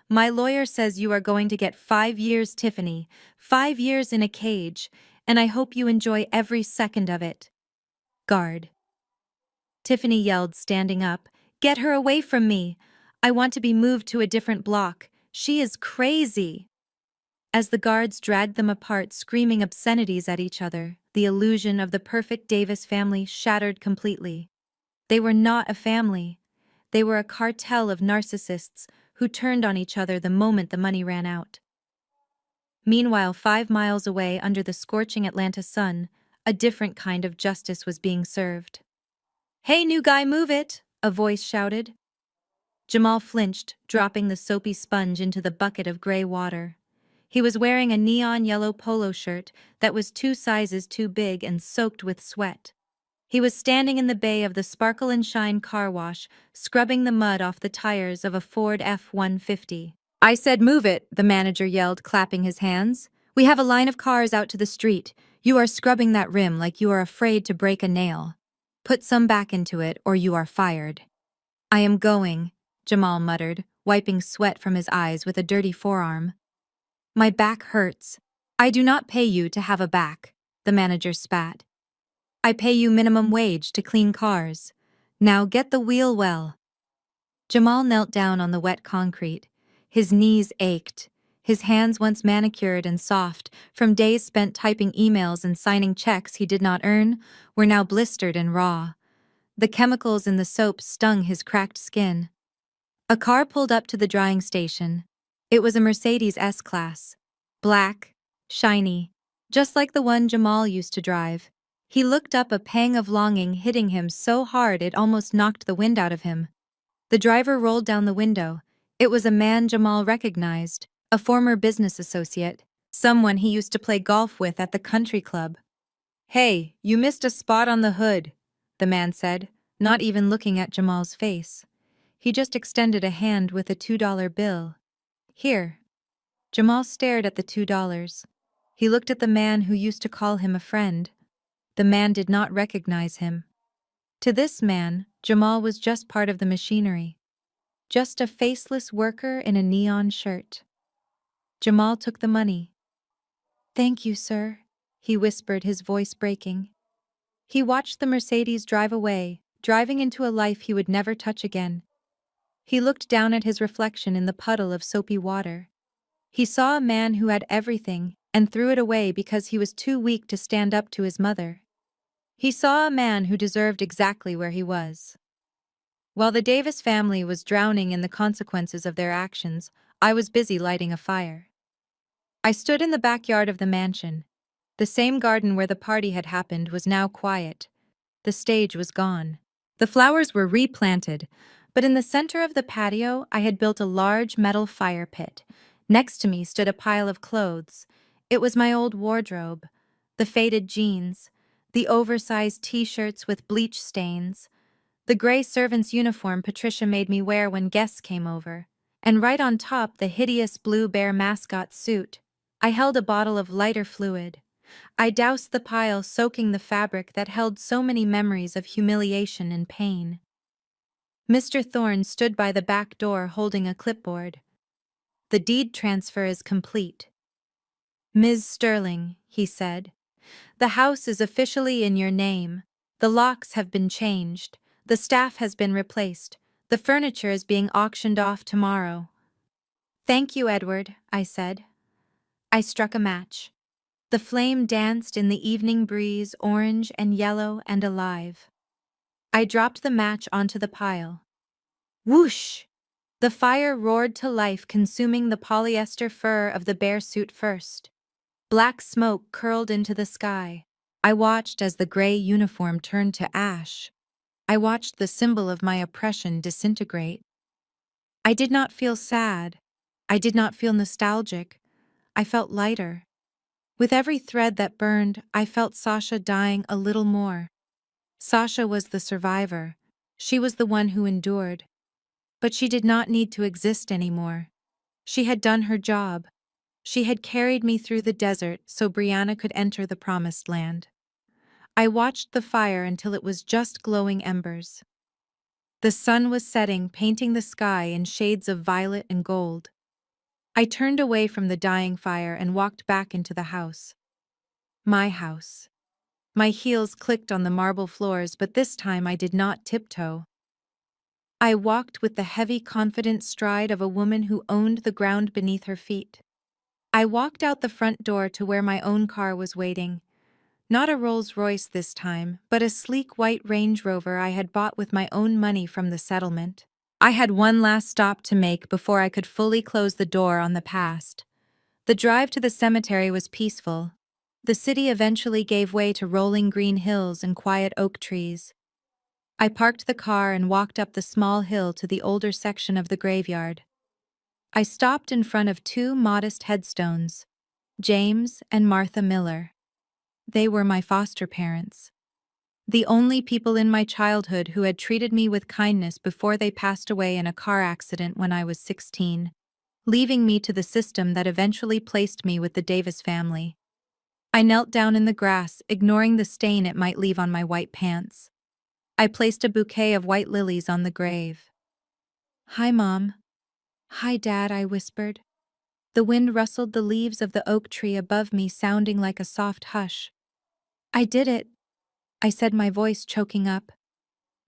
My lawyer says you are going to get 5 years, Tiffany, 5 years in a cage, and I hope you enjoy every second of it. Guard. Tiffany yelled, standing up. Get her away from me. I want to be moved to a different block. She is crazy. As the guards dragged them apart, screaming obscenities at each other, the illusion of the perfect Davis family shattered completely. They were not a family. They were a cartel of narcissists who turned on each other the moment the money ran out. Meanwhile, 5 miles away, under the scorching Atlanta sun, a different kind of justice was being served. Hey, new guy, move it! A voice shouted. Jamal flinched, dropping the soapy sponge into the bucket of gray water. He was wearing a neon yellow polo shirt that was 2 sizes too big and soaked with sweat. He was standing in the bay of the Sparkle and Shine car wash, scrubbing the mud off the tires of a Ford F-150. I said move it, the manager yelled, clapping his hands. We have a line of cars out to the street. You are scrubbing that rim like you are afraid to break a nail. Put some back into it or you are fired. I am going. Jamal muttered, wiping sweat from his eyes with a dirty forearm. My back hurts. I do not pay you to have a back, the manager spat. I pay you minimum wage to clean cars. Now get the wheel well. Jamal knelt down on the wet concrete. His knees ached. His hands, once manicured and soft, from days spent typing emails and signing checks he did not earn, were now blistered and raw. The chemicals in the soap stung his cracked skin. A car pulled up to the drying station. It was a Mercedes S-Class. Black, shiny, just like the one Jamal used to drive. He looked up, a pang of longing hitting him so hard it almost knocked the wind out of him. The driver rolled down the window. It was a man Jamal recognized, a former business associate, someone he used to play golf with at the country club. Hey, you missed a spot on the hood, the man said, not even looking at Jamal's face. He just extended a hand with a $2 bill. Here. Jamal stared at the $2. He looked at the man who used to call him a friend. The man did not recognize him. To this man, Jamal was just part of the machinery. Just a faceless worker in a neon shirt. Jamal took the money. Thank you, sir, he whispered, his voice breaking. He watched the Mercedes drive away, driving into a life he would never touch again. He looked down at his reflection in the puddle of soapy water. He saw a man who had everything and threw it away because he was too weak to stand up to his mother. He saw a man who deserved exactly where he was. While the Davis family was drowning in the consequences of their actions, I was busy lighting a fire. I stood in the backyard of the mansion. The same garden where the party had happened was now quiet. The stage was gone. The flowers were replanted, but in the center of the patio I had built a large metal fire pit. Next to me stood a pile of clothes. It was my old wardrobe. The faded jeans, the oversized t-shirts with bleach stains, the gray servant's uniform Patricia made me wear when guests came over, and right on top the hideous blue bear mascot suit. I held a bottle of lighter fluid. I doused the pile, soaking the fabric that held so many memories of humiliation and pain. Mr. Thorne stood by the back door holding a clipboard. The deed transfer is complete. Ms. Sterling, he said, the house is officially in your name. The locks have been changed. The staff has been replaced. The furniture is being auctioned off tomorrow. Thank you, Edward, I said. I struck a match. The flame danced in the evening breeze, orange and yellow and alive. I dropped the match onto the pile. Whoosh! The fire roared to life, consuming the polyester fur of the bear suit first. Black smoke curled into the sky. I watched as the gray uniform turned to ash. I watched the symbol of my oppression disintegrate. I did not feel sad. I did not feel nostalgic. I felt lighter. With every thread that burned, I felt Sasha dying a little more. Sasha was the survivor. She was the one who endured. But she did not need to exist anymore. She had done her job. She had carried me through the desert so Brianna could enter the promised land. I watched the fire until it was just glowing embers. The sun was setting, painting the sky in shades of violet and gold. I turned away from the dying fire and walked back into the house. My house. My heels clicked on the marble floors, but this time I did not tiptoe. I walked with the heavy, confident stride of a woman who owned the ground beneath her feet. I walked out the front door to where my own car was waiting. Not a Rolls-Royce this time, but a sleek white Range Rover I had bought with my own money from the settlement. I had one last stop to make before I could fully close the door on the past. The drive to the cemetery was peaceful. The city eventually gave way to rolling green hills and quiet oak trees. I parked the car and walked up the small hill to the older section of the graveyard. I stopped in front of two modest headstones, James and Martha Miller. They were my foster parents. The only people in my childhood who had treated me with kindness before they passed away in a car accident when I was 16, leaving me to the system that eventually placed me with the Davis family. I knelt down in the grass, ignoring the stain it might leave on my white pants. I placed a bouquet of white lilies on the grave. Hi, Mom. Hi, Dad, I whispered. The wind rustled the leaves of the oak tree above me, sounding like a soft hush. I did it, I said, my voice choking up.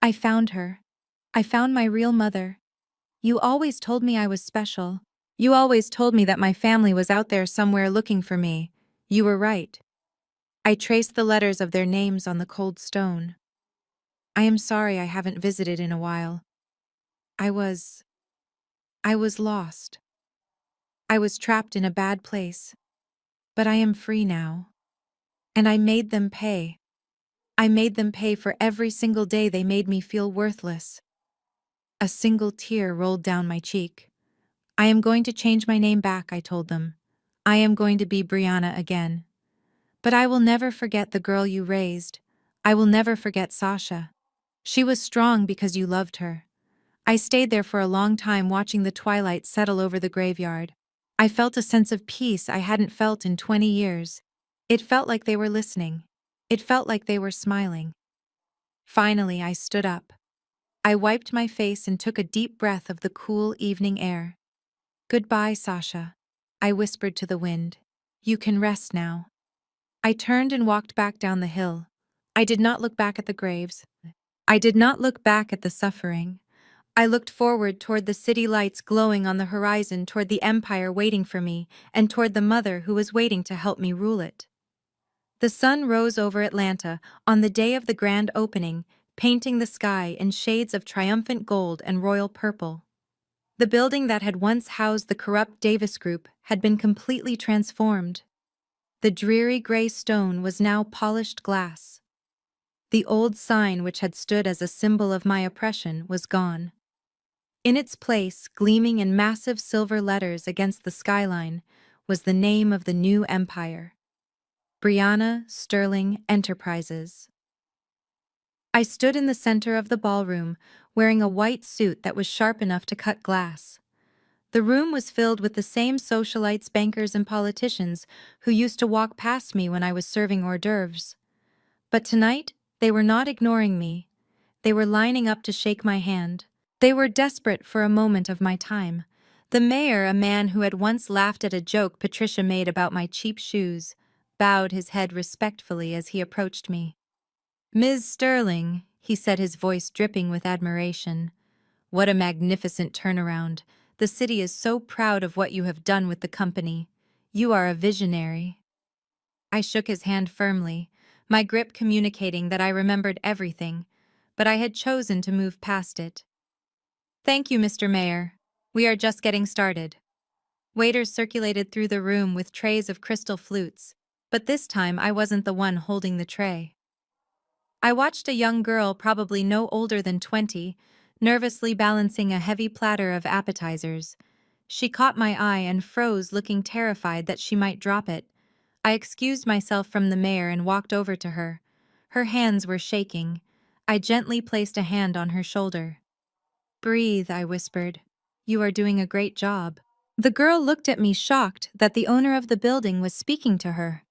I found her. I found my real mother. You always told me I was special. You always told me that my family was out there somewhere looking for me. You were right. I traced the letters of their names on the cold stone. I am sorry I haven't visited in a while. I was lost. I was trapped in a bad place. But I am free now. And I made them pay. I made them pay for every single day they made me feel worthless. A single tear rolled down my cheek. I am going to change my name back, I told them. I am going to be Brianna again. But I will never forget the girl you raised. I will never forget Sasha. She was strong because you loved her. I stayed there for a long time watching the twilight settle over the graveyard. I felt a sense of peace I hadn't felt in 20 years. It felt like they were listening. It felt like they were smiling. Finally, I stood up. I wiped my face and took a deep breath of the cool evening air. Goodbye, Sasha, I whispered to the wind. You can rest now. I turned and walked back down the hill. I did not look back at the graves. I did not look back at the suffering. I looked forward toward the city lights glowing on the horizon, toward the empire waiting for me, and toward the mother who was waiting to help me rule it. The sun rose over Atlanta on the day of the grand opening, painting the sky in shades of triumphant gold and royal purple. The building that had once housed the corrupt Davis Group had been completely transformed. The dreary gray stone was now polished glass. The old sign which had stood as a symbol of my oppression was gone. In its place, gleaming in massive silver letters against the skyline, was the name of the new empire: Brianna Sterling Enterprises. I stood in the center of the ballroom, wearing a white suit that was sharp enough to cut glass. The room was filled with the same socialites, bankers, and politicians who used to walk past me when I was serving hors d'oeuvres. But tonight, they were not ignoring me. They were lining up to shake my hand. They were desperate for a moment of my time. The mayor, a man who had once laughed at a joke Patricia made about my cheap shoes, bowed his head respectfully as he approached me. Ms. Sterling, he said, his voice dripping with admiration. What a magnificent turnaround. The city is so proud of what you have done with the company. You are a visionary. I shook his hand firmly, my grip communicating that I remembered everything, but I had chosen to move past it. Thank you, Mr. Mayor. We are just getting started. Waiters circulated through the room with trays of crystal flutes, but this time I wasn't the one holding the tray. I watched a young girl, probably no older than 20, nervously balancing a heavy platter of appetizers. She caught my eye and froze, looking terrified that she might drop it. I excused myself from the mayor and walked over to her. Her hands were shaking. I gently placed a hand on her shoulder. Breathe, I whispered. You are doing a great job. The girl looked at me, shocked that the owner of the building was speaking to her.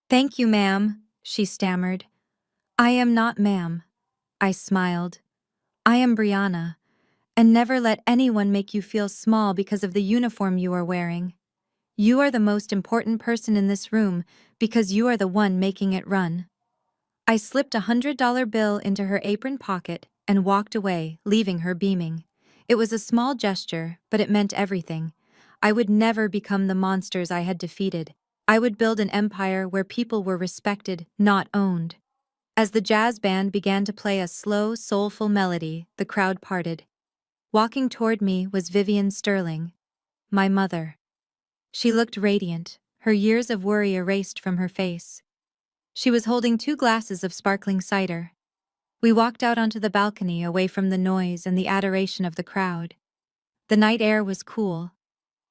Thank you, ma'am, she stammered. I am not ma'am, I smiled. I am Brianna, and never let anyone make you feel small because of the uniform you are wearing. You are the most important person in this room because you are the one making it run. I slipped $100 bill into her apron pocket and walked away, leaving her beaming. It was a small gesture, but it meant everything. I would never become the monsters I had defeated. I would build an empire where people were respected, not owned. As the jazz band began to play a slow, soulful melody, the crowd parted. Walking toward me was Vivian Sterling, my mother. She looked radiant, her years of worry erased from her face. She was holding 2 glasses of sparkling cider. We walked out onto the balcony, away from the noise and the adoration of the crowd. The night air was cool.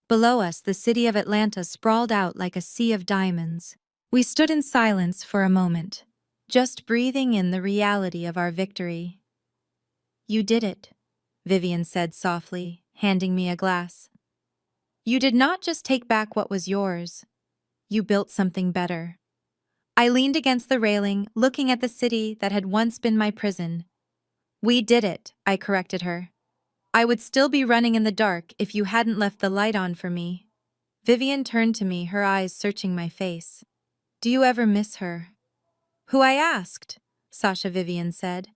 Below us, the city of Atlanta sprawled out like a sea of diamonds. We stood in silence for a moment, just breathing in the reality of our victory. You did it, Vivian said softly, handing me a glass. You did not just take back what was yours. You built something better. I leaned against the railing, looking at the city that had once been my prison. We did it, I corrected her. I would still be running in the dark if you hadn't left the light on for me. Vivian turned to me, her eyes searching my face. Do you ever miss her? Who, I asked, Sasha Vivian said.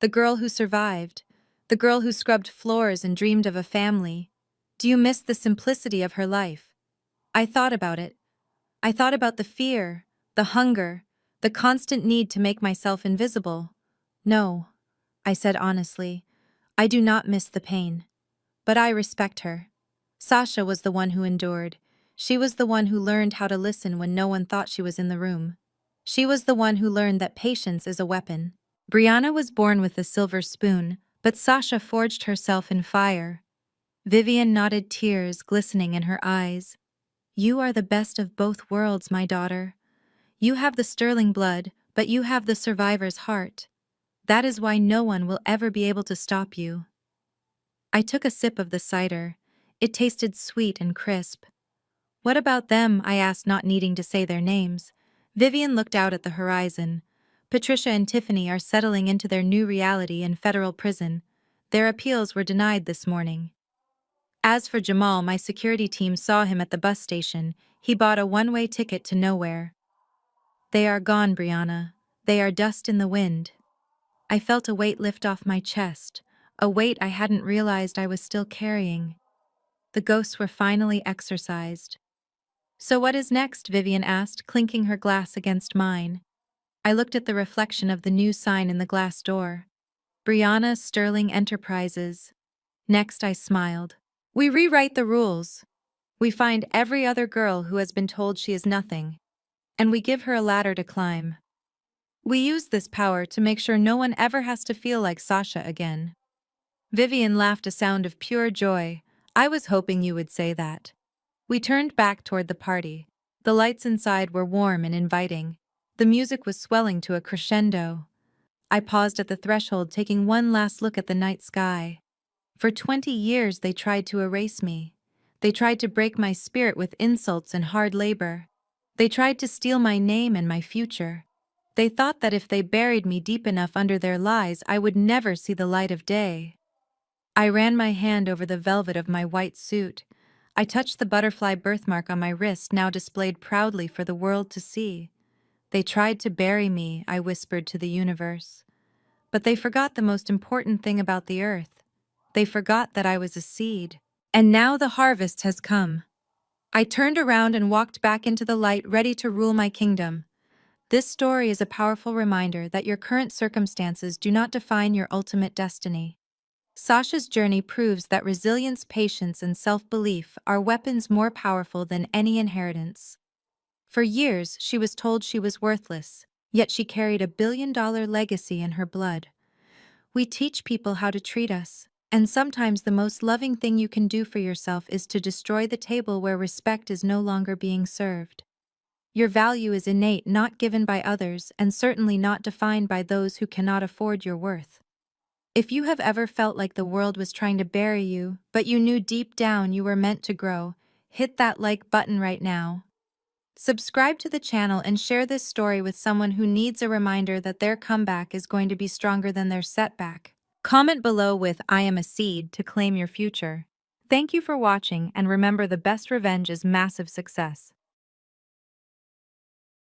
The girl who survived. The girl who scrubbed floors and dreamed of a family. Do you miss the simplicity of her life? I thought about it. I thought about the fear, the hunger, the constant need to make myself invisible. No, I said honestly. I do not miss the pain. But I respect her. Sasha was the one who endured. She was the one who learned how to listen when no one thought she was in the room. She was the one who learned that patience is a weapon. Brianna was born with a silver spoon, but Sasha forged herself in fire. Vivian nodded, tears glistening in her eyes. You are the best of both worlds, my daughter. You have the sterling blood, but you have the survivor's heart. That is why no one will ever be able to stop you. I took a sip of the cider. It tasted sweet and crisp. What about them? I asked, not needing to say their names. Vivian looked out at the horizon. Patricia and Tiffany are settling into their new reality in federal prison. Their appeals were denied this morning. As for Jamal, my security team saw him at the bus station. He bought a one-way ticket to nowhere. They are gone, Brianna. They are dust in the wind. I felt a weight lift off my chest, a weight I hadn't realized I was still carrying. The ghosts were finally exorcised. So what is next? Vivian asked, clinking her glass against mine. I looked at the reflection of the new sign in the glass door. Brianna Sterling Enterprises. Next, I smiled. We rewrite the rules. We find every other girl who has been told she is nothing, and we give her a ladder to climb. We use this power to make sure no one ever has to feel like Sasha again. Vivian laughed, a sound of pure joy. I was hoping you would say that. We turned back toward the party. The lights inside were warm and inviting. The music was swelling to a crescendo. I paused at the threshold, taking one last look at the night sky. For 20 years they tried to erase me. They tried to break my spirit with insults and hard labor. They tried to steal my name and my future. They thought that if they buried me deep enough under their lies, I would never see the light of day. I ran my hand over the velvet of my white suit. I touched the butterfly birthmark on my wrist, now displayed proudly for the world to see. They tried to bury me, I whispered to the universe. But they forgot the most important thing about the earth. They forgot that I was a seed. And now the harvest has come. I turned around and walked back into the light, ready to rule my kingdom. This story is a powerful reminder that your current circumstances do not define your ultimate destiny. Sasha's journey proves that resilience, patience, and self-belief are weapons more powerful than any inheritance. For years, she was told she was worthless, yet she carried $1 billion legacy in her blood. We teach people how to treat us, and sometimes the most loving thing you can do for yourself is to destroy the table where respect is no longer being served. Your value is innate, not given by others, and certainly not defined by those who cannot afford your worth. If you have ever felt like the world was trying to bury you, but you knew deep down you were meant to grow, hit that like button right now. Subscribe to the channel and share this story with someone who needs a reminder that their comeback is going to be stronger than their setback. Comment below with "I am a seed" to claim your future. Thank you for watching, and remember, the best revenge is massive success.